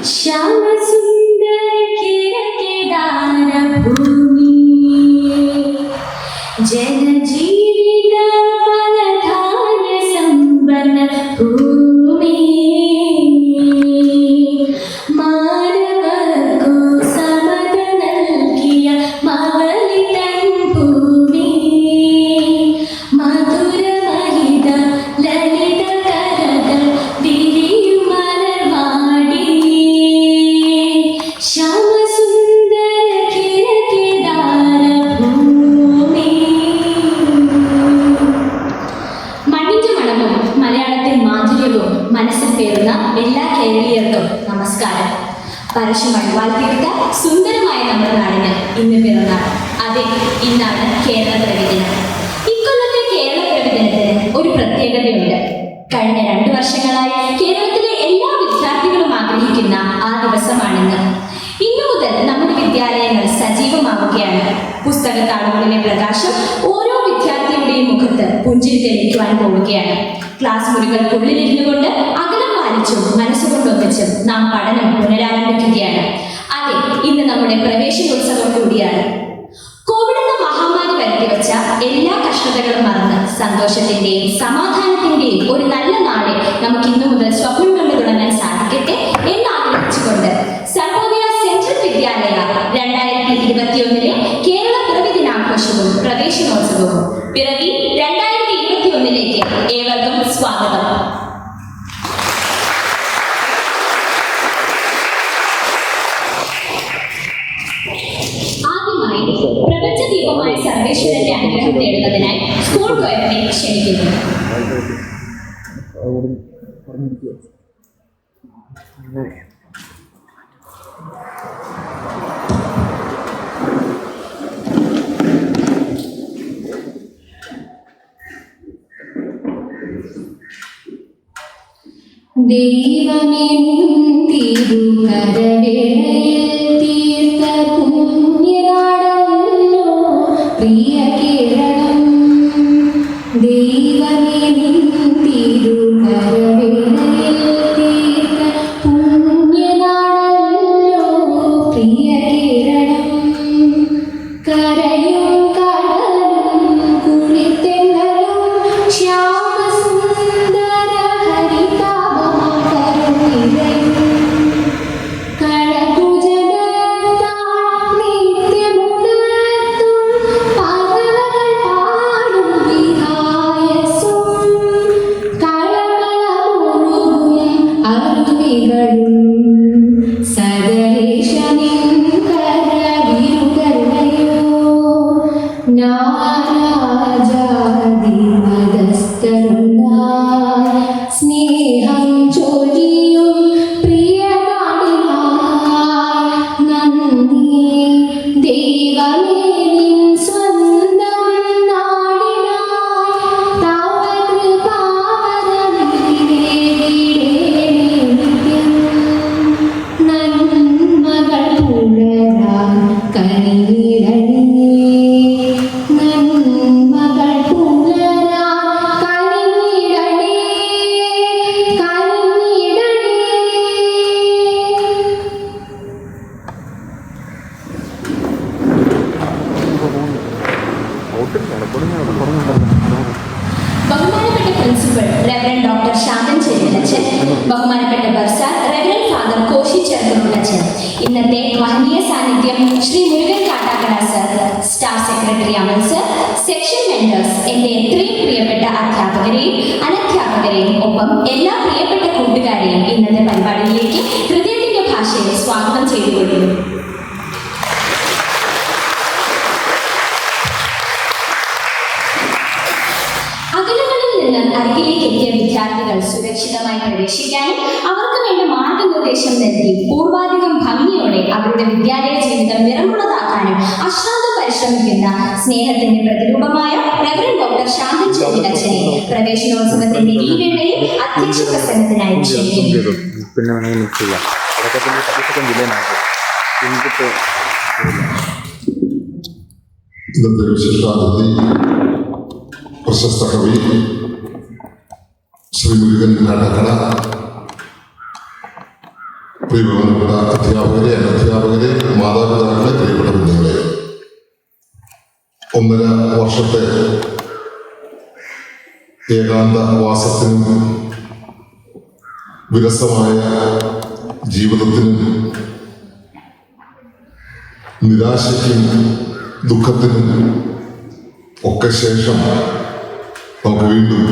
श्याम सुंदर केदार भूमि जन जीवित फलधान संपन्न भूमि मानव को समद नल्किय मवलितन भूमि मधुर महित ललित करगल विरियु मलर्वाडी श्याम सुंदर केदार ഭൂമി. മണ്ണിന്റെ മണവും മലയാളത്തിൽ മാധുര്യവും മനസ്സിൽ പേറുന്ന എല്ലാ കേരളീയർക്കും നമസ്കാരം. പരശുമണി വാഴ്ത്തിയെടുത്ത സുന്ദരമായ നമ്മുടെ നാടിന് ഇന്ന് പിറന്നാൾ. അതെ, ഇന്നാണ് കേരള പ്രവിദിനം. ഇക്കൊല്ലത്തെ കേരള പ്രവിദിനത്തിന് ഒരു പ്രത്യേകതയുണ്ട്. കഴിഞ്ഞ 2 വർഷങ്ങളായി കേരളത്തിലെ എല്ലാ വിദ്യാർത്ഥികളും ആഗ്രഹിക്കുന്ന ആ ദിവസമാണിന്ന്. ഇന്നു മുതൽ നമ്മുടെ വിദ്യാലയങ്ങൾ സജീവമാവുകയാണ്. പുസ്തകത്താളുകളിലെ പ്രകാശം ഓരോ വിദ്യാർത്ഥിയുടെയും മുഖത്ത് പുഞ്ചിരി തെളിയിക്കുവാൻ പോവുകയാണ്. ക്ലാസ് മുറികൾക്കുള്ളിലിരുന്നു കൊണ്ട് അകലം പാലിച്ചും മനസ്സുകൊണ്ടൊന്നിച്ചും നാം പഠനം പുനരാരംഭിക്കുകയാണ്. അതെ, ഇന്ന് നമ്മുടെ പ്രവേശനോത്സവം കൂടിയാണ്. കോവിഡ് എന്ന മഹാമാരി വരുത്തിവെച്ച എല്ലാ കഷ്ടതകളും മറന്ന് സന്തോഷത്തിന്റെയും സമാധാനത്തിന്റെയും ഒരു നല്ല നാളെ നമുക്ക് ഇന്നു മുതൽ സ്വപ്നം കണ്ടു തുടങ്ങാൻ സാധിക്കട്ടെ എന്നാഗ്രഹിച്ചുകൊണ്ട് സർവോദയ സെൻട്രൽ വിദ്യാലയ 2021 കേരള പിറവി ദിനാഘോഷവും പ്രവേശനോത്സവവും പിറവി 2021 ഏവർക്കും സ്വാഗതം. ആദ്യമായി പ്രപഞ്ച ദീപമായ സർവേശ്വരന്റെ അനുഗ്രഹം തേടുന്നതിനായി സ്കൂൾ കൊയറിനെ ക്ഷണിക്കുന്നു. ദൈവമേ തിരുകരവേളയിൽ തീർത്ത പുണ്യനാടല്ലോ പ്രിയ കേരളം. ദൈവമേ തിരുകരവേളയിൽ തീർത്ത പുണ്യനാടല്ലോ പ്രിയ കേരളം. കരയും കടലും കുളിർത്തെങ്ങലും ശ്യാമസുന്ദര ഹരിതാപം കരുണിരയും കഴകുജനത്താൽ നിത്യമുണർത്തും പദവകൾ പാടും വിഹായസും കളകളമൊഴുകും അരുവികളും സകലേശനിൻ കരവിരുതല്ലയോ. നാനാജാതി മതസ്ഥരുണ്ടായി സ്നേഹം ചൊരിയും പ്രിയനാടിനായി നന്ദി. ദൈവമേ നിൻ സ്വന്തം നാടിനായി തവ കൃപാവരമിതിരേകിടേണേ നിത്യം. നന്മകൾ പുലരാൻ കനിവിടണേ. നന്മകൾ പുലരാൻ കനിവിടണേ. കനിവിടണേ. ബഹുമാനപ്പെട്ട പ്രിൻസിപ്പൽ റെവറൻഡ് ഡോക്ടർ ശാന്തൻ ചെറിയലച്ചൻ, ബഹുമാനപ്പെട്ട ബർസാർ റെവറൻഡ് ഫാദർ കോശി ചെറുകുളച്ചൻ, ഇന്നത്തെ മഹനീയ സാന്നിധ്യം Shri Murukan Kattakada sir, staff secretary Amal sir, section members, എന്റെ എത്രയും പ്രിയപ്പെട്ട അധ്യാപകരെയും അനധ്യാപകരെയും ഒപ്പം എല്ലാ പ്രിയപ്പെട്ട കൂട്ടുകാരെയും ഇന്നത്തെ പരിപാടിയിലേക്ക് ഹൃദയത്തിന്റെ ഭാഷയിൽ സ്വാഗതം ചെയ്തുകൊള്ളുന്നു. അകലങ്ങളിൽ നിന്ന് അരികിലേക്ക് എത്തിയ വിദ്യാർത്ഥികൾ സുരക്ഷിതമായി പ്രവേശിക്കാനും അവർക്ക് വേണ്ട മാർഗനിർദ്ദേശം നൽകി പൂർവാധികം ഭംഗിയോടെ അവരുടെ വിദ്യാലയ ജീവിതം നിറമുള്ളതാക്കാനും അശ്രാന്തം പരിശ്രമിക്കുന്ന സ്നേഹത്തിന്റെ പ്രതിരൂപമായ റെവറൻഡ് ഡോക്ടർ ശാന്തൻ ചെറിയലച്ചനെ പ്രവേശനോത്സവത്തിന്റെ ഈ വേളയിൽ അധ്യക്ഷ പ്രസംഗത്തിനായി ക്ഷണിക്കുന്നു. ഇന്നത്തെ വിശിഷ്ടാതിഥി പ്രശസ്ത കവി ശ്രീ മുരുകൻ കാട്ടാക്കട, പ്രിയപ്പെട്ട അധ്യാപകരെ, അനധ്യാപകരെ, മാതാപിതാക്കളെ, പ്രിയപ്പെട്ട കുഞ്ഞുങ്ങളെ, 1.5 വർഷത്തെ ഏകാന്തവാസത്തിനും വിരസമായ ജീവിതത്തിനും നിരാശയ്ക്കും ദുഃഖത്തിനും ഒക്കെ ശേഷം നമുക്ക് വീണ്ടും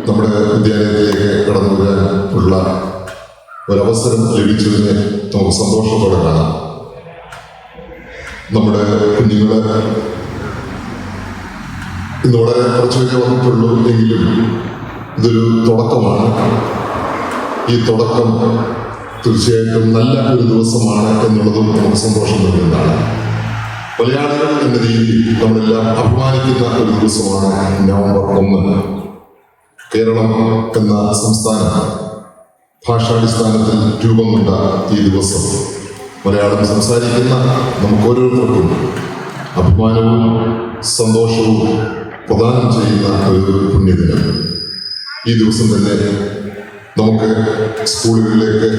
നമ്മുടെ വിദ്യാലയത്തിലേക്ക് കടന്നു വരാൻ ഉള്ള ഒരവസരം ലഭിച്ചതിനെ നമുക്ക് സന്തോഷത്തോടെ കാണാം. നമ്മുടെ കുഞ്ഞുങ്ങൾ ഇന്ന് വളരെ കുറച്ചൊക്കെ വന്നിട്ടുള്ളൂ എങ്കിലും ഇതൊരു തുടക്കമാണ്. ഈ തുടക്കം തീർച്ചയായിട്ടും നല്ല ഒരു ദിവസമാണ് എന്നുള്ളതും നമുക്ക് സന്തോഷം നൽകുന്നതാണ്. മലയാളികൾ എന്ന രീതിയിൽ നമ്മളെല്ലാം അഭിമാനിക്കുന്ന ഒരു ദിവസമാണ് നവംബർ 1. കേരളം എന്ന സംസ്ഥാനം ഭാഷാടിസ്ഥാനത്തിൽ രൂപം കൊണ്ട ഈ ദിവസം മലയാളം സംസാരിക്കുന്ന നമുക്ക് ഓരോരുത്തർക്കും അഭിമാനവും സന്തോഷവും പ്രദാനം ചെയ്യുന്ന ഒരു പുണ്യദിനം. ഈ ദിവസം തന്നെ നമുക്ക് സ്കൂളുകളിലേക്ക്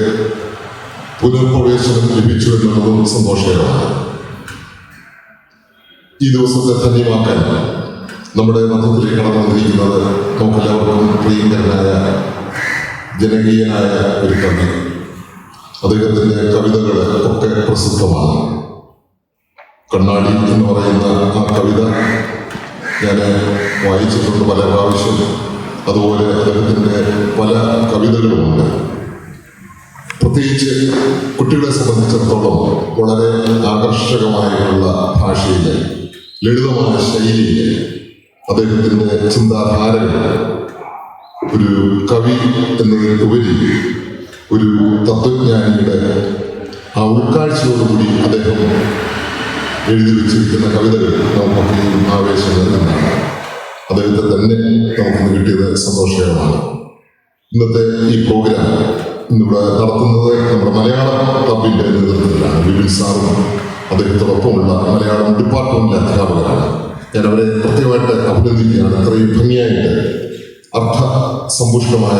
പുനർപ്രവേശനം ലഭിച്ചു എന്നുള്ളതും സന്തോഷകരമാണ്. ഈ ദിവസത്തെ ധന്യമാക്കാൻ നമ്മുടെ മതത്തിലേക്ക് കടന്നു വന്നിരിക്കുന്നത് നമുക്കെല്ലാവർക്കും പ്രിയങ്കരനായ ജനകീയനായ ഒരു കവി. അദ്ദേഹത്തിൻ്റെ കവിതകൾ ഒക്കെ പ്രസിദ്ധമാണ്. കണ്ണാടി എന്ന് പറയുന്ന ആ കവിത ഞാൻ വായിച്ചിട്ടുണ്ട് പല പ്രാവശ്യം. അതുപോലെ അദ്ദേഹത്തിൻ്റെ പല കവിതകളുമുണ്ട്. പ്രത്യേകിച്ച് കുട്ടികളെ സംബന്ധിച്ചിടത്തോളം വളരെ ആകർഷകമായിട്ടുള്ള ഭാഷയിൽ, ലളിതമായ ശൈലിയിൽ അദ്ദേഹത്തിൻ്റെ ചിന്താധാരകൾ ഒരു കവി എന്നതിനുപരി ഒരു തത്വജ്ഞാനിയുടെ ആ ഉൾക്കാഴ്ചയോടുകൂടി അദ്ദേഹം എഴുതി വെച്ചിരിക്കുന്ന കവിതകൾ നമുക്കൊക്കെയും ആവേശം നൽകുന്നതാണ്. അദ്ദേഹത്തെ തന്നെ നമുക്കിന്ന് കിട്ടിയത് സന്തോഷകരമാണ്. ഇന്നത്തെ ഈ പ്രോഗ്രാം ഇന്നിവിടെ നടത്തുന്നത് നമ്മുടെ മലയാളം ക്ലബിൻ്റെ നേതൃത്വത്തിലാണ്. വിപിൻ സാറും അദ്ദേഹത്തോടൊപ്പമുള്ള മലയാളം ഡിപ്പാർട്ട്മെന്റിലെ അധ്യാപകരാണ്. ഞാൻ അവരെ പ്രത്യേകമായിട്ട് അഭിനന്ദിക്കുകയാണ്. ഇത്രയും ഭംഗിയായിട്ട് അർത്ഥസമ്പുഷ്ടമായ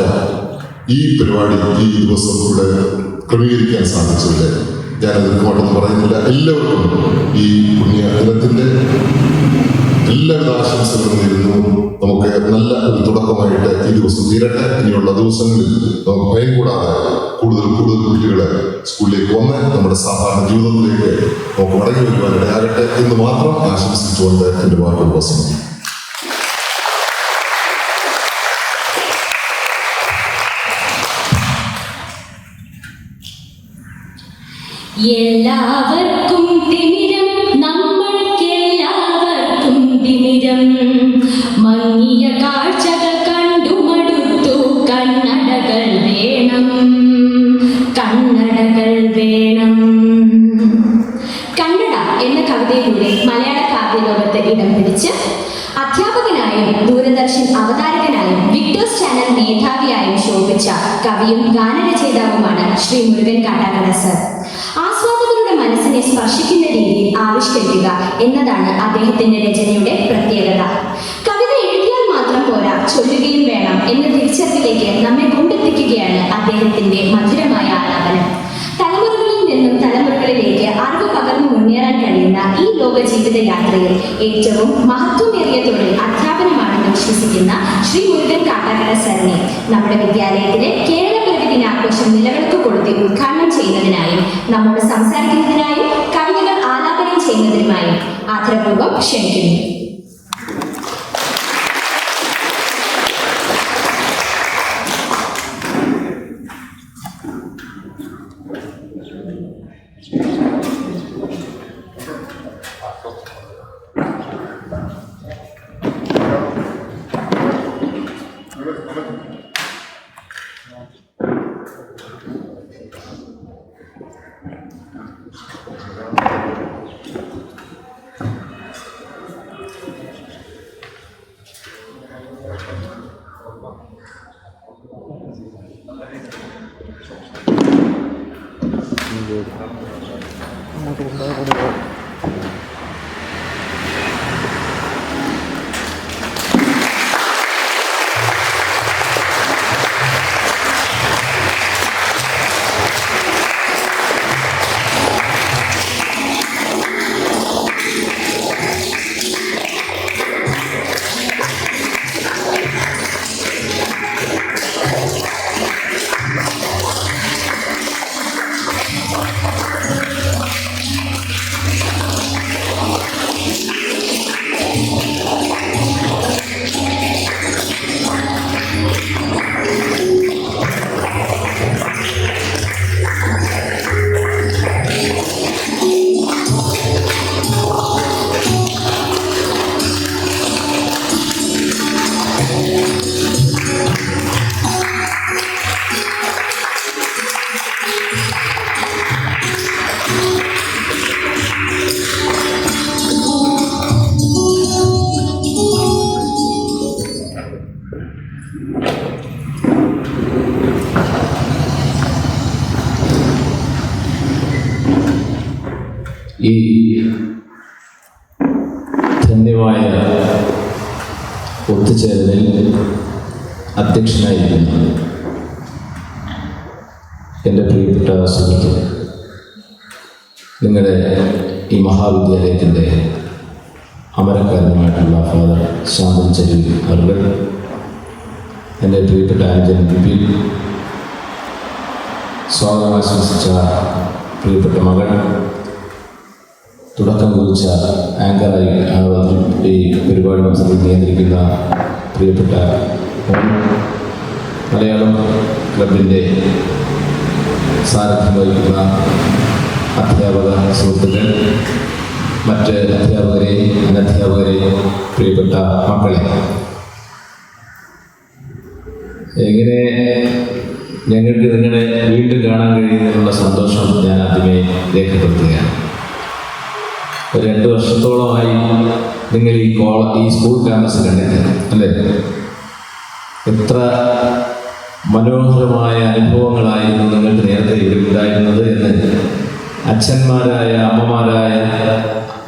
ഈ പരിപാടി ഈ ദിവസം ഇവിടെ ക്രമീകരിക്കാൻ സാധിച്ചതിൽ ഞാനത് ഒരുപാടൊന്നും പറയുന്നില്ല. എല്ലാവർക്കും ഈ പുണ്യ ദിനത്തിൻ്റെ എല്ലാവിധ ആശംസകളും നേരുന്നു. നമുക്ക് നല്ല ഒരു തുടക്കമായിട്ട് ഈ ദിവസം തീരട്ടെ. ഇനിയുള്ള ദിവസങ്ങളിൽ നമുക്ക് ഭയം കൂടാതെ കൂടുതൽ കുട്ടികളെ സ്കൂളിലേക്ക് വന്ന് നമ്മുടെ സാധാരണ ജീവിതത്തിലേക്ക് നമുക്ക് മടങ്ങി വരുവാനിടയാകട്ടെ എന്ന് മാത്രം ആശംസിച്ചുകൊണ്ട് എൻ്റെ വാക്കുകൾ അവസാനിക്കും. എല്ലാവർക്കും തിമിരം, നമ്മൾക്കെല്ലാവർക്കും തിമിരം. മങ്ങിയ കാഴ്ചകൾ കണ്ടു മടുത്തു, കണ്ണടകൾ വേണം, കണ്ണടകൾ വേണം. കണ്ണട എന്ന കവിതയിലൂടെ മലയാള കാവ്യലോകത്ത് ഇടം പിടിച്ച് അധ്യാപകനായും ദൂരദർശൻ അവതാരകനായും വിക്ടേഴ്സ് ചാനൽ മേധാവിയായും ശോഭിച്ച കവിയും ഗാനരചയിതാവുമാണ് ശ്രീ മുരുകൻ കാട്ടാക്കട സർ. ആസ്വാദകരുടെ മനസ്സിനെ സ്പർശിക്കുന്ന രീതിയിൽ ആവിഷ്കരിക്കുക എന്നതാണ് അദ്ദേഹത്തിന്റെ രചനയുടെ പ്രത്യേകത. കവിത എഴുതിയാൽ മാത്രം പോരാ, ചൊല്ലുകയും വേണം എന്ന തിരിച്ചറിവിലേക്ക് നമ്മെ കൊണ്ടെത്തിക്കുകയാണ് അദ്ദേഹത്തിന്റെ മധുരമായ ആലാപനം. തലമുറകളിൽ നിന്നും തലമുറകളിലേക്ക് അറിവ് പകർന്നു മുന്നേറാൻ കഴിയുന്ന ഈ ലോക ജീവിത യാത്രയിൽ ഏറ്റവും മഹത്വമേറിയ തൊഴിൽ അധ്യാപനമാണെന്ന് വിശ്വസിക്കുന്ന ശ്രീ മുരുകൻ കാട്ടാക്കട സാറിനെ നമ്മുടെ വിദ്യാലയത്തിലെ കേരള പിറവി ദിനാഘോഷം നിലവിളക്ക് കൊളുത്തി ഉദ്ഘാടനം ചെയ്യുന്നതിനായും നമ്മോട് സംസാരിക്കുന്നതിനായും കവിതകൾ ആലാപനം ചെയ്യുന്നതിനുമായും ആദരപൂർവ്വം ക്ഷണിക്കുന്നു. ഈ ധന്യമായ ഒത്തുചേരലിൽ അധ്യക്ഷനായിരിക്കുന്നു എൻ്റെ പ്രിയപ്പെട്ട സുഹൃത്ത്, നിങ്ങളുടെ ഈ മഹാവിദ്യാലയത്തിൻ്റെ അമരക്കാരനുമായിട്ടുള്ള ഫാദർ ശാന്തൻ ചെരുവിൽ അവർ, എൻ്റെ പ്രിയപ്പെട്ട അനുജൻ ബിപിൻ, സ്വാഗതം ആശംസിച്ച പ്രിയപ്പെട്ട മകൻ, തുടക്കം കുറിച്ച ആങ്കറായി ഈ പരിപാടി മത്സരത്തിൽ നിയന്ത്രിക്കുന്ന പ്രിയപ്പെട്ട മലയാളം ക്ലബിൻ്റെ സാരഥ്യം വഹിക്കുന്ന അധ്യാപക സുഹൃത്തുക്കൾ, മറ്റ് അധ്യാപകരെ, അനധ്യാപകരെ, പ്രിയപ്പെട്ട മക്കളെ, എങ്ങനെ ഞങ്ങൾക്ക് നിങ്ങളെ വീണ്ടും കാണാൻ കഴിയുന്നതിനുള്ള സന്തോഷം ഞാൻ ആദ്യമേ രേഖപ്പെടുത്തുകയാണ്. 2 വർഷത്തോളമായി നിങ്ങൾ ഈ സ്കൂൾ ക്യാമ്പസ് കണ്ടിട്ട് അല്ലേ? എത്ര മനോഹരമായ അനുഭവങ്ങളായിരുന്നു നിങ്ങൾക്ക് നേരത്തെ ഇവിടെ ഉണ്ടായിരുന്നത് എന്ന് അച്ഛന്മാരായ, അമ്മമാരായ,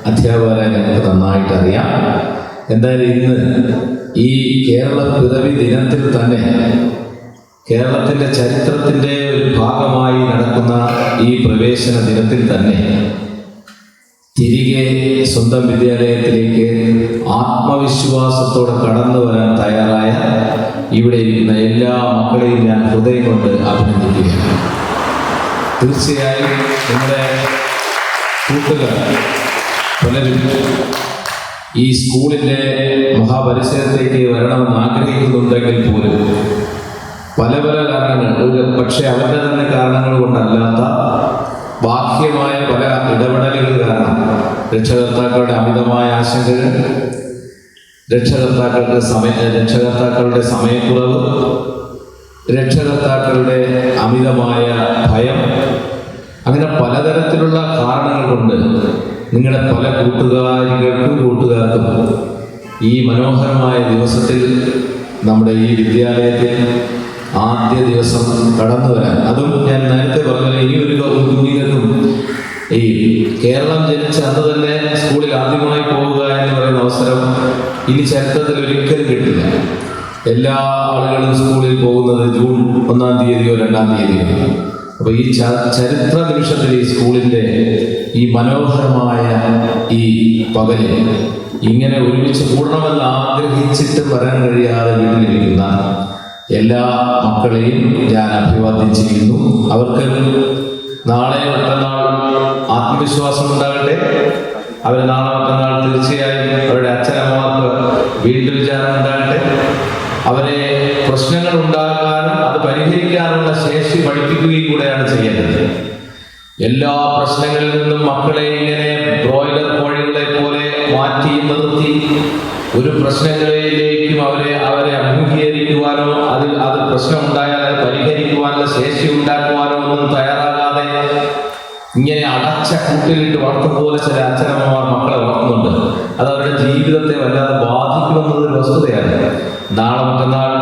അധ്യാപകരായ ഞങ്ങൾക്ക് നന്നായിട്ട് അറിയാം. എന്തായാലും ഇന്ന് ഈ കേരള പിറവി ദിനത്തിൽ തന്നെ, കേരളത്തിൻ്റെ ചരിത്രത്തിൻ്റെ ഒരു ഭാഗമായി നടക്കുന്ന ഈ പ്രവേശന ദിനത്തിൽ തന്നെ തിരികെ സ്വന്തം വിദ്യാലയത്തിലേക്ക് ആത്മവിശ്വാസത്തോടെ കടന്നു വരാൻ തയ്യാറായ ഇവിടെ ഇരിക്കുന്ന എല്ലാ മക്കളെയും ഞാൻ ഹൃദയം കൊണ്ട് അഭിനന്ദിക്കുകയാണ്. തീർച്ചയായും നിങ്ങളുടെ കൂട്ടുകാർ പലരും ഈ സ്കൂളിൻ്റെ മഹാപരിസരത്തേക്ക് വരണമെന്ന് ആഗ്രഹിക്കുന്നുണ്ടെങ്കിൽ പോലും പല കാരണങ്ങൾ, പക്ഷെ അവരുടെ തന്നെ കാരണങ്ങൾ കൊണ്ടല്ലാത്ത ബാഹ്യമായ പല ഇടപെടലുകൾ കാരണം, രക്ഷകർത്താക്കളുടെ അമിതമായ ആശങ്കകൾ, രക്ഷകർത്താക്കളുടെ സമയക്കുറവ്, രക്ഷകർത്താക്കളുടെ അമിതമായ ഭയം, അങ്ങനെ പലതരത്തിലുള്ള കാരണങ്ങൾ കൊണ്ട് നിങ്ങളുടെ പല കൂട്ടുകാർക്കും ഈ മനോഹരമായ ദിവസത്തിൽ നമ്മുടെ ഈ വിദ്യാലയത്തിൽ ആദ്യ ദിവസം കടന്നു വരാൻ, അതും ഞാൻ നേരത്തെ പറഞ്ഞ ഈ ഒരു കുഞ്ഞുങ്ങൾക്കും ഈ കേരളം ജനിച്ച അന്ന് തന്നെ സ്കൂളിൽ ആദ്യമായി പോവുക എന്ന് പറയുന്ന അവസരം ഇനി ചരിത്രത്തിൽ ഒരിക്കലും കിട്ടില്ല. എല്ലാ ആളുകളും സ്കൂളിൽ പോകുന്നത് ജൂൺ 1-ാം തീയതിയോ 2-ാം തീയതിയോ. അപ്പോൾ ഈ ചരിത്ര നിമിഷത്തിൽ ഈ സ്കൂളിൻ്റെ ഈ മനോഹരമായ ഈ പകലിൽ ഇങ്ങനെ ഒരുമിച്ച് കൂടണമെന്ന് ആഗ്രഹിച്ചിട്ട് വരാൻ കഴിയാതെ വീട്ടിലിരിക്കുന്ന എല്ലാ മക്കളെയും ഞാൻ അഭിവാദ്യം ചെയ്യുന്നു. അവർക്ക് നാളെ മറ്റന്നാൾ ആത്മവിശ്വാസം ഉണ്ടാകട്ടെ. അവർ നാളെ മറ്റന്നാൾ തീർച്ചയായും അവരുടെ അച്ഛനമ്മമാർക്ക് വീണ്ടും വിചാരം ഉണ്ടാകട്ടെ. അവരെ പ്രശ്നങ്ങൾ ഉണ്ടാകാനും അത് പരിഹരിക്കാനുള്ള ശേഷി പഠിപ്പിക്കുകയും കൂടെയാണ് ചെയ്യേണ്ടത്. എല്ലാ പ്രശ്നങ്ങളിൽ നിന്നും മക്കളെ ഇങ്ങനെ ബ്രോയിലർ കോഴികളെ പോലെ മാറ്റി നിർത്തി ഒരു പ്രശ്നങ്ങളിലേക്കും അവരെ അഭിമുഖീകരിക്കുവാനോ അത് പ്രശ്നമുണ്ടായാൽ അത് പരിഹരിക്കുവാനുള്ള ശേഷി ഉണ്ടാക്കുവാനോ ഒന്നും തയ്യാറാകാതെ ഇങ്ങനെ അടച്ച കൂട്ടിലിട്ട് വളർത്തുപോലെ ചില അച്ഛനമ്മമാർ മക്കളെ വളർത്തുന്നുണ്ട്. അത് അവരുടെ ജീവിതത്തെ വല്ലാതെ ബാധിക്കുമെന്നതൊരു വസ്തുതയാണ്. നാളെ മറ്റന്നാൾ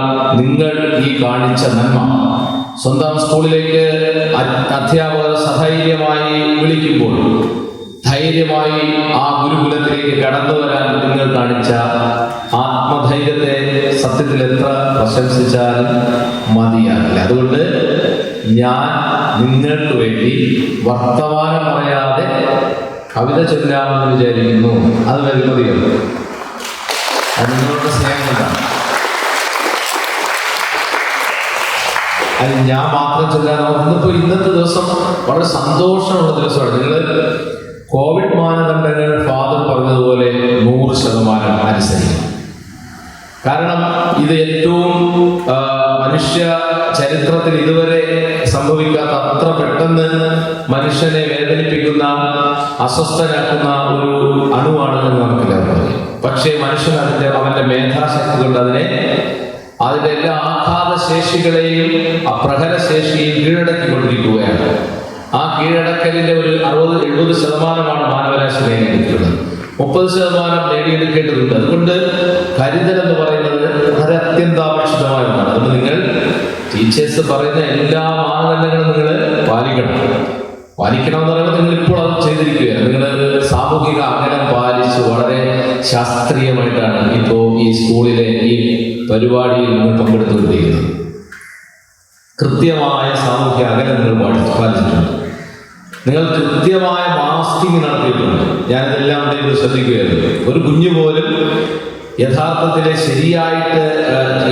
നിങ്ങൾ ഈ കാണിച്ച നന്മ സ്വന്തം സ്കൂളിലേക്ക് അധ്യാപകർ സധൈര്യമായി വിളിക്കുമ്പോൾ ധൈര്യമായി ആ ഗുരുകുലത്തിലേക്ക് കടന്നു വരാൻ നിങ്ങൾ കാണിച്ച ആത്മധൈര്യത്തെ സത്യത്തിൽ എത്ര പ്രശംസിച്ചാലും മതിയാകില്ല. അതുകൊണ്ട് ഞാൻ നിങ്ങൾക്ക് വേണ്ടി വർത്തമാനം പറയാതെ കവിത ചൊല്ലാമെന്ന് വിചാരിക്കുന്നു. അത് വരുമതിയാണ്. അത് നിങ്ങളുടെ സ്നേഹമാണ്. അത് ഞാൻ മാത്രം ചൊല്ലാൻ ഇന്നത്തെ ദിവസം വളരെ സന്തോഷമുള്ള ദിവസമാണ്. നിങ്ങൾ കോവിഡ് മാനദണ്ഡങ്ങൾ ഫാദർ പറഞ്ഞതുപോലെ 100% അനുസരിക്കും. കാരണം ഇത് ഏറ്റവും മനുഷ്യ ചരിത്രത്തിൽ ഇതുവരെ സംഭവിക്കാത്ത അത്ര പെട്ടെന്ന് മനുഷ്യനെ വേദനിപ്പിക്കുന്ന, അസ്വസ്ഥനാക്കുന്ന ഒരു അണുവാണെന്ന് നമുക്കെല്ലാവർക്കും അറിയാം. പക്ഷേ മനുഷ്യൻ അവന്റെ മേധാശക്തി കൊണ്ട് അതിന്റെ എല്ലാ ആഘാത ശേഷികളെയും പ്രഹരശേഷിയെയും കീഴടക്കിക്കൊണ്ടിരിക്കുകയാണ്. ആ കീഴടക്കലിന്റെ ഒരു 60-70% മാനവരാശി നേടിയെടുക്കുന്നത്. 30% നേടിയെടുക്കേണ്ടതുണ്ട്. അതുകൊണ്ട് കരുതൽ എന്ന് പറയുന്നത് വളരെ അത്യന്താപേക്ഷിതമായ ഒന്നാണ്. അതുകൊണ്ട് നിങ്ങൾ ടീച്ചേഴ്സ് പറയുന്ന എല്ലാ മാനദണ്ഡങ്ങളും നിങ്ങൾ പാലിക്കണം. പാലിക്കണമെന്ന് പറയുമ്പോൾ നിങ്ങൾ ഇപ്പോൾ അത് ചെയ്തിരിക്കുകയാണ്. നിങ്ങൾ സാമൂഹിക അകലം പാലിച്ച് വളരെ ശാസ്ത്രീയമായിട്ടാണ് ഇപ്പോൾ ഈ സ്കൂളിലെ ഈ പരിപാടിയിൽ നിങ്ങൾ പങ്കെടുത്തുകൊണ്ടിരിക്കുന്നത്. കൃത്യമായ സാമൂഹിക അകലം നിങ്ങൾ പാലിച്ചിട്ടുണ്ട്. നിങ്ങൾ കൃത്യമായ മാസ്കിങ് നടത്തിയിട്ടുണ്ട്. ഞാനിതെല്ലാം ശ്രദ്ധിക്കുകയായിരുന്നു. ഒരു കുഞ്ഞു പോലും യഥാർത്ഥത്തിലെ ശരിയായിട്ട്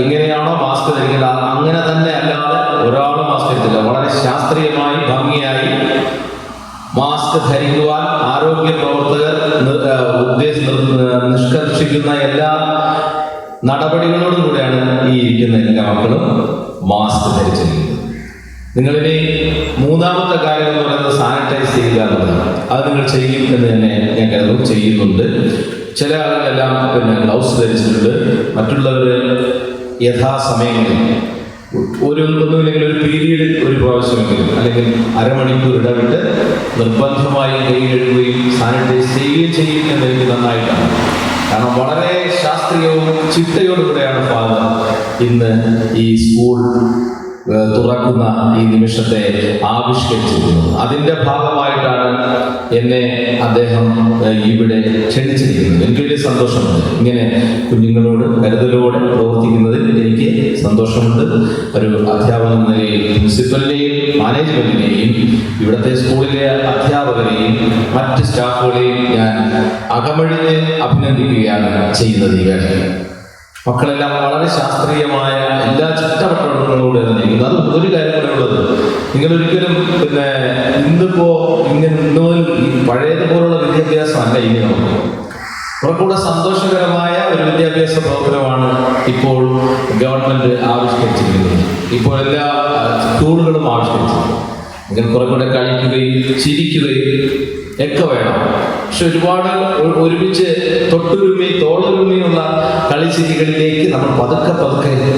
എങ്ങനെയാണോ മാസ്ക് ധരിക്കേണ്ടത് അങ്ങനെ തന്നെ അല്ലാതെ ഒരാളും മാസ്ക് ധരിച്ചില്ല. വളരെ ശാസ്ത്രീയമായി ഭംഗിയായി മാസ്ക് ധരിക്കുവാൻ ആരോഗ്യ പ്രവർത്തകർ നിഷ്കർഷിക്കുന്ന എല്ലാ നടപടികളോടും കൂടെയാണ് ഈ ഇരിക്കുന്ന എല്ലാ മക്കളും മാസ്ക് ധരിച്ചിരിക്കുന്നത്. നിങ്ങളിനി മൂന്നാമത്തെ കാര്യം എന്ന് പറയുന്നത് സാനിറ്റൈസ് ചെയ്യുക എന്നുള്ളതാണ്. അത് നിങ്ങൾ ചെയ്യും എന്ന് തന്നെ ഞാൻ കരുതും, ചെയ്യുന്നുണ്ട്. ചില ആളുകളെല്ലാം ഗ്ലൗസ് ധരിച്ചിട്ടുണ്ട്. മറ്റുള്ളവർ യഥാസമയങ്ങളിൽ ഒന്നുമില്ലെങ്കിൽ ഒരു പീരീഡ് ഒരു പ്രാവശ്യമെങ്കിലും അല്ലെങ്കിൽ അരമണിക്കൂർ ഇടവിട്ട് നിർബന്ധമായി കൈ കഴുകുകയും സാനിറ്റൈസ് ചെയ്യുകയും ചെയ്യും എന്ന് എനിക്ക് നന്നായിട്ടാണ്. കാരണം വളരെ ശാസ്ത്രീയവും ചിട്ടയോടുകൂടെയാണ് ഫാദർ ഇന്ന് ഈ സ്കൂൾ തുറക്കുന്ന ഈ നിമിഷത്തെ ആവിഷ്കരിച്ചിരിക്കുന്നത്. അതിൻ്റെ ഭാഗമായിട്ടാണ് എന്നെ അദ്ദേഹം ഇവിടെ ക്ഷണിച്ചിരിക്കുന്നത്. എനിക്ക് വലിയ സന്തോഷമുണ്ട്. ഇങ്ങനെ കുഞ്ഞുങ്ങളോട് കരുതലോടെ പ്രവർത്തിക്കുന്നതിൽ എനിക്ക് സന്തോഷമുണ്ട്. ഒരു അധ്യാപകൻ എന്ന നിലയിൽ പ്രിൻസിപ്പലിനെയും മാനേജ്മെന്റിനെയും ഇവിടുത്തെ സ്കൂളിലെ അധ്യാപകരെയും മറ്റ് സ്റ്റാഫുകളെയും ഞാൻ അകമഴിഞ്ഞ് അഭിനന്ദിക്കുകയാണ് ചെയ്യുന്നത്. ഈ വേളയിൽ മക്കളെല്ലാം വളരെ ശാസ്ത്രീയമായ എല്ലാ ചിട്ടവട്ടങ്ങളോട് ഇരിക്കുന്നത്. അത് ഒരു കാര്യം കൂടെ ഉള്ളത്, നിങ്ങളൊരിക്കലും ഇന്നിപ്പോ ഇന്ന് ഈ പഴയതുപോലുള്ള വിദ്യാഭ്യാസം അല്ല ഇനി നമുക്ക്. കുറച്ചുകൂടെ സന്തോഷകരമായ ഒരു വിദ്യാഭ്യാസ പ്രവർത്തനമാണ് ഇപ്പോൾ ഗവൺമെന്റ് ആവിഷ്കരിച്ചിരിക്കുന്നത്. ഇപ്പോൾ എല്ലാ സ്കൂളുകളും ആവിഷ്കരിച്ചിരിക്കുന്നത്. നിങ്ങൾ കുറെ കൂടെ കളിക്കുകയും ചിരിക്കുകയും ഒക്കെ വേണം. പക്ഷെ ഒരുപാട് ഒരുമിച്ച് തൊട്ടുരുമി തോളുരുമിയുള്ള കളിച്ചിരികളിലേക്ക് നമ്മൾ പതുക്കെ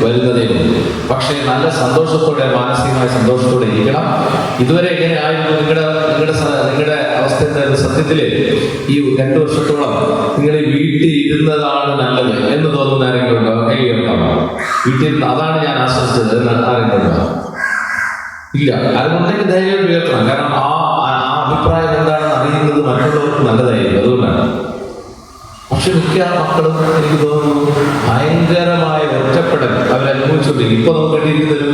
വരുന്നതേ ഉള്ളൂ. പക്ഷേ നല്ല സന്തോഷത്തോടെ, മാനസികമായ സന്തോഷത്തോടെ ഇരിക്കണം. ഇതുവരെ എങ്ങനെ ആയിരുന്നു നിങ്ങളുടെ അവസ്ഥ? സത്യത്തില് ഈ 2 വർഷത്തോളം നിങ്ങൾ വീട്ടിൽ ഇരുന്നതാണ് നല്ലത് എന്ന് തോന്നുന്ന ആരെങ്കിലും ഉണ്ടോ? കൈ ഉയർത്താമോ? വീട്ടിൽ അതാണ് ഞാൻ ആശ്വസിച്ചത് എന്ന് ആരെങ്കിലും ഉണ്ടോ? ഇല്ല. അതുകൊണ്ടേക്ക് ധൈര്യം ഉയർത്തണം. കാരണം ആ അഭിപ്രായം എന്താണെന്ന് അറിയുന്നത് മറ്റുള്ളവർക്ക് നല്ലതായിരിക്കും. അതുകൊണ്ടാണ്. പക്ഷെ മിക്ക മക്കളും എനിക്ക് തോന്നുന്നു ഭയങ്കരമായ ഒറ്റപ്പെടൽ അവരനുഭവിച്ചുകൊണ്ടിരിക്കും. ഇപ്പൊ നമുക്ക് വേണ്ടിയിരിക്കുന്നൊരു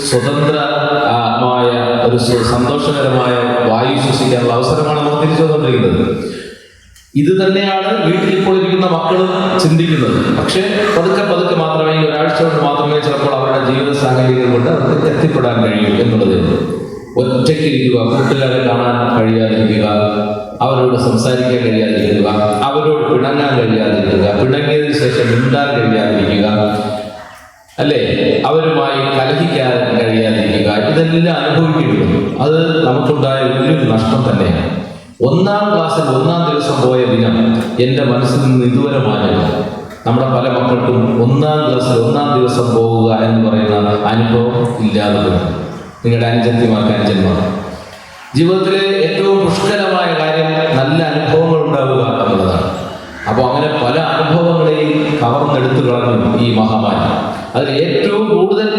സ്വതന്ത്രമായ ഒരു സന്തോഷകരമായ വായു ശ്വസിക്കാനുള്ള അവസരമാണ് നമ്മൾ തിരിച്ചു വന്നുകൊണ്ടിരിക്കുന്നത്. ഇത് തന്നെയാണ് വീട്ടിൽ ഇപ്പോൾ ഇരിക്കുന്ന മക്കളും ചിന്തിക്കുന്നത്. പക്ഷെ പതുക്കെ മാത്രമേ, ഈ ഒരാഴ്ച കൊണ്ട് മാത്രമേ ചിലപ്പോൾ അവരുടെ ജീവിത സാഹചര്യങ്ങൾ കൊണ്ട് അവർക്ക് എത്തിപ്പെടാൻ കഴിയൂ എന്നുള്ളത്. ഒറ്റയ്ക്കിരിക്കുക, കൂട്ടുകാരെ കാണാൻ കഴിയാതിരിക്കുക, അവരോട് സംസാരിക്കാൻ കഴിയാതിരിക്കുക, അവരോട് പിണങ്ങാൻ കഴിയാതിരിക്കുക, പിണങ്ങിയതിനു ശേഷം മിണ്ടാൻ കഴിയാതിരിക്കുക, അല്ലേ, അവരുമായി കലഹിക്കാൻ കഴിയാതിരിക്കുക, ഇതെല്ലാം അനുഭവിക്കേണ്ടി. അത് നമുക്കുണ്ടായ വലിയൊരു നഷ്ടം തന്നെയാണ്. 1-ാം ക്ലാസ്സിൽ 1-ാം ദിവസം പോയ ദിനം എൻ്റെ മനസ്സിൽ നിന്ന് ഇതുവരെ മാറില്ല. നമ്മുടെ പല മക്കൾക്കും 1-ാം ക്ലാസ്സിൽ 1-ാം ദിവസം പോവുക എന്ന് പറയുന്ന അനുഭവം ഇല്ലാതെ വരും. നിങ്ങളുടെ അനുജന്മാർ ജീവിതത്തിലെ ഏറ്റവും പുഷ്കരമായ കാര്യം നല്ല അനുഭവങ്ങൾ ഉണ്ടാവുക എന്നുള്ളതാണ്. അപ്പോൾ അങ്ങനെ പല അനുഭവങ്ങളെയും കവർന്നെടുത്തു കളഞ്ഞു ഈ മഹാമാരി. അതിൽ ഏറ്റവും കൂടുതൽ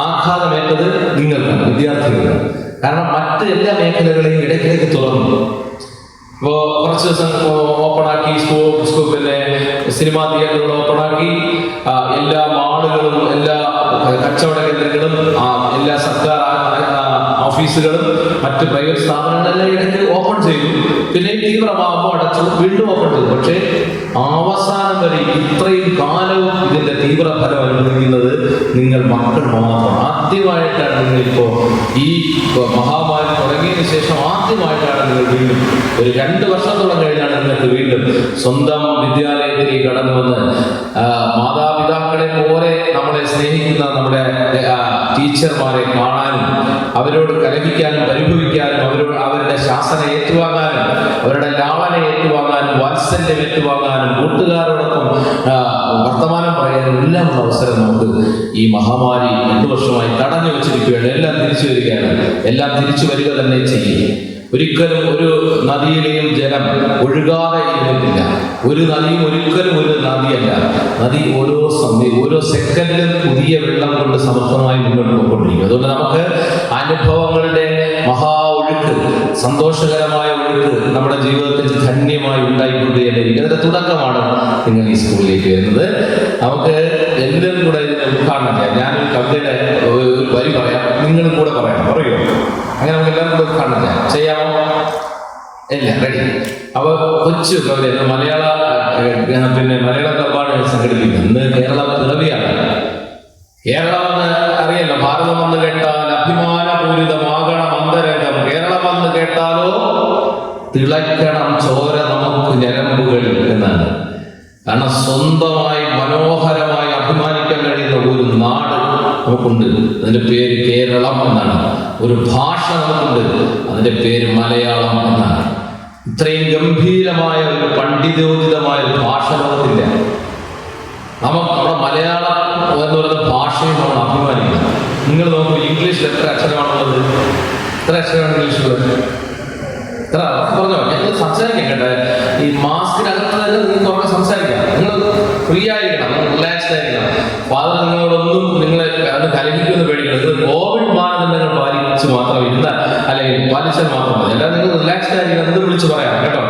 ആഘാതമേറ്റത് നിങ്ങൾക്കാണ്, വിദ്യാർത്ഥികൾക്കാണ്. കാരണം മറ്റ് എല്ലാ മേഖലകളെയും ഇടയ്ക്കിടയ്ക്ക് തുറന്നു. ഇപ്പോൾ കുറച്ച് ദിവസം ഓപ്പണാക്കി, പിന്നെ സിനിമാ തിയേറ്ററുകൾ ഓപ്പണാക്കി, എല്ലാ മാളുകളും എല്ലാ കച്ചവട കേന്ദ്രങ്ങളും എല്ലാ സർക്കാർ ഓഫീസുകളും മറ്റ് പ്രൈവറ്റ് സ്ഥാപനങ്ങളെല്ലാം ഇടയ്ക്ക് ഓപ്പൺ ചെയ്തു. പിന്നെ തീവ്രമാകുമ്പോൾ അടച്ചു, വീണ്ടും ഓപ്പൺ ചെയ്തു. പക്ഷേ അവസാനം വരെ ഇത്രയും കാലവും ഇതിന്റെ തീവ്രഫലം അനുഭവിക്കുന്നത് നിങ്ങൾ മക്കൾ മാത്രം. ആദ്യമായിട്ടാണ് നിങ്ങളിപ്പോൾ ഈ മഹാമാരി തുടങ്ങിയതിനു ശേഷം ആദ്യമായിട്ടാണ് നിങ്ങൾ വീണ്ടും ഒരു 2 വർഷത്തോളം കഴിഞ്ഞാണ് നിങ്ങൾക്ക് വീണ്ടും സ്വന്തം വിദ്യാലയത്തിലേക്ക് കടന്നു വന്ന് മാതാപിതാക്കളെ പോലെ നമ്മളെ സ്നേഹിക്കുന്ന നമ്മുടെ ടീച്ചർമാരെ കാണാനും അവരോട് കലഹിക്കാനും പരിഭവിക്കാനും അവരുടെ ശാസന ഏറ്റുവാങ്ങാനും അവരുടെ ലാളന ഏറ്റുവാങ്ങാനും വാത്സല്യം ഏറ്റുവാങ്ങാനും കൂട്ടുകാരോടൊപ്പം വർത്തമാനം പറയാനും എല്ലാം അവസരം നമുക്ക് ഈ മഹാമാരി 2 വർഷമായി തടഞ്ഞു വെച്ചിരിക്കുകയാണ്. എല്ലാം തിരിച്ചു വരികയാണ്. എല്ലാം തിരിച്ചു വരിക തന്നെ ചെയ്യും. ഒരിക്കലും ഒരു നദിയിലെയും ജലം ഒഴുകാതെ ഇരുന്നിട്ടില്ല. ഒരു നദിയും ഒരിക്കലും ഒരു നദിയല്ല. നദി ഓരോ സെക്കൻഡിലും പുതിയ വെള്ളം കൊണ്ട് സമർത്ഥമായി മുന്നോട്ട് പോയിക്കൊണ്ടിരിക്കും. അതുകൊണ്ട് നമുക്ക് അനുഭവങ്ങളുടെ ഒഴുക്ക് സന്തോഷകരമായ ഒഴുക്ക് നമ്മുടെ ജീവിതത്തിൽ ധന്യമായി ഉണ്ടായിക്കൊണ്ടേയിരിക്കും. അതിന്റെ തുടക്കമാണ് നിങ്ങൾ ഈ സ്കൂളിലേക്ക് വരുന്നത്. നമുക്ക് എല്ലാവരും കൂടെ ഇതിനെ ഉദ്ഘാടനം ചെയ്യാം. ഞാനൊരു കവിതയുടെ ഒരു വരി പറയാം, നിങ്ങളും കൂടെ പറയാം. പറയുമോ? അങ്ങനെ നമുക്ക് എല്ലാവരും കൂടെ ഉദ്ഘാടനം ചെയ്യാമോ? ഇല്ല, റെഡി. അപ്പൊ കൊച്ചു കവിത മലയാള ക്ലബ്ബാണ് സംഘടിപ്പിക്കുന്നത്. ഇന്ന് കേരള പിറവിയാണ്. കേരളം എന്ന് അറിയല്ലോ, ഭാരതം എന്ന് കേട്ടാൽ അഭിമാനപൂരിതമാകണം അന്തരംഗം. കേരളം എന്ന് കേട്ടാലോ തിളയ്ക്കണം ചോര നമുക്ക് ഞരമ്പുകളിൽ എന്നാണ്. കാരണം സ്വന്തമായി മനോഹരമായി അഭിമാനിക്കാൻ കഴിയുന്ന ഒരു നാട് നമുക്കുണ്ട്. അതിന്റെ പേര് കേരളം എന്നാണ്. ഒരു ഭാഷ നമുക്കുണ്ട്, അതിന്റെ പേര് മലയാളം എന്നാണ്. ഇത്രയും ഗംഭീരമായ ഒരു പണ്ഡിതോചിതമായ ഒരു ഭാഷ നമുക്കില്ല. നമ്മുടെ മലയാളം എന്ന് പറയുന്ന ഭാഷയും നമ്മൾ അഭിമാനിക്കണം. നിങ്ങൾ നോക്കൂ, ഇംഗ്ലീഷിൽ എത്ര അക്ഷരമാണുള്ളത്? എത്ര അക്ഷരമാണ് ഇംഗ്ലീഷിലുള്ളത്? എത്ര പറഞ്ഞോ? ഞങ്ങൾ സംസാരിക്കാം കേട്ടെ. ഈ മാസ്കിനകത്ത് തന്നെ നിങ്ങൾക്ക് ഉറക്കെ സംസാരിക്കാം. നിങ്ങൾ ഫ്രീ ആയിരിക്കണം, നിങ്ങൾ റിലാക്സ്ഡ് ആയിരിക്കണം. ഫാദർ നിങ്ങളോടൊന്നും നിങ്ങളെ അത് കലഹിക്കുമെന്ന് പേടിക്കണം. നിങ്ങൾ കോവിഡ് മാനദണ്ഡങ്ങൾ പാലിച്ച് മാത്രം ഇരുന്നാൽ, അല്ലെങ്കിൽ പാലിച്ചാൽ മാത്രം മതി. അല്ലാതെ നിങ്ങൾ റിലാക്സ്ഡ് ആയിരിക്കണം, എന്ത് വിളിച്ച് പറയാം കേട്ടോ.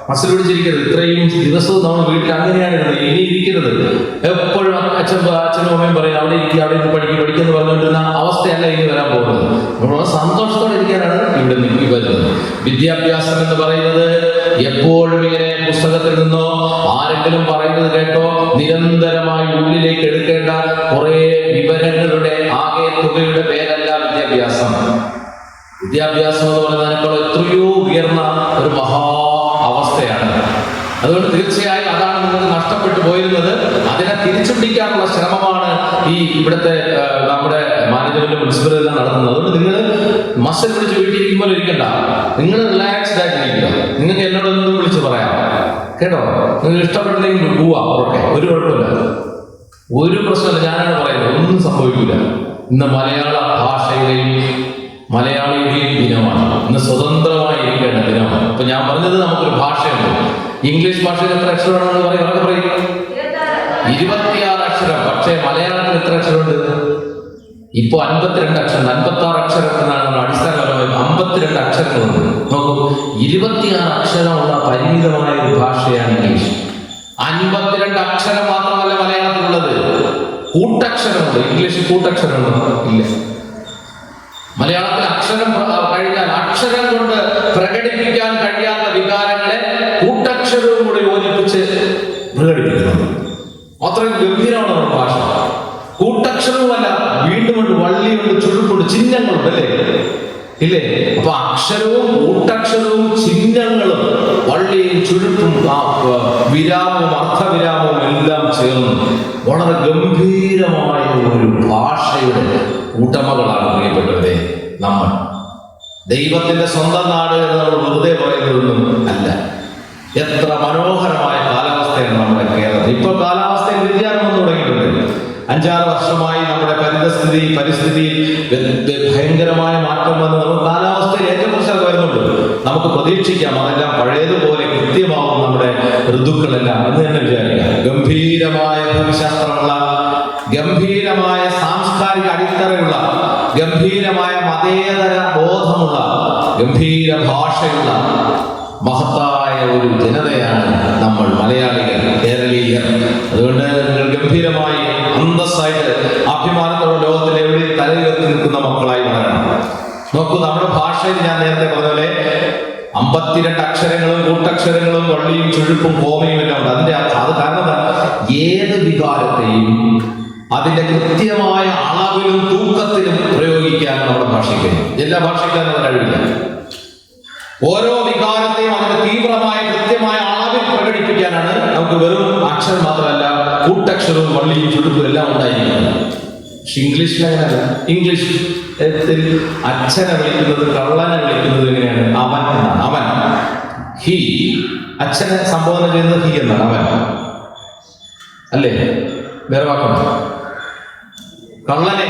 മസിൽ പിടിച്ചിരിക്കരുത്. ഇത്രയും ദിവസവും നമ്മൾ വീട്ടിൽ അങ്ങനെയാണ് ഇരുന്നത്. ഇനി ഇരിക്കരുത്. എപ്പോഴും അച്ഛനും അമ്മയും പറയും അവിടെ ഇരിക്കുക, അവിടെ പഠിക്കുന്നു പറഞ്ഞുകൊണ്ടിരുന്ന അവസ്ഥയല്ല ഇനി വരാൻ പോകുന്നത്. നമ്മൾ സന്തോഷത്തോടെ ഇരിക്കാനാണ് ഇവിടെ വരുന്നത്. വിദ്യാഭ്യാസം എന്ന് പറയുന്നത് എപ്പോഴും ഇങ്ങനെ പുസ്തകത്തിൽ നിന്നോ ആരെങ്കിലും പറയുന്നത് കേട്ടോ നിരന്തരമായി ഉള്ളിലേക്ക് എടുക്കേണ്ട കുറെ വിവരങ്ങളുടെ ആകെ തുകയുടെ പേരല്ല വിദ്യാഭ്യാസം. വിദ്യാഭ്യാസം എന്ന് പറയുന്നതിനേക്കാൾ എത്രയോ ഉയർന്ന ഒരു മഹാ അവസ്ഥയാണ്. അതുകൊണ്ട് തീർച്ചയായും അതാണ് നിങ്ങൾക്ക് നഷ്ടപ്പെട്ടു പോയിരുന്നത്. അതിനെ തിരിച്ചു പിടിക്കാനുള്ള ശ്രമമാണ് ഈ ഇവിടുത്തെ നമ്മുടെ മാനേജ്മെന്റ് മുനിസിപ്പൽ എല്ലാം നടത്തുന്നത്. അതുകൊണ്ട് നിങ്ങൾ മസിൽ പിടിച്ച് വീട്ടിലിരിക്കുമ്പോൾ ഇരിക്കണ്ട, നിങ്ങൾ റിലാക്സ്ഡ് ആയിട്ടിരിക്കുക. നിങ്ങൾക്ക് എന്നോടൊന്നും വിളിച്ച് പറയാം കേട്ടോ. നിങ്ങൾ ഇഷ്ടപ്പെട്ടില്ലെങ്കിൽ പോവാം, ഓക്കെ, ഒരു കുഴപ്പമില്ല, ഒരു പ്രശ്നമില്ല. ഞാനാണ് പറയുന്നത്, ഒന്നും സംഭവിക്കില്ല. ഇന്ന് മലയാള ഭാഷയുടെയും മലയാളിയുടെയും ദിനമാണ്. ഇന്ന് സ്വതന്ത്രമായി ഇരിക്കേണ്ട ദിനമാണ്. അപ്പൊ ഞാൻ പറഞ്ഞത് നമുക്കൊരു ഭാഷയുണ്ട്. ഇംഗ്ലീഷ് ഭാഷയിൽ എത്ര അക്ഷരമാണെന്ന് പറയും? 26 അക്ഷരം. പക്ഷേ മലയാളത്തിൽ എത്ര അക്ഷരമുണ്ട്? ഇപ്പൊ 52 അക്ഷരം, 56 അക്ഷരത്തിനാണ് നമ്മൾ അടിസ്ഥാനപരമായി 52 അക്ഷരങ്ങളുണ്ട്. നോക്കൂ, 26 അക്ഷരമുള്ള പരിമിതമായ ഒരു ഭാഷയാണ് ഇംഗ്ലീഷ്. 52 അക്ഷരം മാത്രമല്ല മലയാളത്തിലുള്ളത്, കൂട്ടക്ഷരമുണ്ട്. ഇംഗ്ലീഷിൽ കൂട്ടക്ഷരമുണ്ടോ? ഇല്ല. മലയാളത്തിൽ അക്ഷരം കഴിഞ്ഞാൽ അക്ഷരം കൊണ്ട് പ്രകടിപ്പിക്കാൻ കഴിയാത്ത വികാരങ്ങളെ കൂട്ടക്ഷരവും കൂടി യോജിപ്പിച്ച് പ്രകടിപ്പിക്കുന്നു. അത്രയും ഗംഭീരമാണ് നമ്മുടെ ഭാഷ. കൂട്ടക്ഷരവുമല്ല, വീണ്ടും കൊണ്ട് വള്ളിയുണ്ട്, ചുഴുപ്പുണ്ട്, ചിഹ്നങ്ങളുണ്ട്, അല്ലേ? ഇല്ലേ? അപ്പൊ അക്ഷരവും കൂട്ടക്ഷരവും ചിഹ്നങ്ങളും വള്ളിയും ചുഴുപ്പും വിരാമവും അർത്ഥവിരാമവും എല്ലാം ചേർന്ന് വളരെ ഗംഭീരമായ ഒരു ഭാഷയുടെ ഉടമകളാണ് പ്രിയപ്പെട്ടവരെ നമ്മൾ. ദൈവത്തിന്റെ സ്വന്തം നാട് എന്ന് നമ്മൾ വെറുതെ പറയുന്നതൊന്നും അല്ല. എത്ര മനോഹരമായ കാലാവസ്ഥയാണ് നമ്മുടെ കേരളം. ഇപ്പൊ കാലാവസ്ഥയിൽ വ്യതിയാനം വന്നു തുടങ്ങിയിട്ടുണ്ട്. 5-6 വർഷമായി നമ്മുടെ പരിസ്ഥിതി ഭയങ്കരമായ മാറ്റം വന്ന് നമുക്ക് കാലാവസ്ഥയിൽ ഏറ്റവും കുറച്ചൊക്കെ വരുന്നുണ്ട്. നമുക്ക് പ്രതീക്ഷിക്കാം അതെല്ലാം പഴയതുപോലെ കൃത്യമാവും നമ്മുടെ ഋതുക്കളെല്ലാം എന്ന് തന്നെ വിചാരിക്കാം. ഗംഭീരമായ ഭൂമിശാസ്ത്രമുള്ള, ഗംഭീരമായ സാംസ്കാരിക അടിത്തറയുള്ള, ഗംഭീരമായ മതേതര ബോധമുള്ള, ഗംഭീര ഭാഷയുള്ള മഹത്തായ ഒരു ജനതയാണ് നമ്മൾ മലയാളികൾ, കേരളീയർ. അതുകൊണ്ട് നിങ്ങൾ ഗംഭീരമായി അന്തസ്സായിട്ട് അഭിമാനത്തോടെ ലോകത്തിൽ എവിടെയും തലയുയർത്തി നിൽക്കുന്ന മക്കളായി വളരണം. നോക്കൂ, നമ്മുടെ ഭാഷയിൽ ഞാൻ നേരത്തെ പറഞ്ഞ പോലെ 52 അക്ഷരങ്ങളും കൂട്ടക്ഷരങ്ങളും വള്ളിയും ചുഴുപ്പും കോമയും എല്ലാം ഉണ്ട്. അത് കാരണം ഏത് വികാരത്തെയും അതിന്റെ കൃത്യമായ അളവിലും തൂക്കത്തിലും പ്രയോഗിക്കാൻ നമ്മുടെ ഭാഷയ്ക്ക് എല്ലാ ഭാഷയ്ക്കും അത് കഴിവില്ല. ഓരോ വികാരത്തെയും അതിന്റെ തീവ്രമായ കൃത്യമായ അളവിൽ പ്രകടിപ്പിക്കാനാണ് നമുക്ക് വെറും അക്ഷരം മാത്രമല്ല കൂട്ടക്ഷരവും വള്ളിയും ചുടുപ്പും എല്ലാം ഉണ്ടായിരിക്കുന്നത്. പക്ഷെ ഇംഗ്ലീഷിൽ അങ്ങനെയല്ല. ഇംഗ്ലീഷ് അച്ഛനെ വിളിക്കുന്നത്, കള്ളനെ വിളിക്കുന്നത് എങ്ങനെയാണ്? അവൻ എന്നാണ്. അവൻ, ഹി. അച്ഛനെ സംബോധന ചെയ്യുന്നത് ഹി എന്നാണ്, അവൻ, അല്ലേ? വേറെ വാക്കുണ്ട്. കള്ളനെ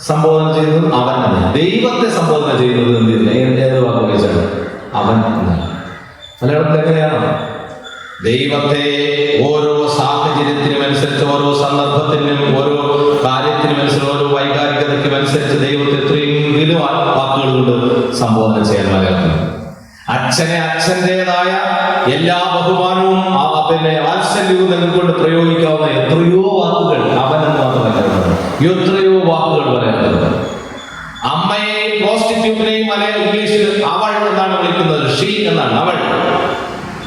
സംബോധന ചെയ്യുന്നത് അവൻ എന്നാണ്. ദൈവത്തെ സംബോധന ചെയ്യുന്നത് ഏത് വാക്ക് വിളിച്ചാണ്? അവൻ എന്നാണ്. മലയാളത്തിൽ എങ്ങനെയാണ്? ദൈവത്തെ ഓരോ സാഹചര്യത്തിനും അനുസരിച്ച്, ഓരോ സന്ദർഭത്തിനും, ഓരോ കാര്യത്തിനും അനുസരിച്ച്, ഓരോ വൈകാരികതയ്ക്കും അനുസരിച്ച് ദൈവത്തെ എത്രയെങ്കിലും വാക്കുകൾ കൊണ്ട് സംബോധന ചെയ്യാൻ മലയാളത്തിൽ. അച്ഛനെ അച്ഛൻ്റെതായ എല്ലാ ബഹുമാനവും വാത്സല്യവും നൽകിക്കൊണ്ട് പ്രയോഗിക്കാവുന്ന എത്രയോ വാക്കുകൾ അവനെന്ന് മാത്രമല്ല, എത്രയോ വാക്കുകൾ പറയാറുണ്ട്. അമ്മയെ പ്രോസ്റ്റിറ്റ്യൂട്ടിനെയും ഇംഗ്ലീഷിൽ അവൾ എന്നാണ് വിളിക്കുന്നത്, ഷീ എന്നാണ് അവൾ.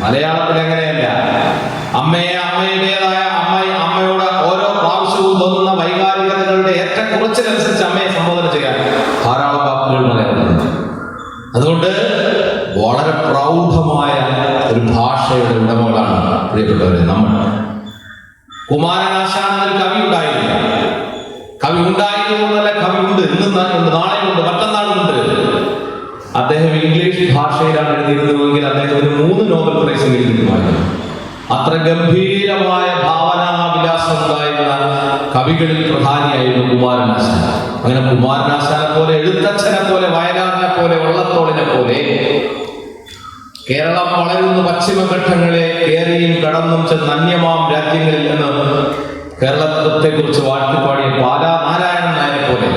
മലയാളത്തിൽ അങ്ങനെയല്ല. അമ്മയെ അമ്മയുടേതായ അമ്മയോട് ഓരോ പ്രാവശ്യവും തോന്നുന്ന വൈകാരികതകളുടെ ഏറ്റക്കുറച്ചിലനുസരിച്ച് അമ്മയെ സംബോധന ചെയ്യാൻ ധാരാളം വാക്കുകൾ മലയാളത്തിലുണ്ട്. അതുകൊണ്ട് വളരെ പ്രൗഢമായ ഒരു ഭാഷയുടെ ഉടമകളാണ് പ്രിയപ്പെട്ടവരെ നമ്മൾ. കുമാരനാശാൻ എന്നൊരു കവി ഉണ്ടായിരുന്നു. കവി ഉണ്ടായിരുന്നു എന്നല്ല, കവി ഉണ്ട്, ഇന്നും നാളെയുണ്ട്, മറ്റന്നാളുണ്ട്. അദ്ദേഹം ഇംഗ്ലീഷ് ഭാഷയിലാണ് എഴുതിയിരുന്നുവെങ്കിൽ അദ്ദേഹത്തിന് 3 നോബൽ പ്രൈസ് കിട്ടുമായിരുന്നു. അത്ര ഗംഭീരമായ ഭാവനാവിലാസം ഉണ്ടായിരുന്ന കവികളിൽ പ്രധാനിയായിരുന്നു കുമാരനാശാൻ. അങ്ങനെ കുമാരനാശാനെ പോലെ, എഴുത്തച്ഛനെ പോലെ, വയലാറിനെ പോലെ, വള്ളത്തോളിനെ പോലെ കേരളം വളരുന്ന പശ്ചിമഘട്ടങ്ങളെ കേറിയും കടന്നും ചെന്ന് അന്യമാം രാജ്യങ്ങളിൽ നിന്ന് കേരളത്തെ കുറിച്ച് വാഴ്ത്തിപ്പാടിയ നാരായണൻ നായരെ പോലെ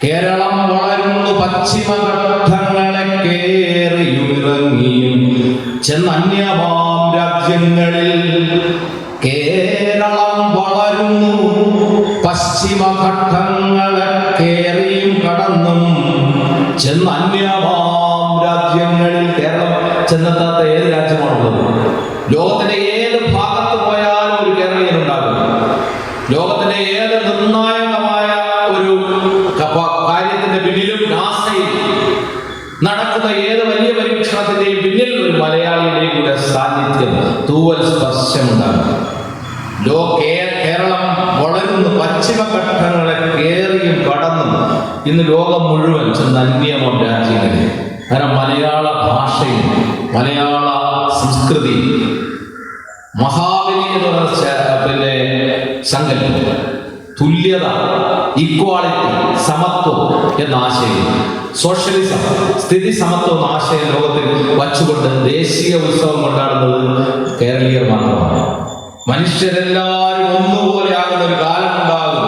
കേരളം വളരുന്നു പശ്ചിമഘട്ടങ്ങളെ കേറിയുമിറങ്ങിയും ചെന്ന് അന്യമാം രാജ്യങ്ങളിൽ. കേരളം വളരുന്നു പശ്ചിമഘട്ടങ്ങളെ കേറിയും കടന്നും ചെന്ന് അന്യമാം രാജ്യങ്ങളിൽ. കേരളം ചെന്നെത്താത്ത ഏത് രാജ്യമാണുള്ളത്? ലോകത്തിന്റെ ഏത് ഭാഗത്ത് പോയാലും ഒരു കേരളീയൻ ഉണ്ടാകും. ലോകത്തിന്റെ ഏത് നിർണായകമായ ഒരു കാര്യത്തിന്റെ പിന്നിലും, നാസയിൽ നടക്കുന്ന ഏത് വലിയ പരീക്ഷണത്തിന്റെയും പിന്നിൽ ഒരു മലയാളിയുടെയും കൂടെ സാന്നിധ്യം, തൂവൽ സ്പർശമുണ്ടാകും. കേരളം വളരുന്ന പശ്ചിമഘട്ടങ്ങളെ കേറിയും കടന്നും ഇന്ന് ലോകം മുഴുവൻ ചെന്ന് അന്യമം രാജ്യങ്ങളിൽ. കാരണം മലയാള ഭാഷയും മലയാള സംസ്കൃതി, മഹാബലി എന്ന് പറഞ്ഞ സങ്കല്പം, തുല്യത, ഇക്വാളിറ്റി, സമത്വം എന്ന ആശയം, സോഷ്യലിസം, സ്ഥിതി സമത്വം എന്ന ആശയം ലോകത്തിൽ വച്ചുകൊണ്ട് ദേശീയ ഉത്സവം കൊണ്ടാടുന്നത് കേരളീയർ മാത്രമാണ്. മനുഷ്യരെല്ലാവരും ഒന്നുപോലെ ആകുന്ന ഒരു കാലം ഉണ്ടാകും.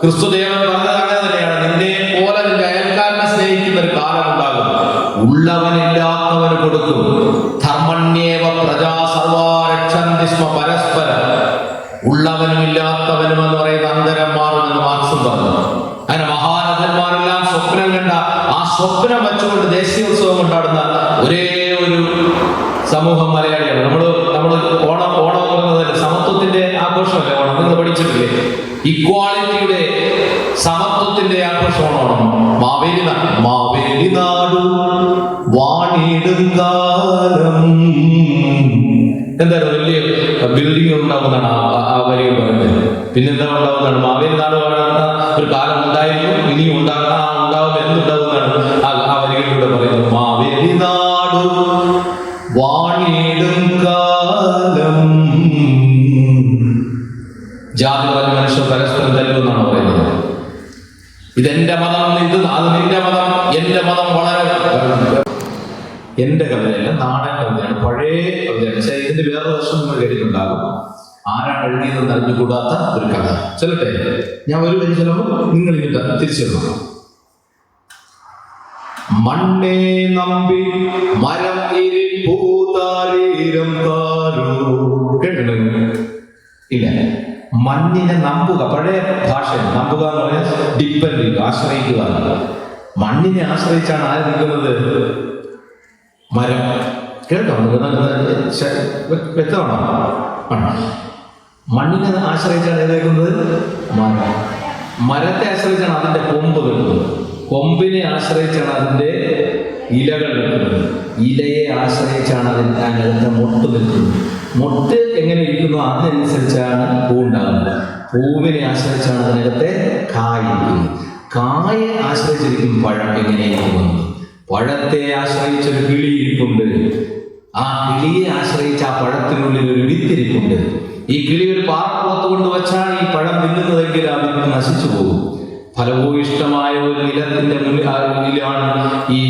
ക്രിസ്തുദേവൻ പറഞ്ഞത് അങ്ങനെ തന്നെയാണ്. നിന്നെ പോലെ നിന്റെ അയൽക്കാരനെ സ്നേഹിക്കുന്ന ഒരു കാലം ഉണ്ടാകും. ഉള്ളവനില്ലാത്തവന് കൊടുക്കും. ധർമ്മണ്യേവ പ്രജാ സർവാരക്ഷന്തി സ്മ പരസ്പരം. ഉള്ളവനും ഇല്ലാത്തവനും എന്ന് പറയുന്ന അന്തരം മാറുമെന്ന് മാർക്സും പറഞ്ഞു. അങ്ങനെ മഹാനന്ദന്മാരെല്ലാം സ്വപ്നം കണ്ട ആ സ്വപ്നം വെച്ചുകൊണ്ട് ദേശീയോത്സവം കൊണ്ടാടുന്ന ഒരേ ഒരു സമൂഹം മലയാളിയാണ്. നമ്മള് ഓണം എന്ന് പറയുന്നത് സമത്വത്തിന്റെ ആഘോഷമല്ലേ ഓണം? നിങ്ങൾ പഠിച്ചിട്ടില്ലേ? ഇക്വാളിറ്റിയുടെ, സമത്വത്തിന്റെ ആഘോഷമാണ് ഓണം. മാവേലി നാടു വാണിടും കാലം. എന്തായാലും വലിയ ബിൽഡിംഗ് ഉണ്ടാവുന്നതാണ് ആ വരികൾ പറയുന്നത്. പിന്നെന്താ ഉണ്ടാവുന്നതാണ്? മാവേലി നാട് വാഴുന്ന ഒരു കാലം ഉണ്ടായിരുന്നു, ഇനിയും ഉണ്ടാവും, എന്തുണ്ടാവുന്നതാണ് ആ വരികളിലൂടെ പറയുന്നത്. മാവേലി നാടു വാണിടും കാലം. ജാതി പറഞ്ഞ മനുഷ്യർ പരസ്പരം തല്ലുമെന്നാണ് പറയുന്നത്. ഇതെന്റെ മതം, അത് നിന്റെ മതം, എന്റെ മതം. വളരെ എന്റെ കവിതയല്ല, നാടൻ കവിതയാണ്, പഴയ കവിതയാണ്. പക്ഷേ ഇതിന്റെ വേറെ വർഷം നിങ്ങൾ കേട്ടിട്ടുണ്ടാകും. ആരാണ് എഴുതിയതെന്ന് അറിഞ്ഞുകൂടാത്ത ഒരു കഥ ചൊല്ലട്ടെ. ഞാൻ ഒരു വരി ചൊല്ലുമ്പോൾ നിങ്ങൾ ഇങ്ങോട്ട് തിരിച്ചു വരണം. മണ്ണേ നമ്പി മരം ഇരിപ്പൂതാരീരം താരോ. കേട്ടിട്ടുണ്ടോ? ഇല്ല. മണ്ണിനെ നമ്പുക, പഴയ ഭാഷ. നമ്പുക എന്ന് പറഞ്ഞാൽ ഡിപ്പെൻഡ് ചെയ്യുക, ആശ്രയിക്കുക. മണ്ണിനെ ആശ്രയിച്ചാണ് ആര് നിൽക്കുന്നത്? മരം. കേട്ടോ? വ്യക്തമാണോ? മണ്ണിനെ ആശ്രയിച്ചാണ് ഏതേക്കുന്നത്? മരം. മരത്തെ ആശ്രയിച്ചാണ് അതിന്റെ കൊമ്പ് നിൽക്കുന്നത്. കൊമ്പിനെ ആശ്രയിച്ചാണ് അതിന്റെ ഇലകൾ നിൽക്കുന്നത്. ഇലയെ ആശ്രയിച്ചാണ് അതിനകത്ത് മൊട്ട് നിൽക്കുന്നത്. മൊട്ട് എങ്ങനെ ഇരിക്കുന്നു അതിനനുസരിച്ചാണ് പൂ ഉണ്ടാകുന്നത്. പൂവിനെ ആശ്രയിച്ചാണ് അതിനകത്തെ കായ ഇരിക്കുന്നത്. കായെ ആശ്രയിച്ചിരിക്കും പഴം എങ്ങനെയിരിക്കുന്നത്. പഴത്തെ ആശ്രയിച്ചൊരു കിളി ഇരിപ്പുണ്ട്. ആ കിളിയെ ആശ്രയിച്ച് ആ പഴത്തിനുള്ളിൽ ഒരു വിത്തിരിപ്പുണ്ട്. ഈ കിളി ഒരു പാറപ്പുറത്ത് കൊണ്ടുവച്ചാണ് ഈ പഴം തിന്നുന്നതെങ്കിൽ ആ വിത്ത് നശിച്ചു പോകും. ഫലഭൂയിഷ്ടമായ ഒരു നിലത്തിന്റെ മുന്നിലാണ് ഈ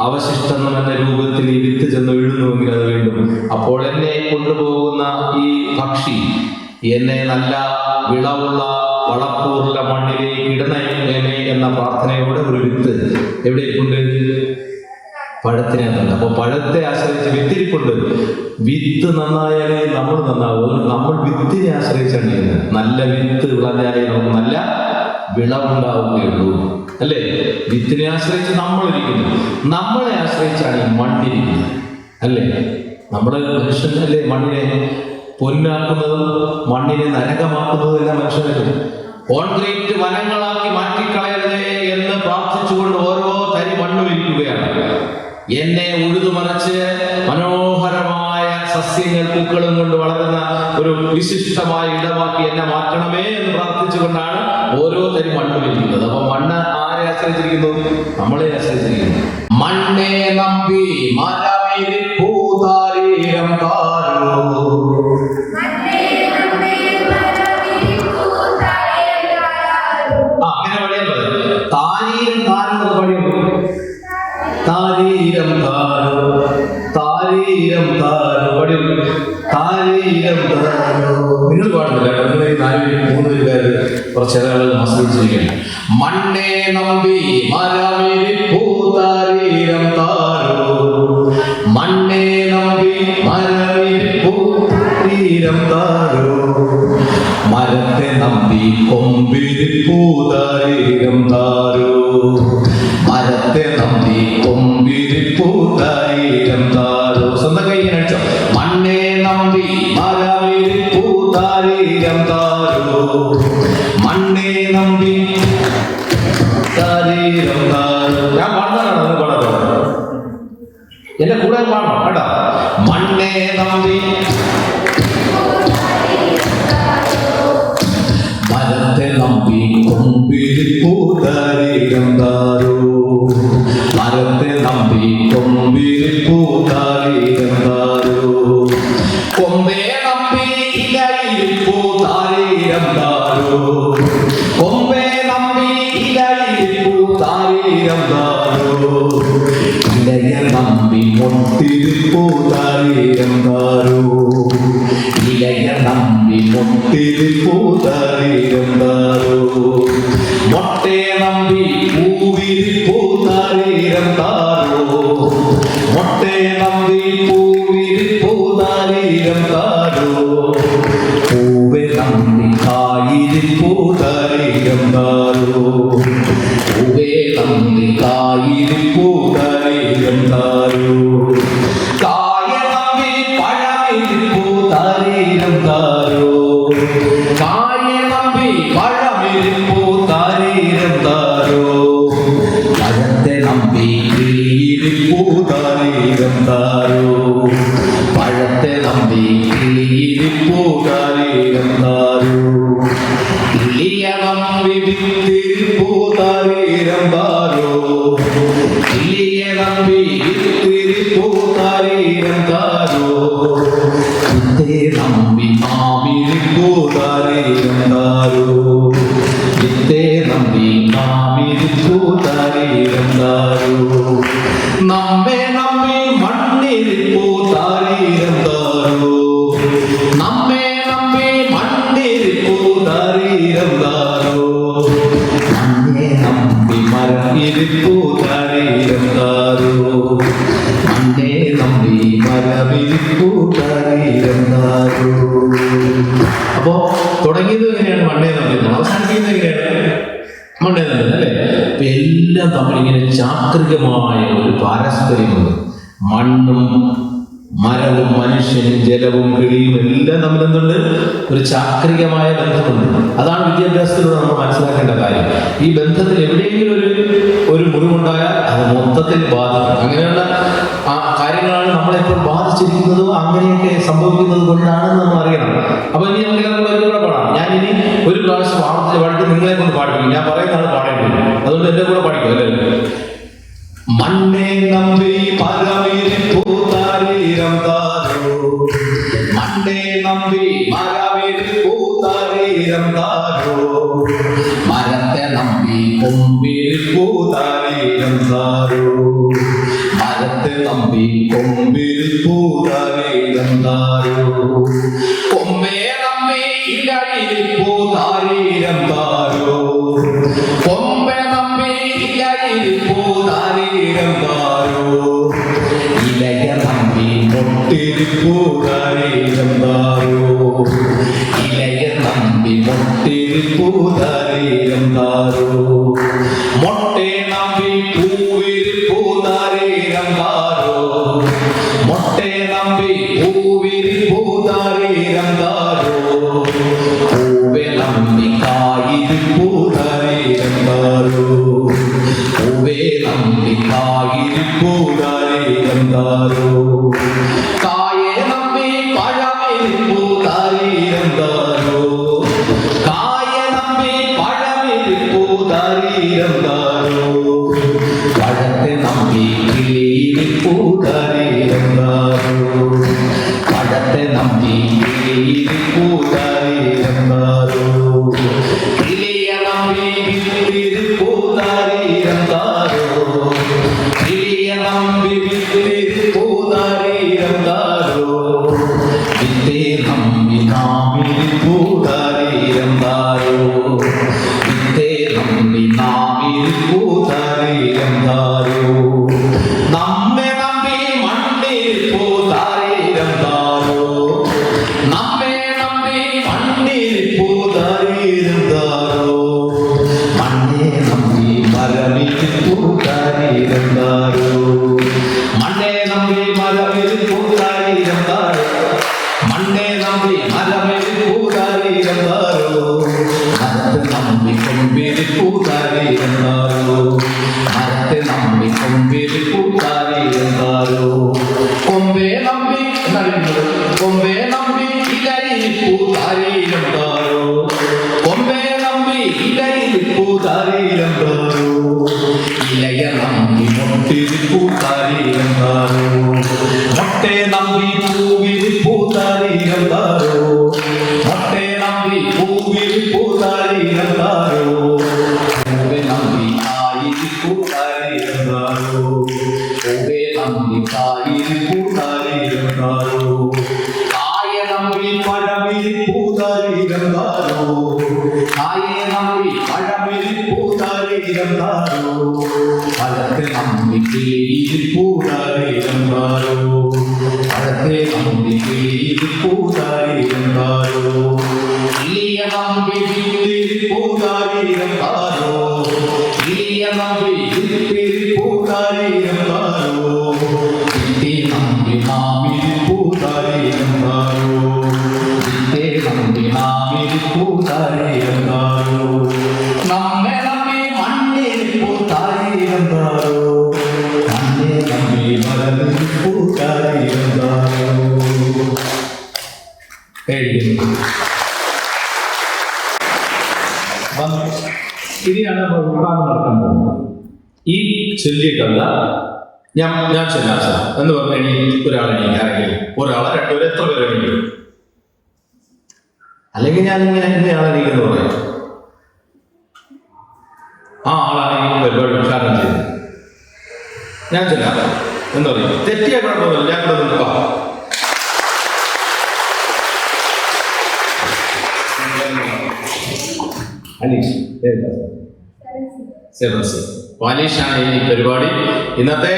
അവശിഷ്ടം എന്ന രൂപത്തിൽ ഈ വിത്ത് ചെന്ന് വീഴുന്നുവെങ്കിൽ അത് വീണ്ടും. അപ്പോൾ എന്നെ കൊണ്ടുപോകുന്ന ഈ പക്ഷി എന്നെ നല്ല വിളവുള്ള വളക്കൂറുള്ള മണ്ണിലേക്ക് ഇടണമേ എന്ന പ്രാർത്ഥനയോടെ ഒരു വിത്ത് എവിടേക്കുണ്ട്? പഴത്തിനകത്തുണ്ട്. അപ്പൊ പഴത്തെ ആശ്രയിച്ച് വിത്തിരിപ്പുണ്ട്. വിത്ത് നന്നായാലേ നമ്മൾ നന്നാവും. നമ്മൾ വിത്തിനെ ആശ്രയിച്ചാണ് ചെയ്യുന്നത്. നല്ല വിത്ത് വിളഞ്ഞാലേ നമുക്ക് നല്ല വിളവുണ്ടാവുകയുള്ളൂ, അല്ലേ? വിത്തിനെ ആശ്രയിച്ച് നമ്മളിരിക്കുന്നു, നമ്മളെ ആശ്രയിച്ചാണ് ഈ മണ്ണിരിക്കുന്നത്, അല്ലേ? നമ്മുടെ മനുഷ്യനല്ലേ മണ്ണിനെ പൊന്നാക്കുന്നതും മണ്ണിനെ നരകമാക്കുന്നതും എല്ലാം മനുഷ്യരല്ലേ. കോൺക്രീറ്റ് വനങ്ങളാക്കി മാറ്റിക്കളയരുതേ എന്ന് പ്രാർത്ഥിച്ചുകൊണ്ട് ഓരോ തരി മണ്ണും ഇരിക്കുകയാണ്. എന്നെ ഉഴുതുമറിച്ച് മനോഹരമായ സസ്യങ്ങൾ പൂക്കളും കൊണ്ട് വളരുന്ന ഒരു വിശിഷ്ടമായ ഇടമാക്കി എന്നെ മാറ്റണമേ എന്ന് പ്രാർത്ഥിച്ചുകൊണ്ടാണ് ഓരോ തരി മണ്ണും ഇരിക്കുന്നത്. അപ്പൊ മണ്ണ് ആരെ ആശ്രയിച്ചിരിക്കുന്നു? നമ്മളെ ആശ്രയിച്ചിരിക്കുന്നു. മണ്ണെ നമ്പി മരമിരിപ്പൂതാരീരം താരോ. അങ്ങനെ പണിയാൻ താരീരം താരോ പണിയുള്ളൂ. താരീരം താരോ, താരീരം താരോ പടിയുള്ളൂ. താരീരം താരോ. നിങ്ങൾ പാടുന്നില്ല, നിങ്ങൾ 4-3 പേര് കുറച്ച് ആളുകൾ ആശ്രയിച്ചിരിക്കുകയാണ്. മണ്ണെ നമ്പി മരമിരിപ്പൂതാരീരം താരോ. മണ്ണെ നമ്പി മരമിരിപ്പൂതാരീരം താരോ. മരത്തെ നമ്പി കൊമ്പിരിപ്പൂതാരീരം താരോ. മരത്തെ നമ്പി കൊമ്പിരിപ്പൂതാരീരം താരോ. സ്വന്തം കൈ അടിച്ചോ. മണ്ണെ നമ്പി മരമിരിപ്പൂതാരീരം താരോ. മണ്ണെ നമ്പി താരീരം താരോ. ഞാൻ പാടുന്നതാണ്, നിങ്ങൾ പാടാത്തോ? എന്റെ കൂടെ പാടണം കേട്ടോ. മണ്ണെ നമ്പി മരത്തെ നമ്പി കൊമ്പിരിപ്പൂതാരീരം താരോ. മരത്തെ നമ്പി കൊമ്പിരിപ്പൂതാരീരം താരോ. കൊമ്പേ നമ്പി ഇലയിരിപ്പൂതാരീരം താരോ. കൊമ്പേ നമ്പി ഇലയിരിപ്പൂതാരീരം താരോ. ഇലയ നമ്പി മൊട്ടിരിപ്പൂതാരീരം താരോ. ഇലയ നമ്പി മൊട്ടിരിപ്പൂതാരീരം താരോ. മൊട്ടെ നമ്പി പൂവിരിപ്പൂതാരീരം താരോ. മൊട്ടെ നമ്പി പൂവിരിപ്പൂതാരീരം താരോ. പൂവെ നമ്പി കായിരിപ്പൂതാരീരം താരോ. പൂവെ നമ്പി കായിരിപ്പൂതാരീരം താരോ. കായ നമ്പി പഴമിരിപ്പൂതാരീരം താരോ. കായ നമ്പി പഴമിരിപ്പൂതാരീരം താരോ. പഴത്തെ നമ്പി കിളിയിരിപ്പൂതാരീരം താരോ. പഴത്തെ നമ്പി കിളിയിരിപ്പൂതാരീരം താരോ. കിളിയ നമ്പി വിത്തിരിപ്പൂതാരീരം താരോ. കിളിയ നമ്പി വിത്തിരിപ്പൂതാരീരം താരോ. വിത്തേ നമ്പി മാവിരിപ്പൂതാരീരം താരോ. വിത്തേ നമ്പി മാവിരിപ്പൂതാരീരം താരോ. നമ്മെ നമ്പി മണ്ണിരിപ്പൂതാരീരം താരോ. നമ്മെ നമ്പി മണ്ണിരിപ്പൂതാരീരം താരോ. മണ്ണെ നമ്പി മരമിരിപ്പൂതാരീരം താരോ. മണ്ണെ നമ്പി മരമിരിപ്പൂതാരീരം താരോ. അപ്പോ തുടങ്ങിയത് എങ്ങനെയാണ്? മണ്ണെ നമ്പി. അവസാനിക്കുന്നത് എങ്ങനെയാണ്? മണ്ണെ നമ്പി, അല്ലേ? അപ്പൊ എല്ലാം തമ്മിൽ ഇങ്ങനെ ചാക്രികമായ ഒരു പാരസ്പര്യമുണ്ട്. മണ്ണും മരവും മനുഷ്യനും ജലവും കിളിയും എല്ലാം തമ്മിൽ എന്തുണ്ട്? ഒരു ചാക്രികമായ ബന്ധമുണ്ട്. അതാണ് വിദ്യാഭ്യാസത്തിലൂടെ നമ്മൾ മനസ്സിലാക്കേണ്ട കാര്യം. ഈ ബന്ധത്തിൽ എവിടെയെങ്കിലും ഒരു മുറിവുണ്ടായാൽ അത് മൊത്തത്തിൽ ബാധിക്കും. അങ്ങനെയുള്ള ആ കാര്യങ്ങളാണ് നമ്മളെപ്പോൾ ബാധിച്ചിരിക്കുന്നതോ അങ്ങനെയൊക്കെ സംഭവിക്കുന്നത് കൊണ്ടാണെന്ന് നമ്മൾ അറിയണം. അപ്പൊ ഇനി നമുക്ക് കൂടെ പാടാം. ഞാൻ ഇനി ഒരു പ്രാവശ്യം ആവർത്തിച്ച് പാടിട്ട് നിങ്ങളെ കൊണ്ട് പാടിക്കും. ഞാൻ പറയുന്നതാണ് പാടേണ്ടത്. അതുകൊണ്ട് എന്റെ കൂടെ പാടിക്കും, അല്ലേ? മണ്ണെ നമ്പി മരമിരിപ്പൂതാരീരം താരോ. മണ്ണെ നമ്പി മരമിരിപ്പൂതാരീരം താരോ. മരത്തെ നമ്പി കൊമ്പിരിപ്പൂതാരീരം താരോ. മരത്തെ നമ്പി കൊമ്പിരിപ്പൂതാരീരം താരോ. കൊമ്പേ നമ്പി ഇലയിരിപ്പൂതാരീരം താരോ. പൂതാരീരം താരോ ഇലയ നമ്പി മൊട്ടിരിപ്പൂതാരീരം താരോ ഇലയ നമ്പി മൊട്ടിരിപ്പൂതാരീരം താരോ മൊട്ടേ നമ്പി പൂവിരിപ്പൂതാരീരം താരോ മൊട്ടേ നമ്പി പൂവിരിപ്പൂതാരീരം താരോ പൂവെ നമ്പി കായിരിപ്പൂതാരീരം താരോ പൂവെ നമ്പി കായിരിപ്പൂതാരീരം താരോ കായെ നമ്പി പഴമിരിപ്പൂതാരീരം താരോ കായെ നമ്പി പഴമിരിപ്പൂതാരീരം താരോ പഴത്തെ നമ്പി കിളിയിരിപ്പൂതാരീരം താരോ പഴത്തെ നമ്പി കിളിയിരിപ്പൂതാരീരം താരോ കിളിയ നമ്പി വിത്തിരിപ്പൂതാരീരം താരോ കിളിയ നമ്പി വിത്തിരിപ്പൂതാരീരം താരോ വിത്തേ നമ്പി നാമിരിപ്പൂതാരീരം താരോ വിത്തേ നമ്പി നാമിരിപ്പൂതാരീരം താരോ നമ്മെ നമ്പി മണ്ണിരിപ്പൂതാരീരം താരോ നമ്മെ നമ്പി മണ്ണിരിപ്പൂതാരീരം താരോ മണ്ണെ നമ്പി മരമിരിപ്പൂതാരീരം താരോ മണ്ണെ നമ്പി മരമിരിപ്പൂതാരീരം താരോ മണ്ണെ നമ്പി മരമിരിപ്പൂതാരീരം താരോ മരത്തെ നമ്പി കൊമ്പിരിപ്പൂതാരീരം താരോ മരത്തെ നമ്പി കൊമ്പിരിപ്പൂതാരീരം താരോ കൊമ്പേ നമ്പി കൊമ്പേ നമ്പി ഇലയിരിപ്പൂതാരീരം താരോ കൊമ്പേ നമ്പി ഇലയിരിപ്പൂതാരീരം താരോ ഇലയ നമ്പി മൊട്ടിരിപ്പൂതാരീരം താരോ മൊട്ടേ നമ്പി പൂവിരിപ്പൂതാരീരം താരോ മൊട്ടേ നമ്പി പൂവിരിപ്പൂതാരീരം താരോ പൂവെ നമ്പി കായിരിപ്പൂതാരീരം താരോ പൂവെ നമ്പി കായിരിപ്പൂതാരീരം താരോ കായ നമ്പി പഴമിരിപ്പൂതാരീരം താരോ കായ നമ്പി പഴമിരിപ്പൂതാരീരം താരോ പഴത്തെ നമ്പി കിളിയിരിപ്പൂതാരീരം താരോ പഴത്തെ നമ്പി കിളിയിരിപ്പൂതാരീരം താരോ കിളിയ നമ്പി വിത്തിരിപ്പൂതാരീരം താരോ കിളിയ നമ്പി വിത്തിരിപ്പൂതാരീരം താരോ വിത്തേ നമ്പി നാമിരിപ്പൂതാരീരം താരോ വിത്തേ നമ്പി നാമിരിപ്പൂതാരീരം താരോ നമ്മെ നമ്പി മണ്ണിരിപ്പൂതാരീരം താരോ മണ്ണെ നമ്പി മരമിരിപ്പൂതാരീരം താരോ ഇനിയാണ് നമ്മൾ ഉദ്ഘാടനം നടക്കാൻ പോകുന്നത്. ഈ ചൊല്ലിയ കവിത ഞാൻ ചൊല്ലാം സാർ എന്ന് പറഞ്ഞു ഒരാളെണീക്കാരെങ്കിലും ഒരാളെ രണ്ടുപേരും എത്ര പേരെങ്കിലും അല്ലെങ്കിൽ ഞാൻ ഇങ്ങനെ ഇന്നയാളെണീക്കെന്ന് പറയാം. ആ ആളാണെങ്കിൽ പരിപാടി ഉദ്ഘാടനം ചെയ്തു ഞാൻ ചൊല്ലാം എന്ന് പറയും. തെറ്റിയ കുഴപ്പമൊന്നുമില്ല. ഞാൻ കൂടെ നിൽക്കാം. വാലീഷാണ് ഈ പരിപാടി. ഇന്നത്തെ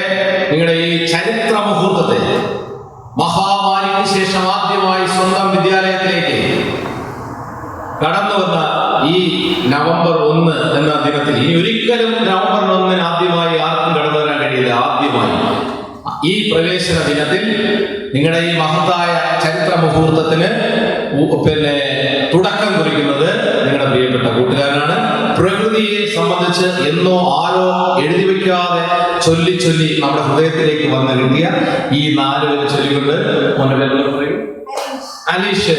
നിങ്ങളുടെ ഈ ചരിത്ര മുഹൂർത്തത്തെ മഹാമാരിക്ക് ശേഷം ആദ്യമായി സ്വന്തം വിദ്യാലയത്തിലേക്ക് കടന്നു വന്ന ഈ നവംബർ 1 എന്ന ദിനത്തിൽ ഇനി ഒരിക്കലും നവംബർ 1 ആദ്യമായി ആർക്കും കടന്നു വരാൻ കഴിയില്ല. ആദ്യമായി ഈ പ്രവേശന ദിനത്തിൽ നിങ്ങളുടെ ഈ മഹത്തായ ചരിത്ര മുഹൂർത്തത്തിന് തുടക്കം കുറിക്കുന്നത് നിങ്ങളുടെ പ്രിയപ്പെട്ട കൂട്ടുകാരനാണ്. പ്രകൃതിയെ സംബന്ധിച്ച് എന്നോ ആരോ എഴുതി വെക്കാതെ ചൊല്ലി നമ്മുടെ ഹൃദയത്തിലേക്ക് വന്ന് കിട്ടിയ ഈ 4 പേര് ചൊല്ലിക്കൊണ്ട് പറയും. അലീഷ്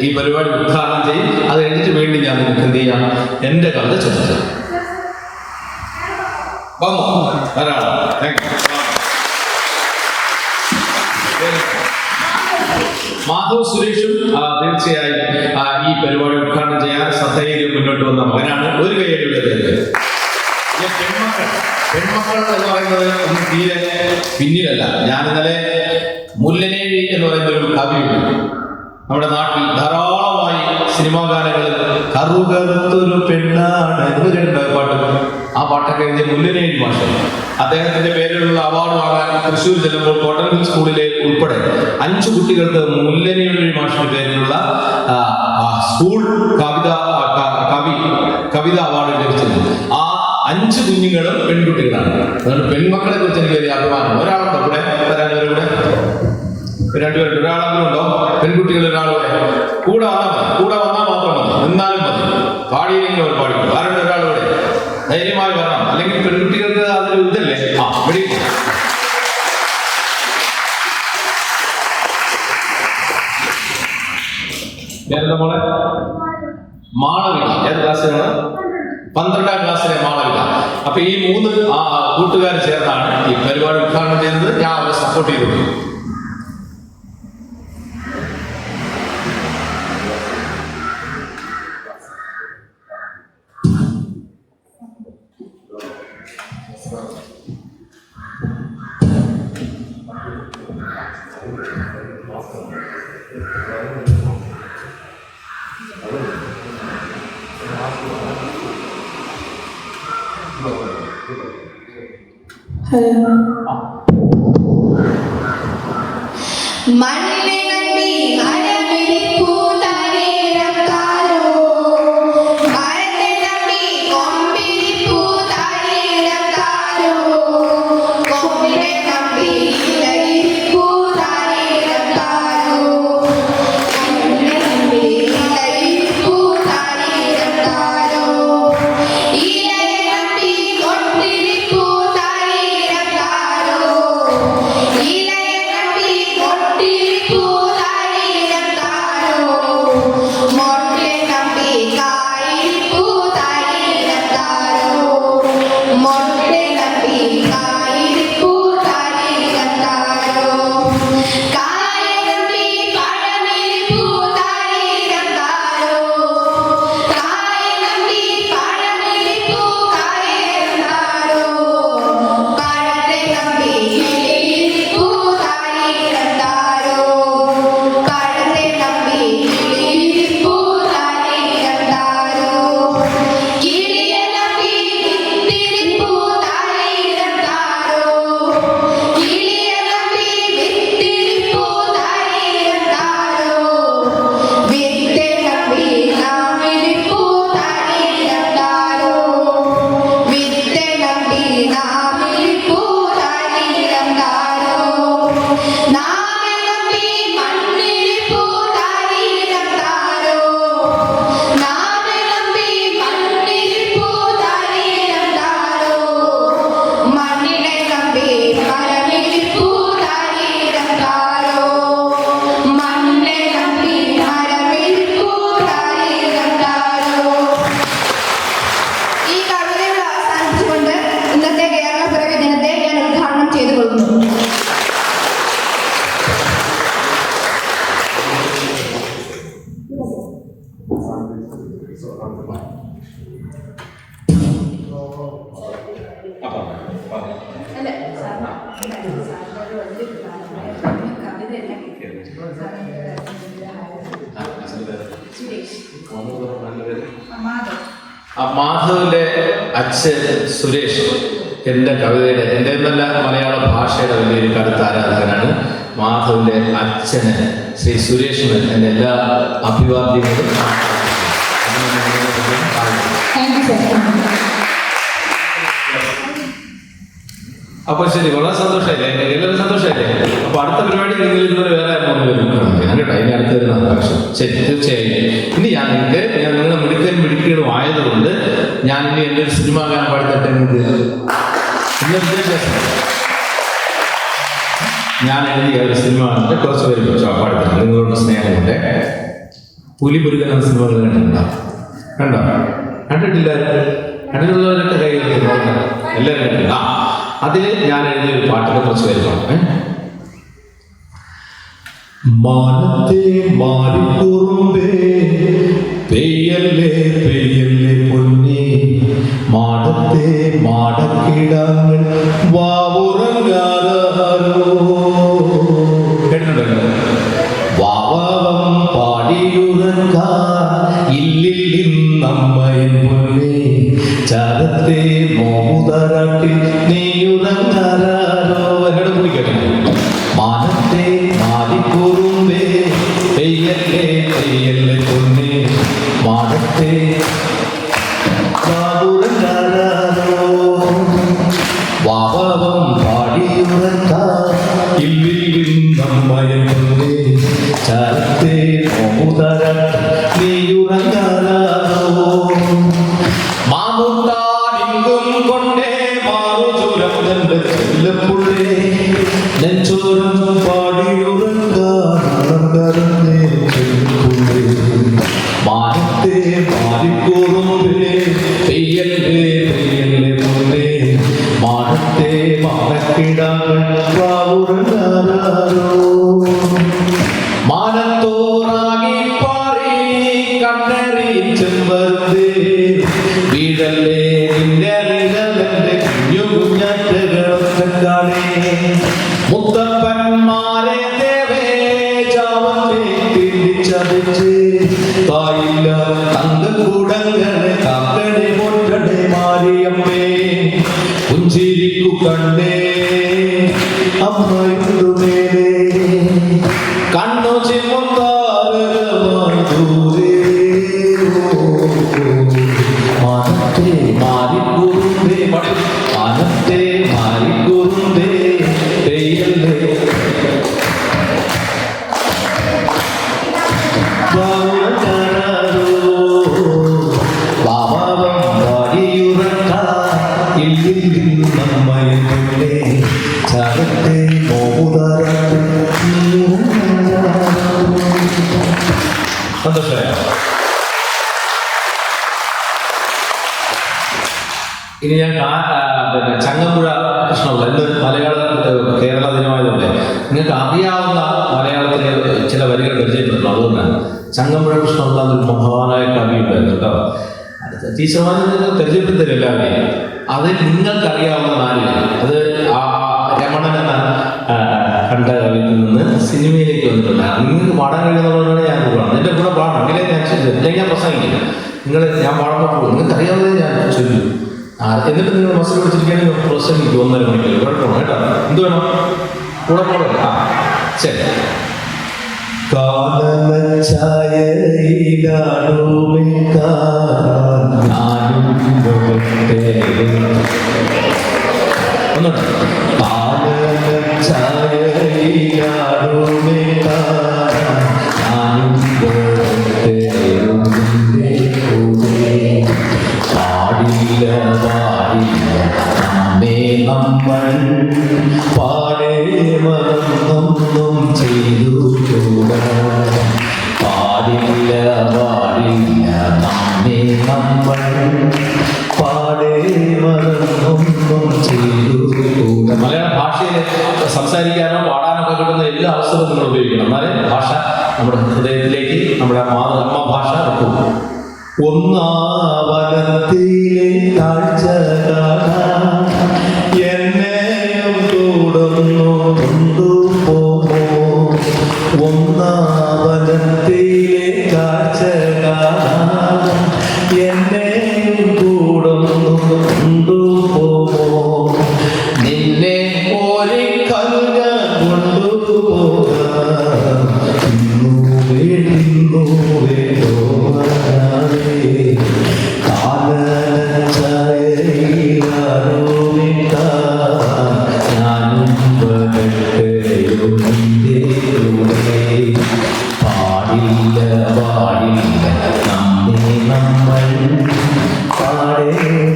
ഈ പരിപാടി ഉദ്ഘാടനം ചെയ്യും. അത് കഴിഞ്ഞിട്ട് വേണ്ടി ഞാൻ നിങ്ങൾക്ക് എന്ത് ചെയ്യാം, എന്റെ കവിത ചൊല്ലിച്ചു. മാധവ് സുരേഷും തീർച്ചയായും ഈ പരിപാടി ഉദ്ഘാടനം ചെയ്യാൻ സധൈര്യം മുന്നോട്ട് വന്ന മകനാണ്. ഒരു കൈയ്യടിയുടെ പെൺമക്കൾ എന്ന് പറയുന്നത് ഒന്നും തീരെ പിന്നിലല്ല. ഞാൻ ഇന്നലെ മുല്ലനേഴി എന്ന് പറയുന്ന ഒരു കവിയുണ്ട് നമ്മുടെ നാട്ടിൽ. ധാരാളമായി സിനിമാ ഗാനങ്ങളിൽ കറുകറുത്തൊരു പെണ്ണാണ് എന്ന് കേട്ട പാട്ട്. ആ പാട്ടൊക്കെ എഴുതിയ മുല്ലനേഴി മാഷ്. അദ്ദേഹത്തിന്റെ പേരിലുള്ള അവാർഡ് വാങ്ങാൻ തൃശ്ശൂർ ചെല്ലുമ്പോൾ കോട്ടൺ സ്കൂളിലെ ഉൾപ്പെടെ 5 കുട്ടികൾക്ക് മുല്ലനേഴി മാഷിന്റെ പേരിലുള്ള സ്കൂൾ കവിത അവാർഡ് ലഭിച്ചിരുന്നു. ആ 5 കുഞ്ഞുങ്ങളും പെൺകുട്ടികളാണ്. അതുകൊണ്ട് പെൺമക്കളെ കുറിച്ച് എനിക്ക് വലിയ അഭിമാനം. ഒരാളുണ്ടോ ഇവിടെ വരാനവരുടെ രണ്ടുപേരുണ്ട്, ഒരാളെങ്കിലും ഉണ്ടോ? പെൺകുട്ടികൾ ഒരാളുടെ കൂടെ വന്നാൽ മാത്രം മതി, നിന്നാലും മതി, പാടിയില്ലെങ്കിൽ അവർ പാടിക്കും. ആരുടെ ഒരാളുടെ ധൈര്യമായി വരണം, അല്ലെങ്കിൽ പെൺകുട്ടികൾക്ക് അതൊരു ഇതല്ലേ. ഇവിടെ ഏതാ മോളെ? മാളവിക. ഏത് ക്ലാസ്സിലാണ്? 12ാം ക്ലാസ്സിലെ മാളവിക. അപ്പൊ ഈ 3 കൂട്ടുകാർ ചേർന്നാണ് ഈ പരിപാടി ഉദ്ഘാടനം ചെയ്തത്. ഞാൻ അവരെ സപ്പോർട്ട് ചെയ്തിട്ടുണ്ട്. മണ്ണിനെ നമ്പി മരമിരിപ്പൂ താരേരക്കാരോ, മരത്തെ നമ്പി കൊമ്പിരിപ്പൂ താരേരക്കാരോ, കൊമ്പിനെ നമ്പി ഇലയിരിപ്പൂ താരേരക്കാരോ, കൊമ്പിനെ നമ്പി ഇലയിരിപ്പൂ താരേരക്കാരോ, ഇലയെ നമ്പി കൊണ്ടിരിപ്പൂ താരേരക്കാരോ, ഇലയെ നമ്പി കൊണ്ടിരിപ്പൂ താരേരക്കാരോ, മൊട്ടെ നമ്പി കായിരിപ്പൂ താരേരക്കാരോ, മൊട്ടെ നമ്പി കായിരിപ്പൂ താരേരക്കാരോ, കായ നമ്പി പഴമിരിപ്പൂ താരേരക്കാരോ, കായ നമ്പി പഴമിരിപ്പൂ താരേരക്കാരോ, പഴത്തെ നമ്പി കിളിയിരിപ്പൂ താരേരക്കാരോ, പഴത്തെ നമ്പി കിളിയിരിപ്പൂ താരേരക്കാരോ, കിളിയെ നമ്പി വിത്തിരിപ്പൂ താരേരക്കാരോ, കിളിയെ നമ്പി വിത്തിരിപ്പൂ താരേരക്കാരോ, വിത്തെ നമ്പി നാമിരിപ്പൂ താരേരക്കാരോ, വിത്തെ നമ്പി നാമിരിപ്പൂ താരേരക്കാരോ, നാമെ നമ്പി മണ്ണിരിപ്പൂ താരേരക്കാരോ, നാമെ നമ്പി മണ്ണിരിപ്പൂ താരേരക്കാരോ, മണ്ണിനെ നമ്പി മരമിരിപ്പൂ താരേരക്കാരോ, മണ്ണിനെ നമ്പി മരമിരിപ്പൂ താരേരക്കാരോ. ഈ കവിതകൾ അവസാനിച്ചുകൊണ്ട് ഇന്നത്തെ കേരള പിറവി ദിനത്തെ ഞാൻ ഉദ്ഘാടനം ചെയ്തു കൊള്ളുന്നു. മാധവിന്റെ അച്ഛൻ സുരേഷ് എൻ്റെ കവിതയുടെ, എൻ്റെ നല്ല മലയാള ഭാഷയുടെ വലിയൊരു കടുത്ത ആരാധകനാണ്. മാധവിന്റെ അച്ഛന് ശ്രീ സുരേഷിന് എൻ്റെ എല്ലാ അഭിവാദ്യങ്ങളും. അപ്പൊ ശരി, വളരെ സന്തോഷമായില്ലേ? എല്ലാവരും സന്തോഷമായില്ലേ? അപ്പൊ അടുത്ത പരിപാടി നിങ്ങൾ ഇതുവരെ വേറെ കേട്ടോ, അതിന്റെ അടുത്ത് വരുന്ന ആവശ്യം. ശരി, തീർച്ചയായും. ഇനി ഞാൻ നിങ്ങളുടെ മിടുക്കനും ആയതുകൊണ്ട് ഞാൻ ഇനി എൻ്റെ ഒരു സിനിമ ഗാനം പാടിത്തട്ടെ. ഞാൻ എഴുതിയ ഒരു സിനിമ കുറച്ച് പേര് പാടിത്തരാം. നിങ്ങളോട് സ്നേഹം കൊണ്ട്. പുലിമുരുകൻ എന്ന സിനിമകൾ കണ്ടോ? കണ്ടിട്ടില്ല? കണ്ടിട്ടുള്ളവരൊക്കെ കൈ എല്ലാവരും കണ്ടില്ല. അതിൽ ഞാൻ എഴുതിയ ഒരു പാട്ടിനെ കുറച്ച് പേര് പാടാം. മാനത്തെ മാറിക്കുറുമ്പേ പെയ്യല്ലേ പെയ്യല്ലേ പൊന്നേ, മാടത്തെ മാടക്കിടാങ്ങൾ വാവുറങ്ങാതാരോ. കേട്ടിട്ടുണ്ടല്ലോ? വാവാവം പാടിയുറങ്ങാൻ ഇല്ലില്ലിന്നമ്മയൻ പൊന്നേ, ചാരത്തെ മോമുതരാട്ടിൽ നീയുറങ്ങാരോ. എന്നോട് കൂടി കേട്ടോ. മാനത്തെ മാലിക്കുറുമ്പേ പെയ്യല്ലേ പെയ്യല്ലേ പൊന്നേ മാനത്തെ മാറുറങ്ങാരോ. വാവം പാടിയുറക്കാ ഇല്ലിൽ നമ്മയം പൊന്നേ ചാരത്തെ മോമുതരാട്ടിൽ നീയുറങ്ങാരോ. മാമുത്താടിങ്കും കൊണ്ടേ മാറുചുരം തന്റെ ചെല്ലപ്പുള്ളേ നെഞ്ചോരം പാടിയുറങ്ങാറേ ചെല്ലപ്പുള്ളേ മാനത്തെ മാറിക്കൂറുമ്പേ പെയ്യല്ലേ പെയ്യല്ലേ പൊന്നേ മാനത്തെ മാനക്കിടാങ്ങൾ വാവുറങ്ങാരോ. മാനത്തോറാകി പാറി കണ്ണറി ചെമ്പരുത്തേ വീടല്ലേ നിന്റെ നിഴലെന്റെ കുഞ്ഞു കുഞ്ഞാറ്റകളൊക്കെ കാണേ. മുത്തപ്പന്മാരെ ദേവേ ചാവത്തെ തിരിച്ചടിച്ച് തായില്ല തങ്കക്കൂടങ്ങളെ കാക്കടെ പൊട്ടടെ മാരിയമ്മേ പുഞ്ചിരിക്കു കണ്ടേ അമ്മയുണ്ടു മേലേ കണ്ണു ചിമ്മുത്താരകമായി ദൂരേ. മാനത്തെ മാറിക്കുറുമ്പേ മാനത്തെ മാറിക്കുറുമ്പേ പെയ്യല്ലേ വാവുറങ്ങാരോ. വാവാവം വാരിയുറക്കാ ഇല്ലിൽ നമ്മയം പൊന്നേ ചാരത്തെ മോമുതരാട്ടിൽ നീയുറങ്ങാരോ. സന്തോഷമായോ? ഇനി ഞാൻ പിന്നെ ചങ്ങമ്പുഴ കൃഷ്ണപിള്ള ഇന്ന് മലയാള കേരള ദിനമായതുകൊണ്ട് നിങ്ങൾക്ക് അറിയാവുന്ന മലയാളത്തിലെ ചില വരികൾ പരിചയപ്പെടുന്നു. അതുകൊണ്ടാണ് ചങ്ങമ്പുഴ കൃഷ്ണപിള്ള എന്നൊരു മഹാനായ കവി ഉണ്ടായിരുന്നു കേട്ടോ. ടീച്ചർമാർ പരിചയപ്പെടുത്തരും എല്ലാവരെയും. അതിൽ നിങ്ങൾക്കറിയാവുന്ന നാലില് അത് രമണൻ എന്ന കണ്ട കവിയിൽ നിന്ന് സിനിമയിലേക്ക് വന്നിട്ടുണ്ട്. നിങ്ങൾക്ക് പാടാൻ കഴിയുന്നതുകൊണ്ടാണ് ഞാൻ പോകണം. എൻ്റെ കൂടെ പാടണം, എങ്കിലേ ഞാൻ അല്ലെങ്കിൽ ഞാൻ പ്രസംഗിക്കില്ല. ഞാൻ പാടുമ്പോൾ പോകും. നിങ്ങൾക്ക് അറിയാവുന്നത് ഞാൻ ചൊല്ലും. എന്നിട്ട് നിങ്ങൾ മസിൽ പിടിച്ചിരിക്കുകയാണെങ്കിൽ പ്രസംഗിക്കും 1.5 മണിക്കൂർ. കുഴപ്പമാണ് കേട്ടോ. എന്ത് വേണം? കൂടെ പോകണം. ശരി. പാടേ മറന്നൊന്നും ചെയ്തു പാടില്ല പാടില്ല നമ്മെ നമ്മൾ പാടേ മറന്നൊന്നും ചെയ്തു. മലയാള ഭാഷയിൽ സംസാരിക്കാനോ പാടാനോ ഒക്കെ കിട്ടുന്ന എല്ലാ അവസരവും നിങ്ങൾ ഉപയോഗിക്കണം. എന്നാലേ ഭാഷ നമ്മുടെ ഹൃദയത്തിലേക്ക് നമ്മുടെ അമ്മ ഭാഷ എത്തും. ഒന്നാവനത്തിലെ കാഴ്ച എന്നെയും തുടർന്നു കൊണ്ടുപോകുമോ. ഒന്നാവനത്തിലെ കാഴ്ച എന്നെയും തുടർന്നു കൊണ്ടുപോകുമോ. നിന്നെ ഒരിക്കൽ ഞാൻ കൊണ്ടുപോകാം. ഇന്നു വേണ്ടോ പാടില്ല പാടില്ല നമ്മെ നമ്മൾ പാടേ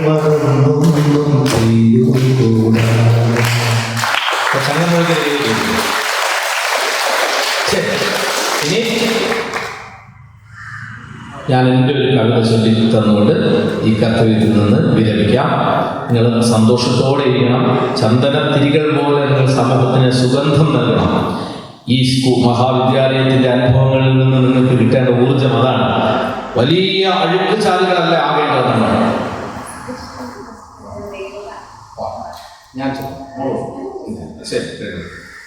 മറന്നൊന്നും ചെയ്യൂടാ. ഇനി ഞാൻ എൻ്റെ ഒരു കവിത ചൊല്ലി തന്നുകൊണ്ട് ഈ കർത്തവ്യത്തിൽ നിന്ന് വിരമിക്കാം. നിങ്ങൾ സന്തോഷത്തോടെ ഇരിക്കണം. ചന്ദനത്തിരികൾ പോലെ നിങ്ങൾ സമൂഹത്തിന് സുഗന്ധം നൽകണം. ഈ മഹാവിദ്യാലയത്തിൻ്റെ അനുഭവങ്ങളിൽ നിന്ന് നിങ്ങൾക്ക് കിട്ടേണ്ട ഊർജം അതാണ്. വലിയ അഴുക്കുചാലുകളല്ല ആകേണ്ടതാണ്. ഞാൻ ശരി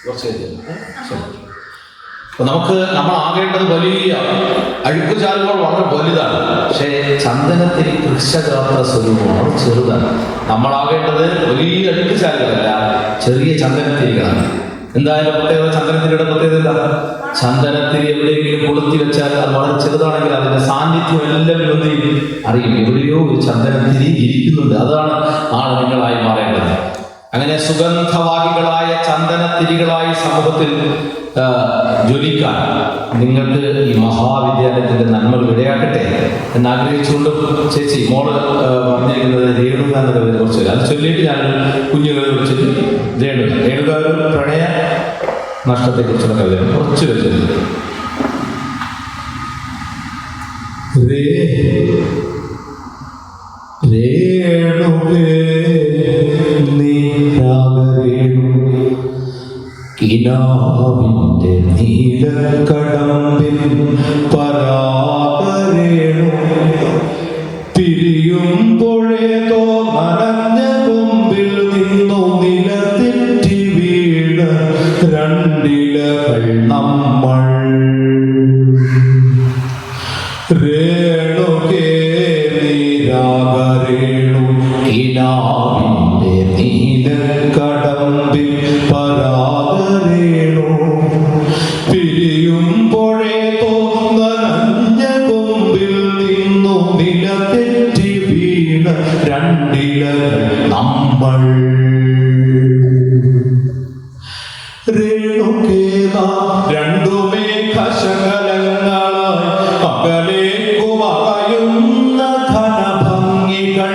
കുറച്ച് ശരി നമ്മളാകേണ്ടത് വലിയ അഴുക്കുചാലുകൾ വളരെ വലുതാണ്. പക്ഷേ ചന്ദനത്തിരി വൃക്ഷഗാത്ര സ്വരൂപമാണ്, ചെറുതാണ്. നമ്മളാകേണ്ടത് വലിയ അഴുക്കുചാലുകളല്ല, ചെറിയ ചന്ദനത്തിരികളാണ്. എന്തായാലും പ്രത്യേകത ചന്ദനത്തിരിയുടെ പ്രത്യേകത എന്താ? ചന്ദനത്തിരി എവിടെയെങ്കിലും കൊളുത്തി വെച്ചാൽ അത് വളരെ ചെറുതാണെങ്കിൽ അതിന്റെ സാന്നിധ്യം എല്ലാവരും എന്ത് ചെയ്യും? അറിയും. എവിടെയോ ഒരു ചന്ദനത്തിരി ഇരിക്കുന്നുണ്ട്. അതാണ് നിങ്ങളായി മാറേണ്ടത്. അങ്ങനെ സുഗന്ധവാഹികളായ ചന്ദനത്തിരികളായി സമൂഹത്തിൽ ജ്വലിക്കാൻ നിങ്ങൾക്ക് ഈ മഹാവിദ്യാലയത്തിന്റെ നന്മകൾ ഇടയാക്കട്ടെ എന്നാഗ്രഹിച്ചുകൊണ്ട് ചേച്ചി മോള് പറഞ്ഞിരിക്കുന്നത് രേണുക എന്നതിനെ കുറിച്ച് അത് ചൊല്ലിയിട്ട് ഞാൻ കുഞ്ഞുങ്ങളെ കുറിച്ചിട്ട് രേണുക ഒരു പ്രണയ നഷ്ടത്തെ കുറിച്ചുള്ള കവിതയാണ് കുറച്ച് വെച്ചത്. കിനാവിന്റെ നീലക്കടമ്പിൽ പരാഗരേണു തിരിയുമ്പോഴേതോ നനഞ്ഞ കൊമ്പിൽ നിന്നു നിലതെറ്റി വീണ രണ്ടിലകൾ നമ്മൾ രേണുകേ നീരാഗരേണു കിനാവിന്റെ നീലക്കടമ്പിൽ പരാഗരേണു പിരിയുമ്പോഴേതോ നനഞ്ഞ കൊമ്പിൽ നിന്നു നിലതെറ്റി വീണ രണ്ടിലകൾ നമ്മൾ രേണുകേതാ രണ്ടുമേ കശകലങ്ങളായി അകലേക്കു മറയുന്ന ഘനഭംഗികൾ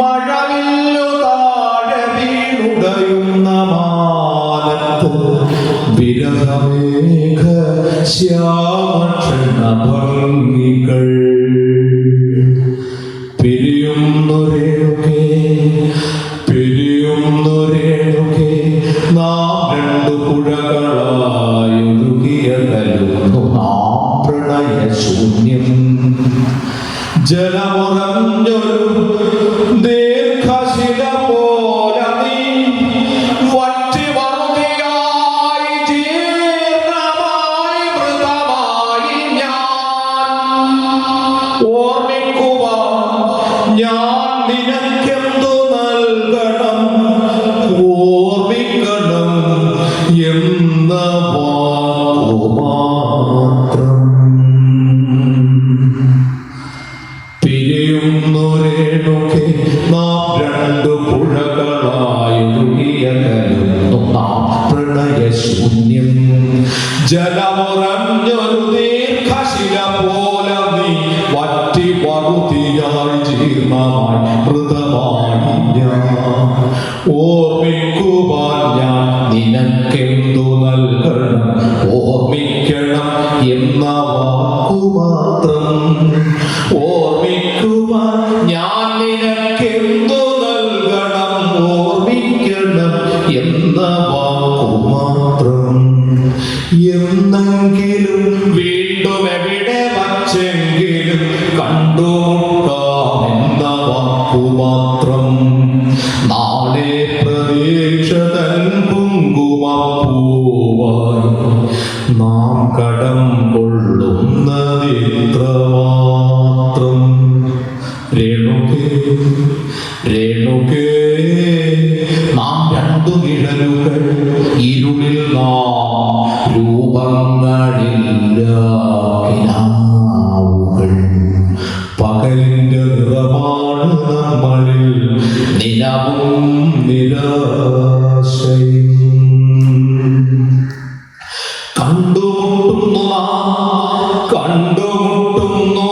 മഴവില്ലു താഴെ വീണുടയുന്ന മാനത്ത് വിരഹമേഘ ശ്യാമക്ഷണ ഭംഗികൾ പിരിയുന്നൊരേണുകേ നാം രണ്ടു പുഴകളായൊഴുകിയ കലുന്നു നാം പ്രണയശൂന്യം ജലമുറഞ്ഞൊരു ദീർഘശില പോലെ നീ വറ്റി വറുതിയായി ജീർണമായി മൃതമായി ഞാൻ ഓർമ്മിക്കുവാൻ ഞാൻ നിനക്കെന്തു നൽകണം ഓർമ്മിക്കണം എന്ന വാക്കുമാത്രം പിരിയുന്നൊരേണുകെ നാം രണ്ടു പുഴകളായൊഴുകിയ കലുന്നു നാം പ്രണയശൂന്യം ജലമുറഞ്ഞൊരു ദീർഘശില പോലെ നീ വറ്റി വറുതിയായി ജീർണമായി മൃതമായി ഞാൻ ഓർമ്മിക്കുവാൻ ഞാൻ നിനക്കെന്തു നൽകണം ഓർമ്മിക്കണം എന്ന വാക്കുമാത്രം ഓർമ്മിക്കുവാൻ ഞാൻ നിനക്കെന്തു നൽകണം ഓർമ്മിക്കണം എന്ന വാക്കുമാത്രം എന്നെങ്കിലും വീണ്ടും എവിടെ വച്ചെങ്കിലും കണ്ടുമുട്ടാമെന്ന വാക്കുമാത്രം നാളെ പ്രതീക്ഷ തൻ കുങ്കുമപ്പൂവായി നാം കടം കൊള്ളുന്നതിത്ര മാത്രം രേണുകേ നാം രണ്ടു നിഴലുകൾ ഇരുളിൽ നാം രൂപങ്ങളില്ല കിനാവുകൾ പകലിന്റെ നിറമാണ് നമ്മളിൽ നിലവും നിരാശയും കണ്ടുമുട്ടുന്നു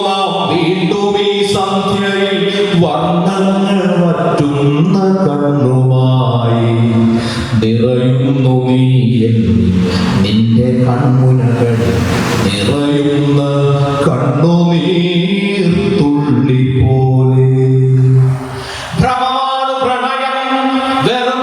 നാം വീണ്ടും ഈ സന്ധ്യയിൽ വർണ്ണങ്ങൾ പറ്റുന്ന കണ്ണുമായി നിറയുന്നു നീ നിന്റെ കൺമുനകൾ നിറയുന്ന കണ്ണുനീർ തുള്ളി പോലെ ഭ്രമമാണ് പ്രണയം വെറും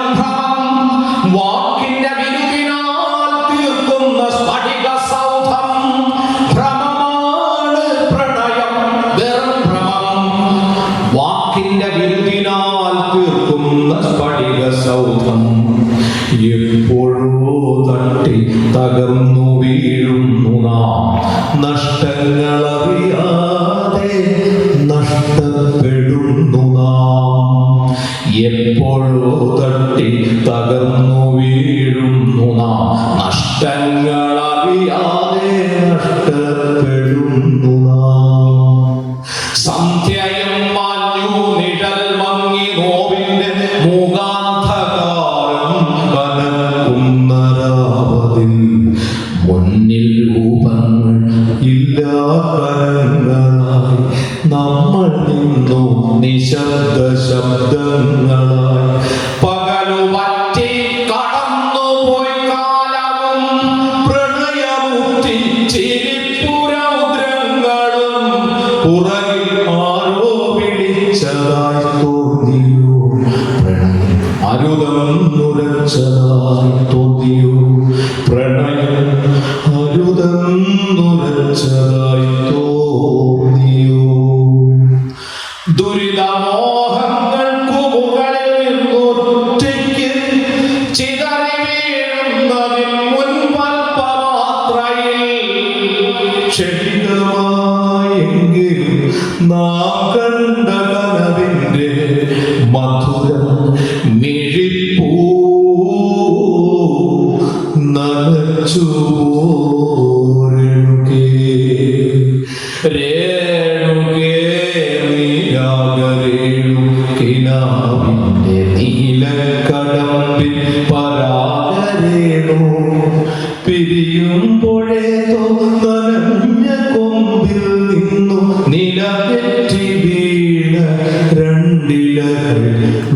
എപ്പോഴോ തട്ടി തകർന്നു വീഴുന്നു നാം, നഷ്ടങ്ങളറിയാതെ നഷ്ടപ്പെടുന്നു നാം. സന്ധ്യയും മാഞ്ഞു നിഴൽ മങ്ങി നോവിന്റെ മൂകാന്ധകാരം കനക്കുന്നരാവതിൽ മുന്നിൽ രൂപങ്ങൾ ഇല്ലാ കരങ്ങളായി നമ്മൾ നിന്നു നിശബ്ദ ശബ്ദങ്ങളായി. പകലു പറ്റി കടന്നുപോയി കാലവും പ്രണയമുറ്റി ചിരിപ്പുരൗദ്രങ്ങളും പുറകിൽ ആരോ പിടിച്ചതായി തോന്നിയോ പ്രണയം അരുതെന്നുരച്ചതായി തോന്നിയോ പ്രണയം അരുതെന്നുരച്ചതായി തോന്നിയോ. ദുരിതമോഹങ്ങൾക്കു മുകളിൽ നിന്നൊറ്റയ്ക്ക് ചിതറി വീഴുന്നതിൽ മുൻപൽപ്പമാത്രയിൽ ക്ഷണികമായെങ്കിലും നാം കണ്ട കനവിന്റെ മധുരം മിഴിപ്പൂ നനച്ചു രേണുകേ നീരാഗരേണു കിനാവിന്റെ നീലക്കടമ്പിൽ പരാഗരേണു പിരിയുമ്പോഴേതോ നനഞ്ഞ കൊമ്പിൽ നിന്നു നിലകെറ്റി വീണ രണ്ടിലകൾ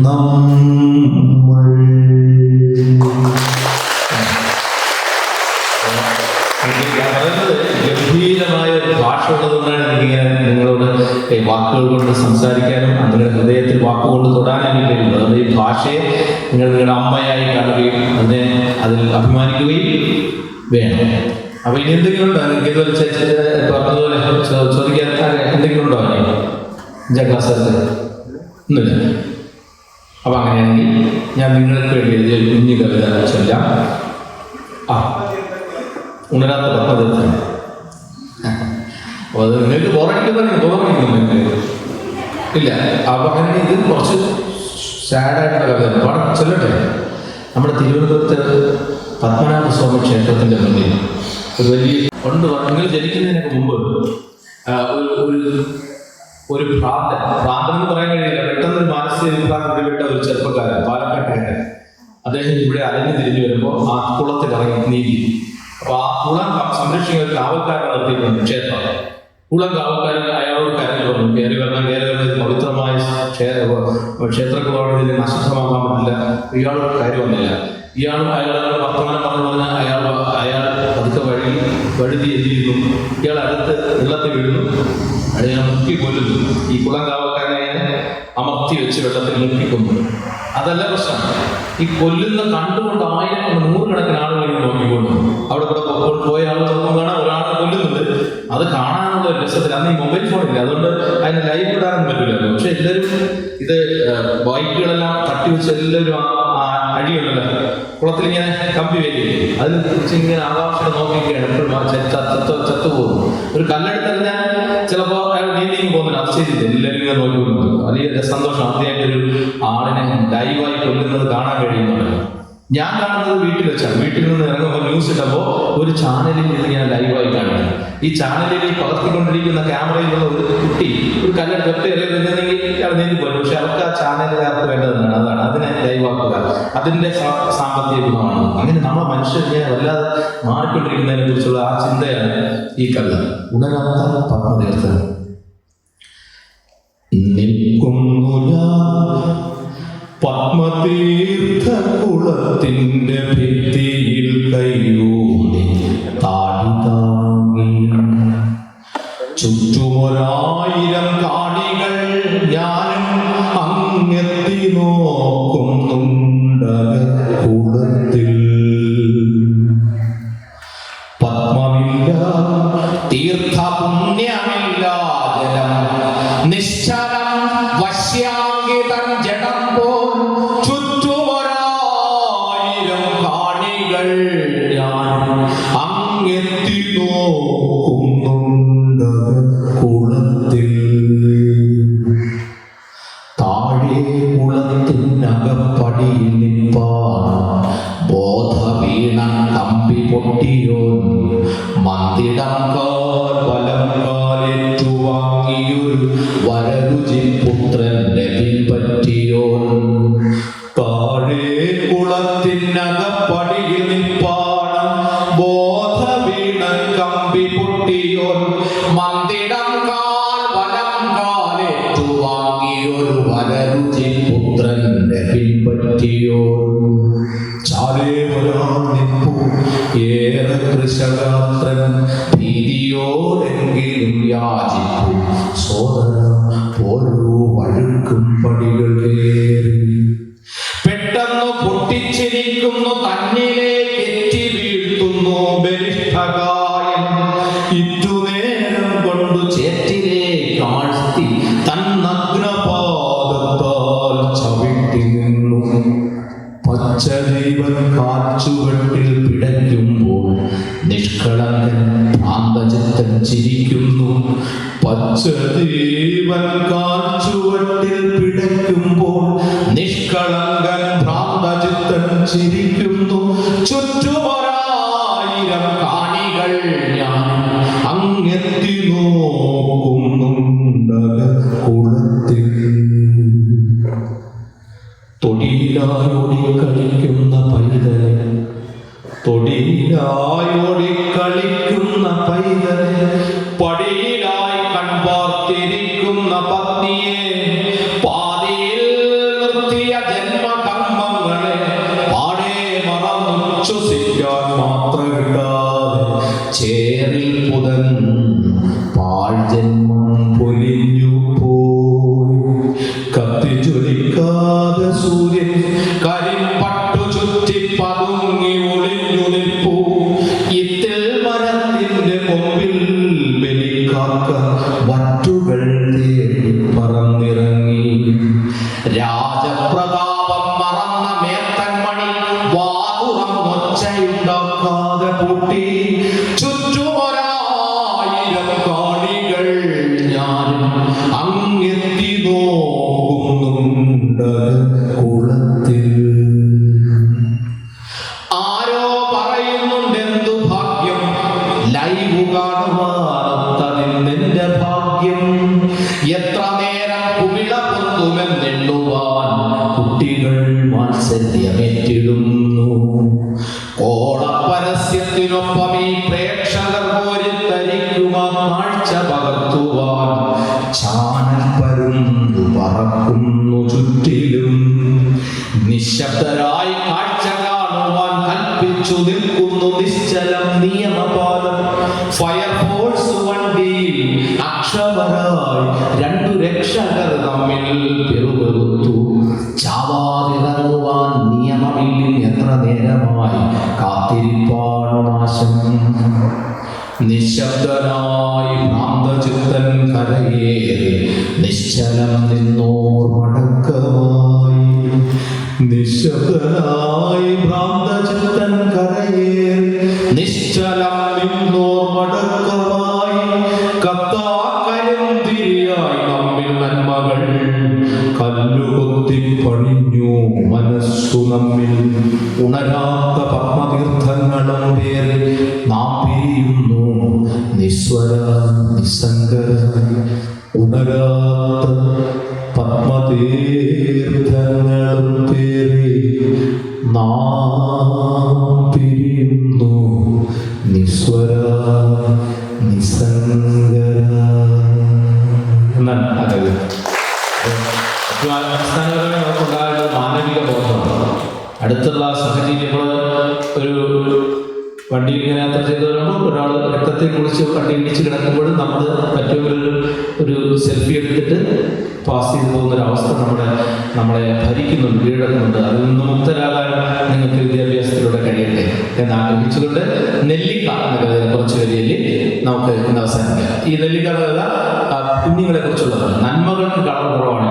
നമ്മൾ. ഗംഭീരമായ ഒരു ഭാഷ ഉള്ളതുകൊണ്ടാണ് എനിക്കിങ്ങനെ നിങ്ങളോട് വാക്കുകൾ കൊണ്ട് സംസാരിക്കാനും നിങ്ങളുടെ ഹൃദയത്തിൽ വാക്കുകൊണ്ട് തൊടാനും എനിക്ക് കഴിയുന്നത്. അതുകൊണ്ട് ഈ ഭാഷയെ നിങ്ങൾ നിങ്ങളുടെ അമ്മയായി കാണുകയും അതിൽ അഭിമാനിക്കുകയും വേണം. അപ്പൊ ഇനി എന്തെങ്കിലും ഉണ്ടോ നിങ്ങൾക്ക് ഇതുപോലെ പറഞ്ഞതുപോലെ ചോദിക്കാൻ എന്തെങ്കിലും ഉണ്ടോ? 5ാം ക്ലാസ് ഒന്നുമില്ല. അപ്പൊ അങ്ങനെയാണെങ്കിൽ ഞാൻ നിങ്ങൾക്ക് വേണ്ടി എഴുതിയ കുഞ്ഞു കവിത ചൊല്ലാം. ഉണരാത്ത പത്മതീർത്ഥം. അപ്പോൾ അത് നിങ്ങൾക്ക് ബോറടിക്കുന്നു ഇല്ല. അപ്പൊ അങ്ങനെ ഇത് കുറച്ച് സാഡായിട്ടുള്ള കവിതയാണ്. പാടം ചൊല്ലട്ടെ. നമ്മുടെ തിരുവനന്തപുരത്ത് പത്മനാഭസ്വാമി ക്ഷേത്രത്തിന്റെ മുന്നിൽ ഒരു വലിയ നിങ്ങൾ ജനിക്കുന്നതിനൊക്കെ മുമ്പ് ഒരു ഭ്രാന്തൻ എന്ന് പറയാൻ കഴിയില്ല, പെട്ടെന്ന് ഒരു മാനസിക വിഭ്രാന്തി പിടിപെട്ട ഒരു ചെറുപ്പക്കാരൻ, പാലക്കാട്ടുകാരൻ. അദ്ദേഹം ഇവിടെ അലഞ്ഞു തിരിഞ്ഞു വരുമ്പോൾ ആ കുളത്തിൽ ഇറങ്ങി നീന്തി. അപ്പൊ ആ കുളം സംരക്ഷിക്കുന്ന ഒരു കാവൽക്കാരൻ നടത്തിയിട്ടുണ്ട് ക്ഷേത്രം. കുളം കാവൽക്കാരൻ അയാളോട് കയറി വന്നു. കയറി വരുന്നത് പവിത്രമായ ക്ഷേത്രക്കുളമാണ്, ഇതിന് അശുദ്ധമാക്കാൻ പറ്റില്ല. ഇയാളോട് കയറി വന്നില്ല. ഇയാളും അയാളുടെ വർത്തമാനം പറഞ്ഞാൽ അയാൾ പതുക്കെ വഴുതി എത്തിയിരുന്നു. ഇയാൾ അടുത്ത് വെള്ളത്തിൽ വീഴുന്നു. അയാൾ മുക്കി കൊല്ലുന്നു. ഈ കുളം കാവൽക്കാരനെ അമർത്തി വെച്ച് വെള്ളത്തിൽ മുക്കിക്കൊന്നു. അതല്ല പ്രശ്നം. ഈ കൊല്ലുന്ന കണ്ടുകൊണ്ട് 1000 100കണക്കിന് ആളുകൾ ഇങ്ങനെ നോക്കിക്കൊണ്ടു. അവിടെ കൂടെ പോയ ആളുകൾ കാണാൻ ഒരാളെ കൊല്ലുന്നുണ്ട്. അത് കാണാനുള്ള ഒരു രസത്തിൽ അന്ന് ഈ മൊബൈൽ ഫോണില്ല, അതുകൊണ്ട് അതിന് ലൈവ് ഇടാനൊന്നും പറ്റില്ലായിരുന്നു. പക്ഷെ എല്ലാവരും ഇത് ബൈക്കുകളെല്ലാം തട്ടി വെച്ച് എല്ലാവരും അടിയുണ്ടല്ലോ കുളത്തിൽ ഇങ്ങനെ കമ്പി വരികയും അതിനെ കുറിച്ച് ഇങ്ങനെ ആകാംക്ഷ നോക്കിയൊക്കെയാണ് ചത്തുപോകുന്നു. ഒരു കല്ലെടുത്തറിഞ്ഞാൽ ചിലപ്പോൾ അയാൾ നീന്തി പോകുന്നില്ല. അത് ശരി, എല്ലാവരും ഇങ്ങനെ നോക്കിക്കൊണ്ടു. വലിയ സന്തോഷം. ആദ്യമായിട്ടൊരു ആളിനെ ലൈവായി കൊല്ലുന്നത് കാണാൻ കഴിയുന്നുണ്ടല്ലോ. ഞാൻ കാണുന്നത് വീട്ടിൽ വെച്ചാണ്. വീട്ടിൽ നിന്ന് ഇറങ്ങുമ്പോൾ ന്യൂസ് ഇട്ടപ്പോൾ ഒരു ചാനലിൽ ഇത് ഞാൻ ലൈവായി കാണുന്നത്. ഈ ചാനലിൽ ഈ പകർത്തിക്കൊണ്ടിരിക്കുന്ന ക്യാമറയിലുള്ള ഒരു കുട്ടി ഒരു കല്ലെടുത്ത് ഒറ്റ എറിയുന്നെങ്കിൽ ഇയാൾ നീന്തി പോലും. പക്ഷെ അവർക്ക് ആ ചാനലുകാർക്ക് വേണ്ടതാണ്. അതാണ് അതിനെ ലൈവാക്കുക. അതിന്റെ സാമ്പത്തിക ഗുണമാണ്. അങ്ങനെ നമ്മളെ മനുഷ്യരെ വല്ലാതെ മാറിക്കൊണ്ടിരിക്കുന്നതിനെ കുറിച്ചുള്ള ആ ചിന്തയാണ് ഈ കവിത. ഉണരാത്ത പത്മതീർത്ഥം. നിൽക്കുന്നു ഞാൻ പത്മതീർത്ഥകുളത്തിന്റെ ഭിത്തിയിൽ കൈയൂന്നി താടി താങ്ങി. ചുറ്റുമൊരായിരം കാണികൾ ഞാനും അങ്ങെത്തി നോക്കുന്നുണ്ടകുളത്തിൽ. പത്മമില്ല, തീർത്ഥപുണ്യമില്ല, ജലം നിശ്ചലം വശ്യാങ്കിതം ജഡം പോൽ. ചുറ്റുമൊരായിരം കാണികൾ ഞാൻ അങ്ങെത്തി നോക്കുന്നുണ്ടകുളത്തിൽ. താഴെ കുളത്തിൽ നഗപ്പടിയിൽ നിൽപ്പാൻ ബോധവീണ കമ്പി പൊട്ടിയോൻ മന്ദിടം കാൽ വലം കാലേറ്റുവാങ്ങിയൊരു വരരുചി പുത്രന്റെ പിൻപറ്റിയോൻ താഴെ കുളത്തിനകപ്പടിയിൽ നിൽപ്പാൻ ബോധവീണ കമ്പി പൊട്ടിയോൻ മന്ദിടം കാൽ വലം കാലേറ്റുവാങ്ങിയൊരു വരരുചി പുത്രന്റെ പിൻപറ്റിയോൻ ചാലേ ഒരാൾ നിൽപ്പു ഏറെ കൃഷഗാത്രൻ ഭീതിയോടെങ്കിലും യാചിപ്പു സോദര ഓരോ വഴുക്കും പടികൾ കയറി പെട്ടെന്ന് പൊട്ടിച്ചിരിക്കുന്നു തന്നിലേക്ക് എത്തി വീഴ്ത്തുന്നു ബലിഷ്ഠകായൻ ഇറ്റുനേരം കൊണ്ടു ചേറ്റിലെ കാഴ്ത്തി തന്നഗ്നപാദത്താൽ ചവിട്ടി നിന്നു പച്ചദൈവൻ കാച്ചുവട്ടിൽ പിടയ്ക്കുമ്പോൾ നിഷ്കളങ്കൻ ഭ്രാന്തചിത്തൻ ചിരിക്കുന്നു പച്ചദൈവൻ കാച്ചുവട്ടിൽ പിടയ്ക്കുമ്പോൾ നിഷ്കളങ്കൻ ഭ്രാന്തചിത്തൻ ചിരിക്കുന്നു ചുറ്റുമൊരായിരം കാണികൾ ഞാൻ അങ്ങെത്തി നോക്കുന്നുണ്ടക കുളത്തിൽ തൊടിയിലായോടി കളിക്കുന്ന പൈതലെ തൊടിയിലായോടി കളിക്കുന്ന പൈതലെ പടിയിലായി കൺപാർത്തിരിക്കുന്ന പത്നിയെ പാതിയിൽ നിർത്തിയ ജന്മകർമ്മങ്ങളെ പാടെ മറന്നുച്ഛസിക്കാൻ മാത്രമില്ലാതെ ചേറിൽ പുതൻ പാഴ്ജന്മം പൊലിഞ്ഞു പോയി കത്തിച്ചൊലിക്കാതെ സൂര്യൻ കരിമ്പട്ടു ചുറ്റി പതുങ്ങി ഒളിഞ്ഞു നിൽപ്പൂ ഇത്തിൽ മരത്തിന്റെ കൊമ്പിൽ ബലിക്കാക്ക വറ്റുകൾ തേടി പറന്നിറങ്ങി രാജപ്രതാപം മറന്ന മേത്തൻമണി വാതുറന്നൊച്ചയുണ്ടാക്കാതെ പൂട്ടി ചുറ്റുമൊരായിരം കാണികൾ ഞാനും അങ്ങെത്തി നോക്കുന്നുണ്ട് കുളത്തിൽ ആരോ പറയുന്നുണ്ടെന്തു ഭാഗ്യം ലൈവ് കാണുവാനത്തതിന്റെ ഭാഗ്യം എത്ര നേരം കുമിള പൊന്തുമെന്നെണ്ണുവാൻ കുട്ടികൾ മാത്സര്യമേറ്റിടുന്നു കോളപരസ്യത്തിനൊപ്പം ഈ പ്രേക്ഷകർ കോരിത്തരിക്കുമാ കാഴ്ച പകർത്തുവാൻ ചാനൽ പരുന്തു പറക്കുന്നു ചുറ്റിലും നിശബ്ദരായി കാഴ്ച കാണുവാൻ കൽപ്പിച്ചു നിൽക്കുന്നു നിശ്ചലം നിയമപാലം ഫയർഫോഴ്സ് വണ്ടിയിൽ അക്ഷമരായി രണ്ടു രക്ഷകർ തമ്മിൽ പെരുപെറുത്തു ചാവാതിറങ്ങുവാൻ നിയമമില്ലിൽ എത്ര നേരമായി കാത്തിരിപ്പാണു നാശം നിശബ്ദനായി ഭ്രാന്തചിത്തൻ കരയേറി നിശ്ചലം നിന്നോർ മടക്കമായി നിശബ്ദനായി ഭ്രാന്തചിത്തൻ കരയേറി നിശ്ചലം നിന്നോർ മടക്കമായി കത്താക്കരിന്തിരിയായി നമ്മിൽ നന്മകൾ കല്ലുകൊത്തി പണിഞ്ഞു മനസ്സു നമ്മിൽ ഉണരാത്ത പത്മതീർത്ഥങ്ങളും പേര് നാം പിരിയുന്നു നിസ്വര നിസ്സംഗര ഉണരാത്ത പത്മതീർത്ഥങ്ങളും പേര് നാം പിരിയുന്നു നിസ്വര നിസ്സംഗര എന്നാണ് അതത് അടിസ്ഥാനപരമായി നമുക്കുണ്ടാകുന്ന മാനവിക ബോധമാണ്. അടുത്തുള്ള സാഹചര്യങ്ങൾ ഒരു വണ്ടിയിൽ ഇങ്ങനെ യാത്ര ചെയ്ത് വരുമ്പോൾ ഒരാൾ രക്തത്തെ കുറിച്ച് വണ്ടി ഇടിച്ച് കിടക്കുമ്പോൾ നമ്മൾ മറ്റൊരു സെൽഫി എടുത്തിട്ട് പാസ് ചെയ്തു പോകുന്നൊരവസ്ഥ നമ്മളെ ഭരിക്കുന്നുണ്ട്, കീഴടക്കുന്നുണ്ട്. അതിൽ നിന്ന് മുക്തരാകാൻ നിങ്ങൾക്ക് വിദ്യാഭ്യാസത്തിലൂടെ കഴിയട്ടെ എന്ന് ആഗ്രഹിച്ചുകൊണ്ട് നെല്ലിക്ക എന്ന കഥയെ കുറച്ച് വരിയിൽ നമുക്ക് ഇന്ന് അവസാനിക്കാം. ഈ നെല്ലിക്ക കഥ കുഞ്ഞുങ്ങളെ കുറിച്ചുള്ളതാണ്. നന്മകൾക്ക് കളർ കുറവാണ്,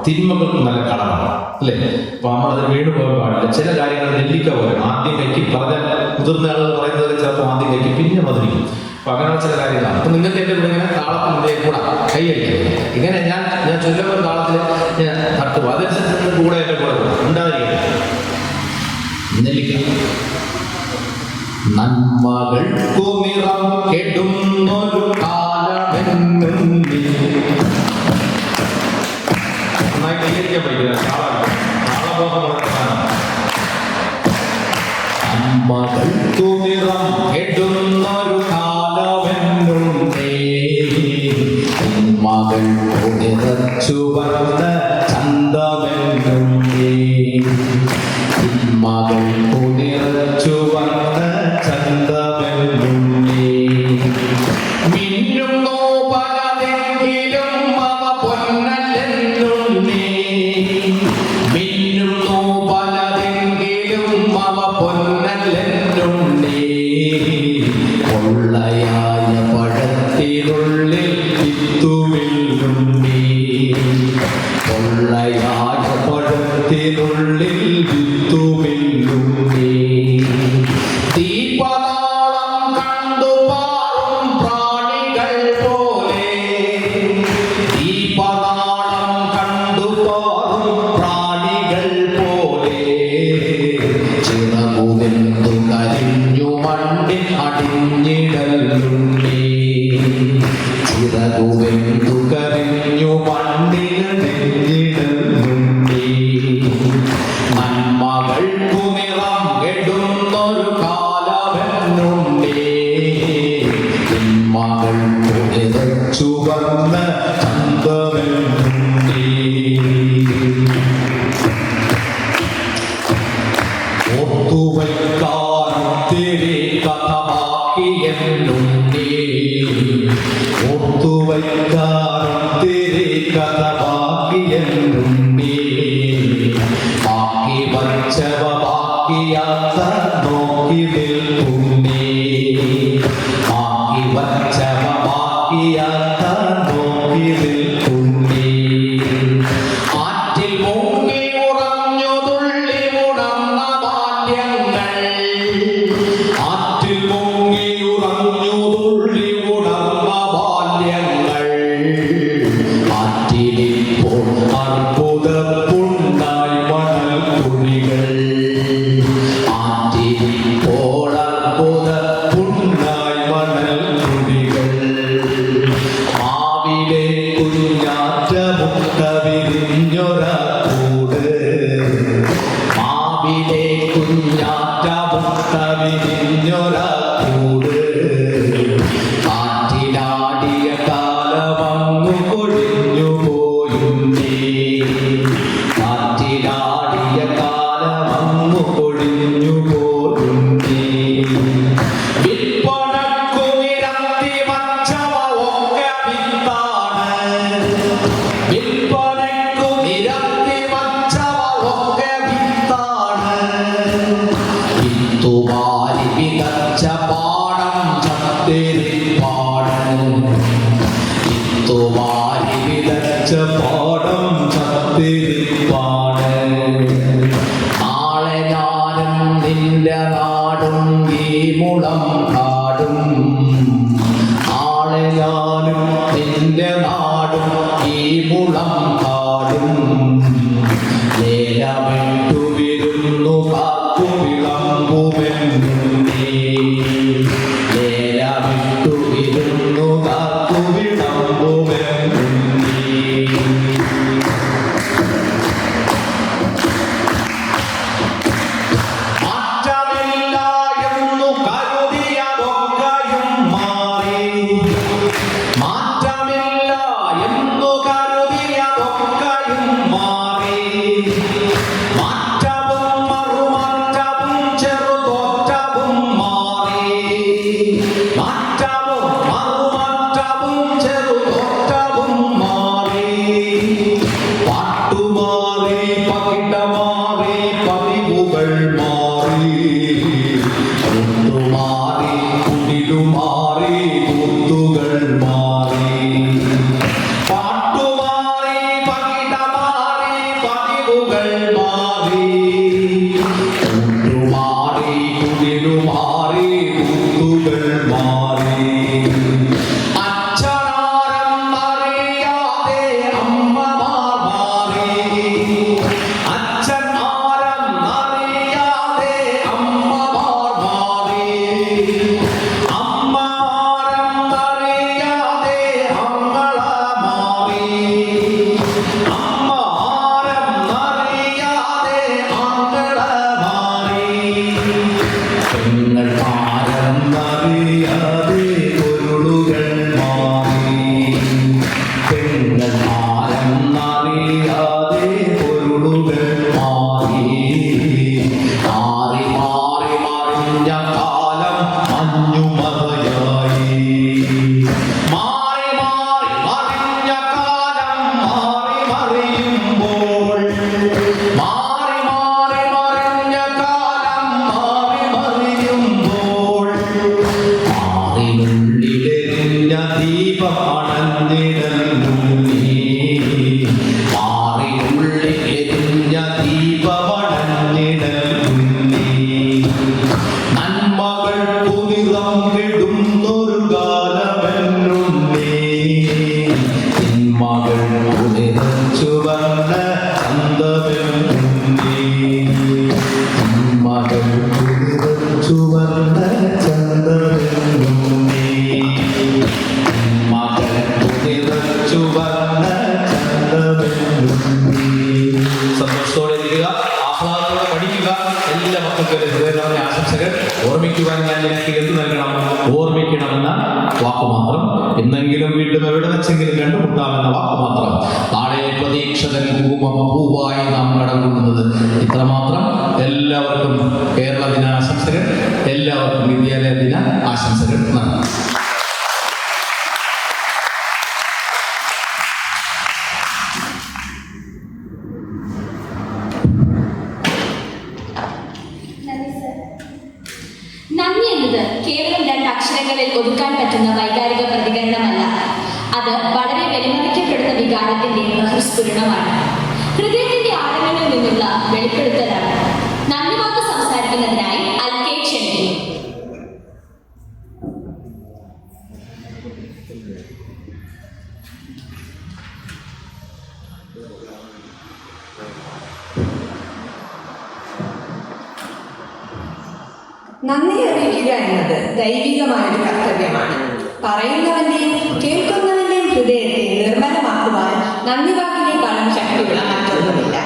തിന്മകൾക്ക് നല്ല കളറാണ് അല്ലേ? അപ്പൊ നമ്മളത് വീണ് പോകാൻ പാടില്ല. ചില കാര്യങ്ങൾ നെല്ലിക്ക പോലെ ആദ്യം കൈക്ക് പറഞ്ഞാൽ മുതിർന്ന ആളുകൾ പറയുന്നത് ചിലപ്പോൾ ആദ്യം കൈക്ക് പിന്നെ മധുരിക്കും. അപ്പൊ അങ്ങനെയുള്ള ചില കാര്യങ്ങളാണ്. അപ്പൊ നിങ്ങൾക്ക് എന്റെ കൂടെ ഇങ്ങനെ താളത്തിന്റെ കൂടെ കൈയടിക്കും. ഇങ്ങനെ ഞാൻ ചൊല്ലുമ്പോൾ താളത്തിൽ ഞാൻ തട്ടും, അതനുസരിച്ച് കൂടെ എന്റെ കൂടെ ഉണ്ടാകും. നന്മകൾക്കു നിറം കെടുന്നൊരു കാലമെന്നും നന്നായി കൈകരിക്കാൻ പറ്റില്ല. താളബോധമുള്ള നന്മകൾക്കു നിറം കെടുന്നൊരു കാലമെന്നുണ്ടേ, നന്മകൾക്കു നിറച്ചു വന്ന ചന്തമെന്നുണ്ടേ, നന്മകൾക്കു നിറച്ചു വന്ന ചന്തമെന്നുണ്ടേ. മിന്നുന്നു പലതെങ്കിലും അവ പൊന്നല്ലെന്നുണ്ടേ, മിന്നുന്നു പലതെങ്കിലും അവ പൊന്നല്ലെന്നുണ്ടേ. പൊള്ളയായ പഴത്തിനുള്ളിൽ വിത്തുമില്ലുണ്ടേ, പൊള്ളയായ പഴത്തിനുള്ളിൽ വിത്തുമില്ലുണ്ടേ. ദീപനാളം കണ്ടു പാറും പ്രാണികൾ പോലെ, ദീപനാളം കണ്ടു പാറും പ്രാണികൾ പോലെ, ചിറകുവെന്തു കരിഞ്ഞു മണ്ണിൽ അടിഞ്ഞിടലുണ്ടേ, ചിറകുവെന്തു കരിഞ്ഞു മണ്ണിൽ അടിഞ്ഞിടലുണ്ടേ. നന്മകൾക്കു നിറം കെടുന്നൊരു കാലമെന്നുണ്ടേ, തിന്മകൾക്കു നിറച്ചു വന്ന ചന്തമെന്നുണ്ടേ. ഓർത്തുവയ്ക്കാനൊത്തിരി കഥ ബാക്കിയെന്നുണ്ടേ, ഓർത്തുവയ്ക്കാനൊത്തിരി കഥ ബാക്കിയെന്നുണ്ടേ. ബാക്കി വച്ചവ ബാക്കിയാത്ത നോക്കി നിൽക്കുന്നേ, ബാക്കി വച്ചവ ബാക്കിയാത്ത നോക്കി നിൽക്കുന്നേ. ആറ്റിൽ മുങ്ങി ഉറഞ്ഞു തുള്ളി ഉണർന്ന ബാല്യങ്ങൾ, ആറ്റിൽ മുങ്ങി ഉറഞ്ഞു തുള്ളി ഉണർന്ന ബാല്യങ്ങൾ, ആറ്റിലിപ്പോൾ അർബുദപ്പുണ്ടായി മണൽ തുണികൾ, ആറ്റിലിപ്പോൾ അർബുദപ്പുണ്ടായി മണൽ തുണികൾ. മാവിലെ കുഞ്ഞാറ്റ മുട്ട വിരിഞ്ഞൊരൂട്, മാവിലെ കുഞ്ഞാറ്റ മുട്ട വിരിഞ്ഞൊരൂട്, കാറ്റിലാടിയ കാലമങ്ങു കൊഴിഞ്ഞു പോയുണ്ടേ, കാറ്റിലാടിയ കാലമങ്ങു കൊഴിഞ്ഞു പോയുണ്ടേ. വിൽപ്പനക്കു നിരത്തി വച്ചവ ഒക്കെ വിത്താണ്, വിൽപ്പനക്കു നിരത്തി വച്ചവ ഒക്കെ വിത്താണ്. വിത്തുവാരി വിതച്ച പാടം ചത്തിരിപ്പാട്, വിത്തുവാരി വിതച്ച പാടം ചത്തിരിപ്പാട്. നാളെ ഞാനും നിന്റെ നാടും ഈ മുളം കാടും, നാളെ ഞാനും നിന്റെ നാടും ഈ മുളം കാടും. ലേലമിട്ടു വിരുന്നു കാത്തു വിളമ്പുമെന്നുണ്ടേ, ലേലമിട്ടു വിരുന്നു കാത്തു വിളമ്പുമെന്നുണ്ടേ. മാറ്റമില്ല എന്നു കരുതിയതൊക്കെയും മാറി, മാറ്റമില്ല എന്നു കരുതിയതൊക്കെയും മാറി. മാറ്റവും മറുമാറ്റവും ചെറുതോറ്റവും മാറി, മാറ്റവും മറുമാറ്റവും ചെറുതോറ്റവും മാറി. പാട്ടുമാറി പകിടമാറി പതിവുകൾ മാറി, മാറി കുടിലുമാറി കൂത്തുകൾ മാറി. പാട്ടുമാറി പകിടമാറി പതിവുകൾ മാറി, മാറി കുടിലുമാറി കൂത്തുകൾ മാറി. അച്ഛനാരെന്നറിയാതെ അമ്മമാർ മാറി, അച്ഛൻ ആരെന്നറിയാതെ മാറി മാറി മാറി മറിഞ്ഞ കാലം മഞ്ഞുമറയായി മാറി മാറി മറിഞ്ഞ കാലം മാറി മറിയുമ്പോൾ മാറി മാറി മറിഞ്ഞ കാലം മാറി മറിയുമ്പോൾ മാറിനുള്ളിലെരിഞ്ഞ ദീപം അണഞ്ഞിടങ്ങി മാറിനുള്ളിലെരിഞ്ഞ ദീപം അണഞ്ഞിടങ്ങി നന്മകൾക്കു നിറം വിടുന്നൊരു കാലമെന്നുണ്ടേ തിന്മകൾക്കു നിറച്ചു വന്ന ചന്തമെന്നുണ്ടേ തിന്മകൾക്കു നിറച്ചു വന്ന ചന്തമെന്നുണ്ടേ തിന്മകൾക്കു നിറച്ചു വന്ന ചന്തമെന്നുണ്ടേ. സന്തോഷത്തോടെ ഇരിക്കുക, ആഹ്ലാദത്തോടെ പഠിക്കുക. എല്ലാ മക്കൾക്കും ഹൃദയനിറഞ്ഞ ആശംസകൾ. ഓർമ്മിക്കുവാൻ ഞാൻ നിനക്ക് എന്ത് നൽകണം? ഓർമ്മിക്കണമെന്ന വാക്ക് മാത്രം. എന്നെങ്കിലും വീണ്ടും എവിടെ വെച്ചെങ്കിലും കണ്ടുമുട്ടാമെന്ന വാക്ക് മാത്രം. നാളെ പ്രതീക്ഷതൻ പൂവായി നാം കടകൊള്ളുന്നത് ഇത്രമാത്രം. എല്ലാവർക്കും കേരള ദിന ആശംസകൾ. എല്ലാവർക്കും വിദ്യാലയ ദിന ആശംസകൾ. നന്ദി. നന്ദി എന്നത് കേവലം 2 അക്ഷരങ്ങളിൽ ഒതുക്കാൻ പറ്റുന്ന വൈകാരിക പ്രതികരണമല്ല. അത് വളരെ വിലമതിക്കപ്പെടുന്ന വികാരത്തിന്റെ ബഹിസ്ഫുരണമാണ്. ഹൃദയത്തിന്റെ ആഴങ്ങളിൽ നിന്നുള്ള വെളിപ്പെടുത്തലാണ്. നന്ദി വാക്ക് സംസാരിക്കുന്നതിനായി അൽക്കെ ക്ഷണിക്കുന്നു. നന്ദി അറിയിക്കുക എന്നത് ദൈവികമായൊരു കർത്തവ്യമാണ്. പറയുന്നവന്റെയും കേൾക്കുന്നവന്റെയും ഹൃദയത്തെ നിർമ്മലമാക്കുവാൻ നന്ദി വാക്കിനേക്കാളും ശക്തിയുള്ള മറ്റൊന്നുമില്ല.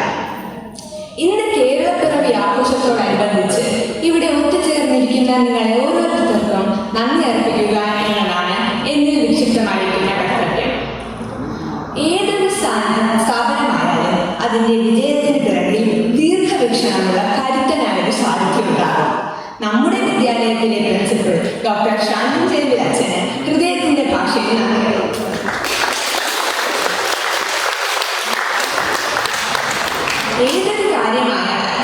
ഇന്ന് കേരളപ്പിറവി ആഘോഷത്തോടനുബന്ധിച്ച് ഇവിടെ ഒത്തുചേർന്നിരിക്കുന്ന നിങ്ങളെ ഓരോരുത്തർക്കും നന്ദി അർപ്പിക്കുക എന്നതാണ് എന്നിൽ വിക്ഷിപ്തമായിരിക്കുന്ന കർത്തവ്യം. ഏതൊരു സ്ഥാപനമായാലും അതിന്റെ വിജയത്തിന് പിറകിൽ ദീർഘവീക്ഷണമുള്ള കരുത്തനായൊരു സാന്നിധ്യമുണ്ടാകും. നമ്മുടെ വിദ്യാലയത്തിലെ പ്രിൻസിപ്പൽ ഡോക്ടർ ഷാനിൻ ചെരുവിൽ അച്ഛന് ഹൃദയത്തിന്റെ ഭാഷയിൽ നന്ദി. ഏതൊരു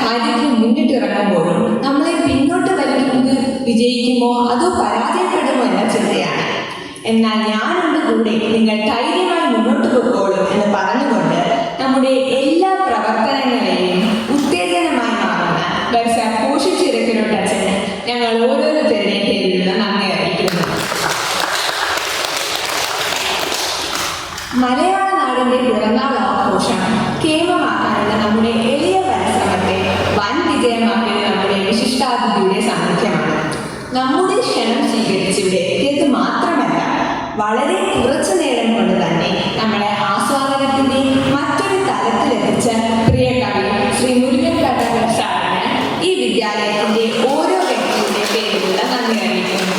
കാര്യത്തിൽ മുന്നിട്ടിറങ്ങുമ്പോഴും നമ്മളെ പിന്നോട്ട് വലിക്കുന്നത് വിജയിക്കുമോ അതോ പരാജയപ്പെടുമോ എന്ന ചിന്തയാണ്. എന്നാൽ ഞാനുണ്ട് കൂടെ, നിങ്ങൾ ധൈര്യമായി മുന്നോട്ട് പോയിക്കോളും എന്ന് പറഞ്ഞുകൊണ്ട് നമ്മുടെ എല്ലാ പ്രവർത്തനങ്ങളെയും ഉത്തേജനമായി മാറുന്ന ബർസാർ കോശിച്ചിരക്കരോട്ട് അച്ഛന് ഞങ്ങൾ ഓരോരുത്തരുടെയും പേരിലുള്ള നന്ദി അറിയിക്കുന്നു. മലയാള നാടിന്റെ പിറന്നാൾ ആഘോഷം കേമമാക്കാനുള്ള നമ്മുടെ എളിയ പരിശ്രമത്തെ വൻ വിജയമാക്കിയത് നമ്മുടെ വിശിഷ്ടാതിഥിയുടെ സാന്നിധ്യമാണ്. നമ്മുടെ ക്ഷണം സ്വീകരിച്ചിവിടെ എത്തിയത് മാത്രമല്ല, വളരെ കുറച്ചു നേരം കൊണ്ട് തന്നെ നമ്മളെ ആസ്വാദനത്തിന്റെ മറ്റൊരു തലത്തിലെത്തിച്ച പ്രിയ കവി ശ്രീ മുരുകൻ കാട്ടാക്കട സാറിന് ഈ വിദ്യാലയത്തിന്റെ ഓരോ വ്യക്തിയുടെ പേരിലുള്ള നന്ദി അറിയിക്കുന്നു.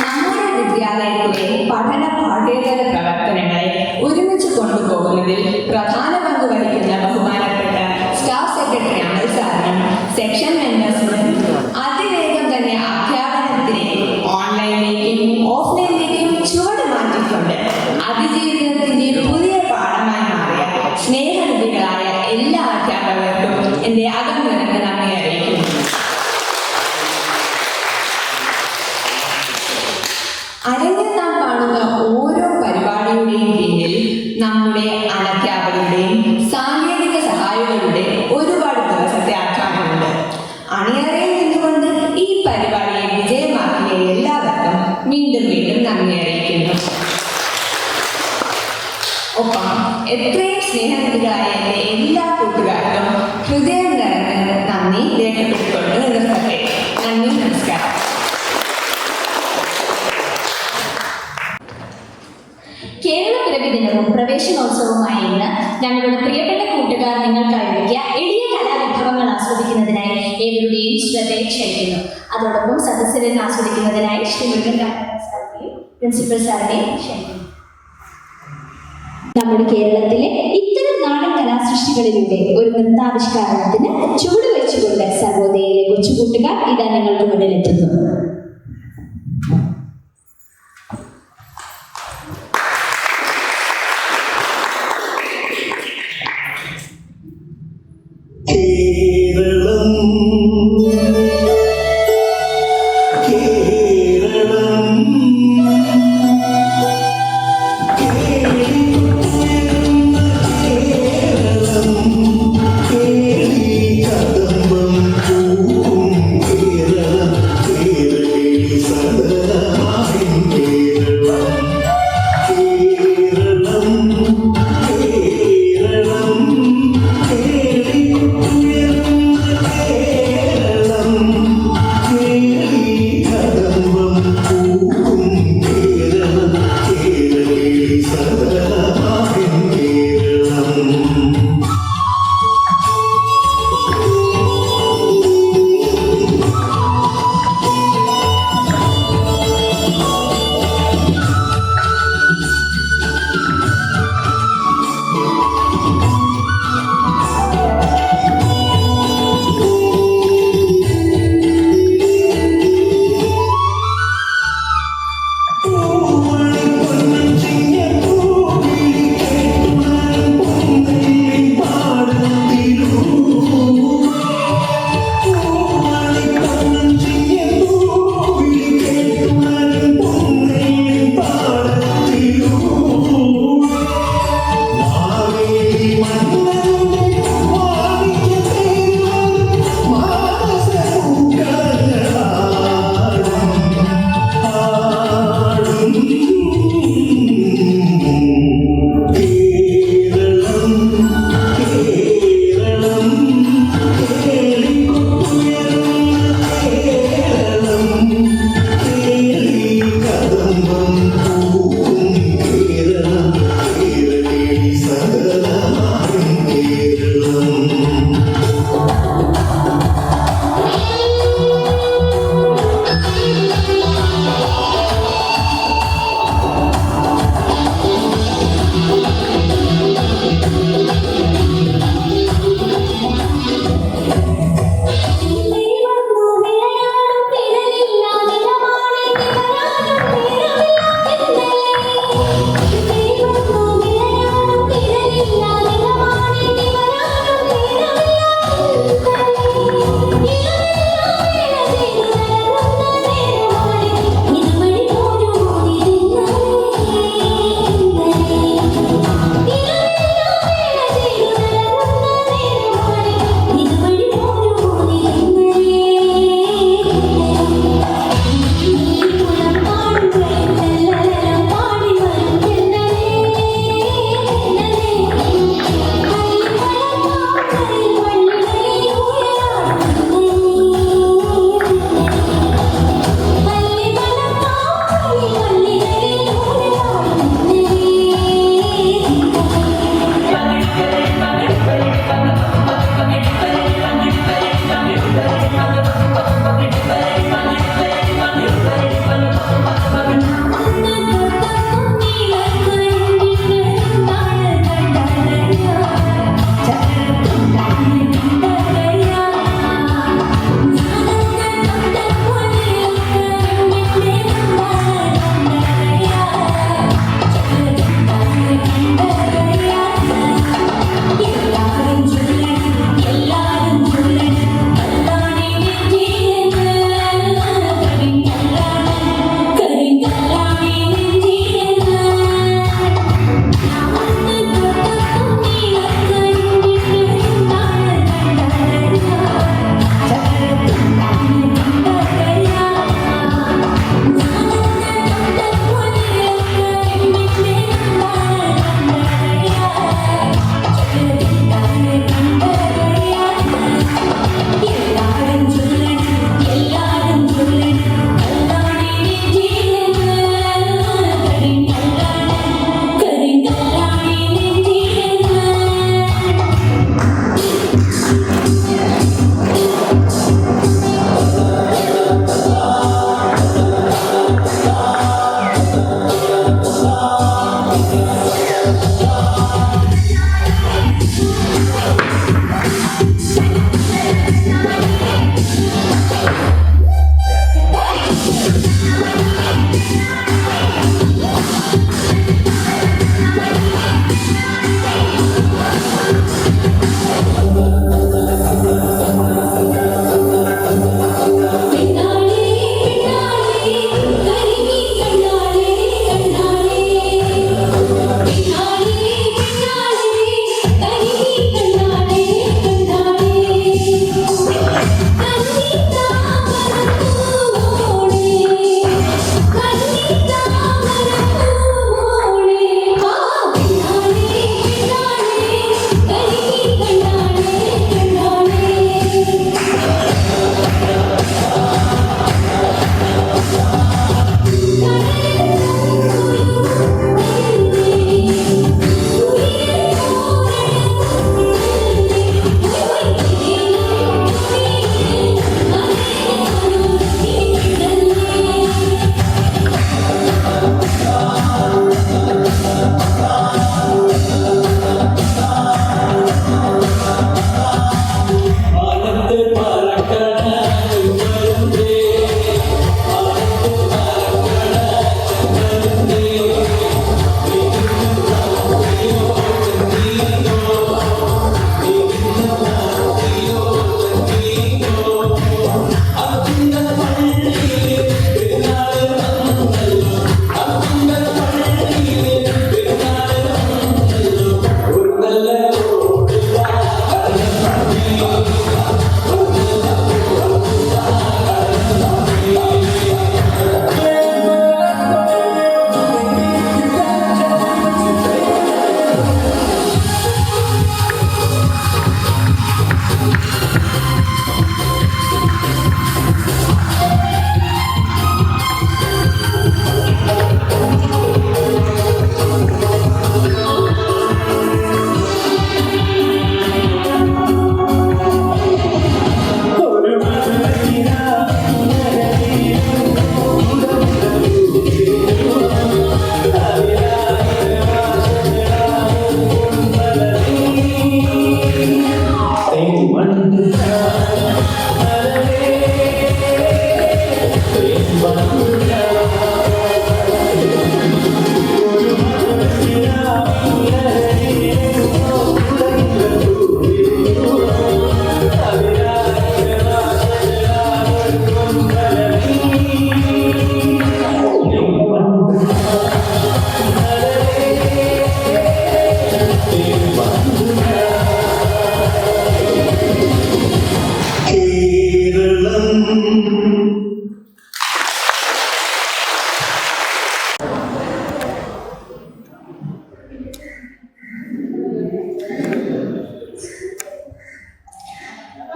നമ്മുടെ വിദ്യാലയത്തിലെ പഠന പാഠ്യേതര പ്രവർത്തനങ്ങളെ ഒരുമിച്ച് കൊണ്ടുപോകുന്നതിൽ പ്രധാന പങ്ക് വഹിക്കുന്ന ബഹുമാനപ്പെട്ട സ്റ്റാഫ് സെക്രട്ടറി അമൽ സാറിനും സെക്ഷൻ മെമ്പേഴ്സിനും അതിവേഗം തന്നെ അധ്യാപനത്തിനെ ഓൺലൈനിലേക്കും ഓഫ്ലൈനിലേക്കും ചുവട് മാറ്റിക്കൊണ്ട് അതിജീവനത്തിന്റെ പുതിയ പാഠമായി മാറിയ സ്നേഹനിധികളായ എല്ലാ അധ്യാപകർക്കും എന്റെ അകം നിറഞ്ഞ നന്ദി അറിയിക്കുന്നു. അരങ്ങിൽ നാം കാണുന്ന ഓരോ പരിപാടിയുടെയും പിന്നിൽ നമ്മുടെ അനധ്യാപകരുടെയും സാങ്കേതിക സഹായികളുടെ ഒരുപാട് ദിവസത്തെ അധ്വാനമുണ്ട്. അണിയറയിൽ നിന്നുകൊണ്ട് ഈ പരിപാടിയെ വിജയമാക്കിയ എല്ലാവർക്കും വീണ്ടും വീണ്ടും നന്ദി അറിയിക്കുന്നു. ഒപ്പം എത്രയും സ്നേഹനിധികളായ എൻ്റെ എല്ലാ കൂട്ടുകാർക്കും ഹൃദയം നിറഞ്ഞ നന്ദി രേഖപ്പെടുത്തിക്കൊണ്ട് നിർത്തട്ടെ. നന്ദി, നമസ്കാരം. കേരളപ്പിറവി ദിനവും പ്രവേശനോത്സവവുമായി ഇന്ന് ഞങ്ങളുടെ പ്രിയപ്പെട്ട കൂട്ടുകാർ നിങ്ങൾക്കായി ഒരുക്കിയ എളിയ കലാവിഭവങ്ങൾ ആസ്വദിക്കുന്നതിനായി ഏവരുടെയും ശ്രദ്ധയെ ക്ഷണിക്കുന്നു. അതോടൊപ്പം സദസ്സിൽ നിന്ന് ആസ്വദിക്കുന്നതിനായി ശ്രീ മുരുകൻ കാട്ടാക്കട സാറിനെയും പ്രിൻസിപ്പൽ സാറിനെയും ക്ഷണിക്കുന്നു. നമ്മുടെ കേരളത്തിലെ ഇത്തരം നാടൻ കലാസൃഷ്ടികളിലൂടെ ഒരു നൃത്താവിഷ്കാരത്തിന് ചുവടുവെച്ചുകൊണ്ട് സർവോദയയിലെ കൊച്ചുകൂട്ടുകാർ ഇതാ നിങ്ങൾക്ക് മുന്നിലെത്തുന്നു. കേരളം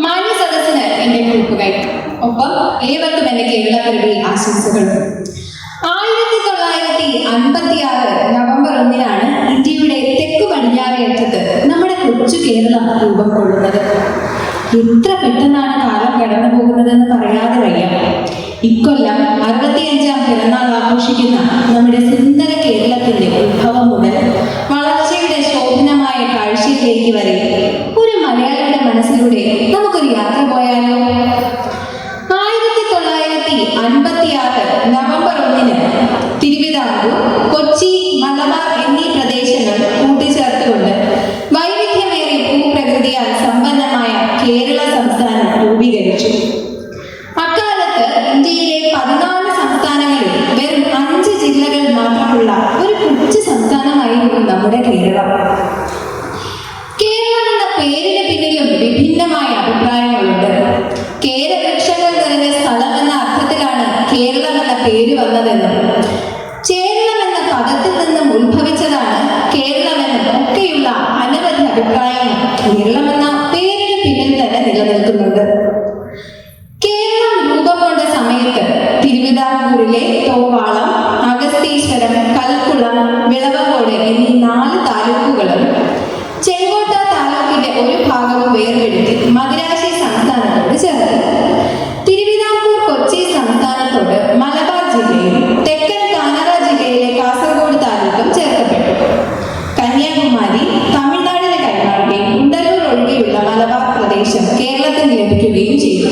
മാന്യ സദസ്സിന് എന്റെ കുറിപ്പുകൾ, ഒപ്പം ഏവർക്കും എന്റെ കേരള പിറവി ആശംസകൾ. 1956 നവംബർ 1-നാണ് ഇന്ത്യയുടെ തെക്കു പടിഞ്ഞാറേ അറ്റത്ത് നമ്മുടെ കൊച്ചു കേരളം രൂപം കൊള്ളുന്നത്. എത്ര പെട്ടെന്നാണ് കാലം കടന്നു പോകുന്നതെന്ന് പറയാതെ വയ്യ. ഇക്കൊല്ലം 65ാം പിറന്നാൾ ആഘോഷിക്കുന്ന നമ്മുടെ സുന്ദര കേരളത്തിന്റെ ഉത്ഭവം മുതൽ വളർച്ചയുടെ ശോഭനമായ കാഴ്ചയിലേക്ക് വരെ ഒരു മലയാളിയുടെ മനസ്സിലൂടെ നമുക്കൊരു യാത്ര പോയാലോ? 1956 നവംബർ 1-ന് തിരുവിതാംകൂർ, കൊച്ചി, മലബാർ എന്നീ പ്രദേശങ്ങൾ കൂട്ടിച്ചേർത്തുകൊണ്ട് വൈവിധ്യമേറിയ ഭൂപ്രകൃതിയാൽ സമ്പന്നമായ കേരള സംസ്ഥാനം രൂപീകരിച്ചു. അക്കാലത്ത് ഇന്ത്യയിലെ 14 സംസ്ഥാനങ്ങളിൽ വെറും 5 ജില്ലകൾ മാത്രമുള്ള ഒരു കൊച്ചു സംസ്ഥാനമായിരുന്നു നമ്മുടെ കേരളം. കേരളം എന്ന പേരിന് പിന്നിലും വിഭിന്നമായ അഭിപ്രായങ്ങളുണ്ട്. കേരവൃക്ഷങ്ങൾ നിറഞ്ഞ സ്ഥലം എന്ന അർത്ഥത്തിലാണ് കേരളം എന്ന പേര് വന്നതെന്നും കേരളം എന്ന പദത്തിൽ നിന്നും ഉത്ഭവിച്ചതാണ് കേരളമെന്നും ഒക്കെയുള്ള അനവധി അഭിപ്രായങ്ങൾ കേരളം എന്ന പേരിന് പിന്നിൽ തന്നെ നിലനിൽക്കുന്നുണ്ട്. കേരളം രൂപം കൊണ്ട സമയത്ത് തിരുവിതാംകൂറിലെ തോവാളം, അഗസ്തീശ്വരം, കൽക്കുളം, വിളവങ്കോട് എന്നീ 4 താലൂക്കുകളും ചെങ്കോട്ട താലൂക്കിന്റെ ഒരു ഭാഗവും വേർപെടുത്തി മദിരാശി സംസ്ഥാനത്തോട് ചേർന്നു. തിരുവിതാംകൂർ, കൊച്ചി സംസ്ഥാനത്തോട് മലബാർ ജില്ലയും തെക്കൻ കാനറ ജില്ലയിലെ കാസർഗോഡ് താലൂക്കും ചേർക്കപ്പെട്ടു. കന്യാകുമാരി തമിഴ്നാടിന് കൈമാറുകയും കുണ്ടലൂർ ഒഴികെയുള്ള മലബാർ പ്രദേശം കേരളത്തിന് ലഭിക്കുകയും ചെയ്തു.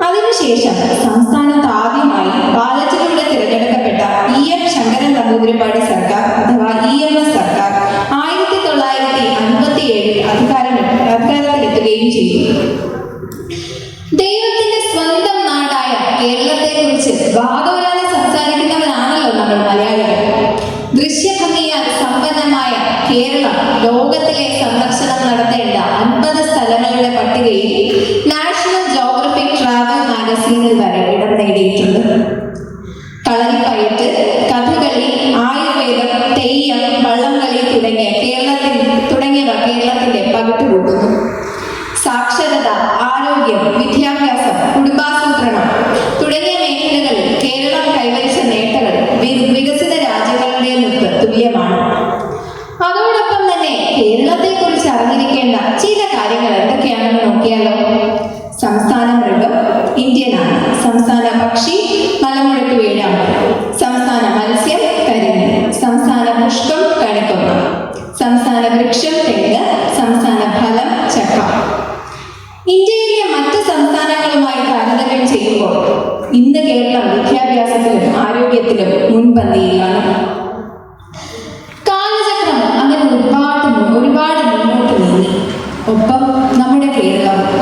അതിനുശേഷം സംസ്ഥാനത്ത് ആദ്യമായി ബാലറ്റിലൂടെ തിരഞ്ഞെടുക്കപ്പെട്ട EM ശങ്കരൻ നമ്പൂതിരിപ്പാട് സർക്കാർ അഥവാ EMS സർക്കാർ 1957 അധികാരത്തിലെത്തുകയും ചെയ്തു. ദൈവത്തിന്റെ സ്വന്തം നാടായ കേരളത്തെ കുറിച്ച് വാദോരാതെ സംസാരിക്കുന്നവരാണല്ലോ നമ്മൾ മലയാളികൾ. ദൃശ്യഭംഗിയാൽ സമ്പന്നമായ കേരളം ലോകത്തിലെ സന്ദർശനം നടത്തേണ്ട 50 സ്ഥലങ്ങളുടെ പട്ടികയിൽ നാഷണൽ ജോഗ്രഫിക് ട്രാവൽ മാഗസീനിൽ വരെ ഇടം നേടിയിട്ടുണ്ട്. കളരിപ്പയറ്റ്, കഥകളി, ആയുർവേദം, തെയ്യം, വള്ളംകളി തുടങ്ങിയവ കേരളത്തിന്റെ പകിട്ടുകൂട്ടുന്നു. സാക്ഷരത, ആരോഗ്യം, വിദ്യാഭ്യാസം, കുടുംബാസൂത്രണം തുടങ്ങിയ മേഖലകളിൽ കേരളം കൈവരിച്ച നേട്ടങ്ങൾ വികസിത രാജ്യങ്ങളുടേതൊക്കെ തുല്യമാണ്. അതോടൊപ്പം തന്നെ കേരളത്തെ കുറിച്ച് അറിഞ്ഞിരിക്കേണ്ട ചില കാര്യങ്ങൾ എന്തൊക്കെയാണെന്ന് നോക്കിയാലോ? സംസ്ഥാന മൃഗം ഇന്ത്യനാണ്. സംസ്ഥാന പക്ഷി മലമുഴക്ക് വീഴാം. സംസ്ഥാന മത്സ്യം കരിമീൻ. സംസ്ഥാന പുഷ്പം കണിക്കൊന്ന. സംസ്ഥാന വൃക്ഷം തെങ്ങ്. സംസ്ഥാന ഫലം ചക്ക. ഇന്ത്യയിലെ മറ്റ് സംസ്ഥാനങ്ങളുമായി താരതമ്യം ചെയ്യുമ്പോൾ ഇന്ന് കേരളം വിദ്യാഭ്യാസത്തിലും ആരോഗ്യത്തിലും മുൻപന്തിയിലാണ്. കാലചക്രം അങ്ങനെ ഒരുപാട് മുന്നോട്ട് നീങ്ങി. ഒപ്പം നമ്മുടെ കേരളത്തെ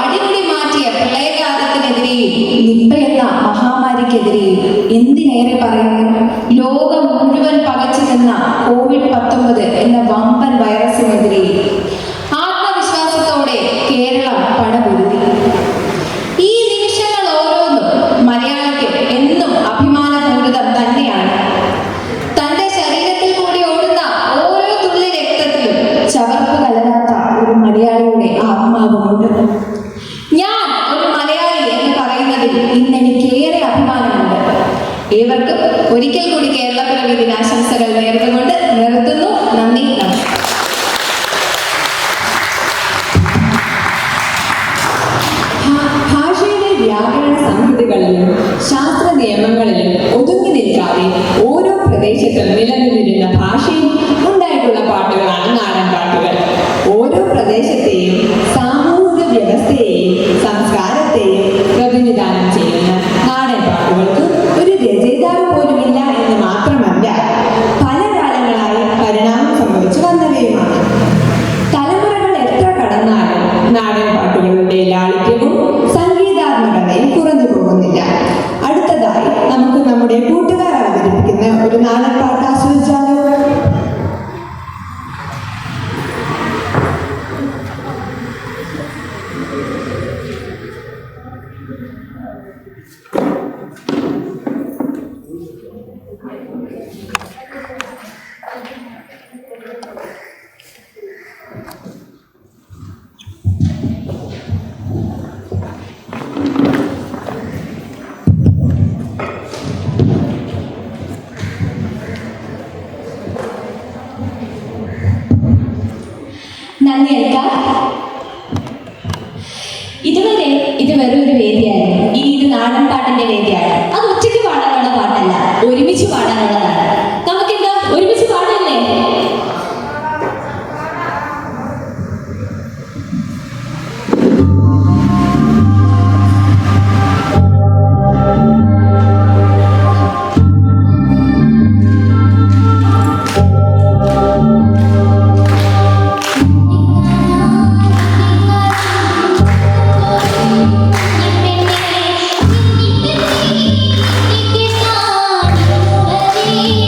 അടിമുടി മാറ്റിയ പ്രളയഘാതത്തിനെതിരെയും നിപ്പ എന്ന മഹാമാരിക്കെതിരെയും എന്തിനേറെ പറയുന്നു, ലോകം മുഴുവൻ പകച്ചു നിന്ന COVID-19 എന്ന വമ്പൻ വൈറസിനെതിരെയും ആത്മവിശ്വാസത്തോടെ കേരളം പടപൊരുതി. ഈ നിമിഷങ്ങൾ ഓരോന്നും മലയാളിക്ക് എന്നും അഭിമാനപൂരിതം തന്നെയാണ്. തന്റെ ശരീരത്തിൽ കൂടി ഓടുന്ന ഓരോ തുള്ളി രക്തത്തിലും ചവർപ്പ് കലരാത്ത ഒരു മലയാളിയുടെ ആത്മാവുമുണ്ട്. ഞാൻ ഒരു മലയാളി എന്ന് പറയുന്നതിൽ ഇന്ന് എനിക്കേറെ അഭിമാനമുണ്ട്. ഏവർക്കും ഒരിക്കൽ കൂടി കേരള പിറവി ദിനാശംസകൾ നേർന്നുകൊണ്ട് നിർത്തുന്നു. നന്ദി, നമസ്കാരം. ഭാഷയുടെ വ്യാകരണ സംഹിതകളിലും ശാസ്ത്ര നിയമങ്ങളിലും ഒതുങ്ങി നിൽക്കാതെ ഓരോ പ്രദേശത്തും നിലനിന്നിരുന്ന ഭാഷയിൽ ഉണ്ടായിട്ടുള്ള പാട്ടുകളാണ് നാടൻ പാട്ടുകൾ. ഓരോ പ്രദേശത്തെയും സാമൂഹിക വ്യവസ്ഥയെയും സംസ്കാരത്തെയും പ്രതിനിധാനം ചെയ്യുന്ന നാടൻ പാട്ടുകൾക്ക് ഒരു രചയിതാവ് പോലുമില്ല എന്ന് മാത്രമല്ല, പല കാലങ്ങളായി പരിണാമം സംഭവിച്ചു വന്നവയുമാണ്. തലമുറകൾ എത്ര കടന്നാലും നാടൻ പാട്ടുകളുടെ ലാളിത്യവും സംഗീതാത്മകതയും കുറഞ്ഞു പോകുന്നില്ല. അടുത്തതായി നമുക്ക് നമ്മുടെ കൂട്ടുകാർ അവതരിപ്പിക്കുന്ന ഒരു നാടൻ പാട്ട് ആസ്വദിച്ചാലോ? കേൾക്കാം. ഇതുവരെ ഇത് വെറും ഒരു വേദിയായിരുന്നു. ഇനി ഇത് നാടൻ പാട്ടിന്റെ വേദിയാണ്. അത് ഒറ്റയ്ക്ക് പാടാനുള്ള പാട്ടല്ല, ഒരുമിച്ച് പാടാനുള്ളതാണ്. നമുക്കെന്താ ഒരുമിച്ച് പാടല്ലേ? Thank you.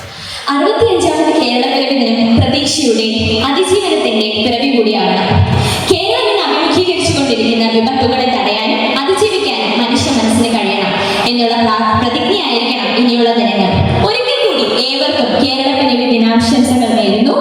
65ാമത് കേരള പിറവി ദിനം പ്രതീക്ഷയുടെ അതിജീവനത്തിന്റെ പിറവി കൂടിയാണ്. കേരളം ഇന്ന് അഭിമുഖീകരിച്ചുകൊണ്ടിരിക്കുന്ന വിപത്തുകളെ തടയാനും അതിജീവിക്കാനും മനുഷ്യ മനസ്സിന് കഴിയണം എന്നുള്ള പ്രതിജ്ഞയായിരിക്കണം ഇനിയുള്ള ദിനങ്ങൾ. ഒരിക്കൽ കൂടി ഏവർക്കും കേരള പിറവി ദിനാശംസകൾ നേരുന്നു.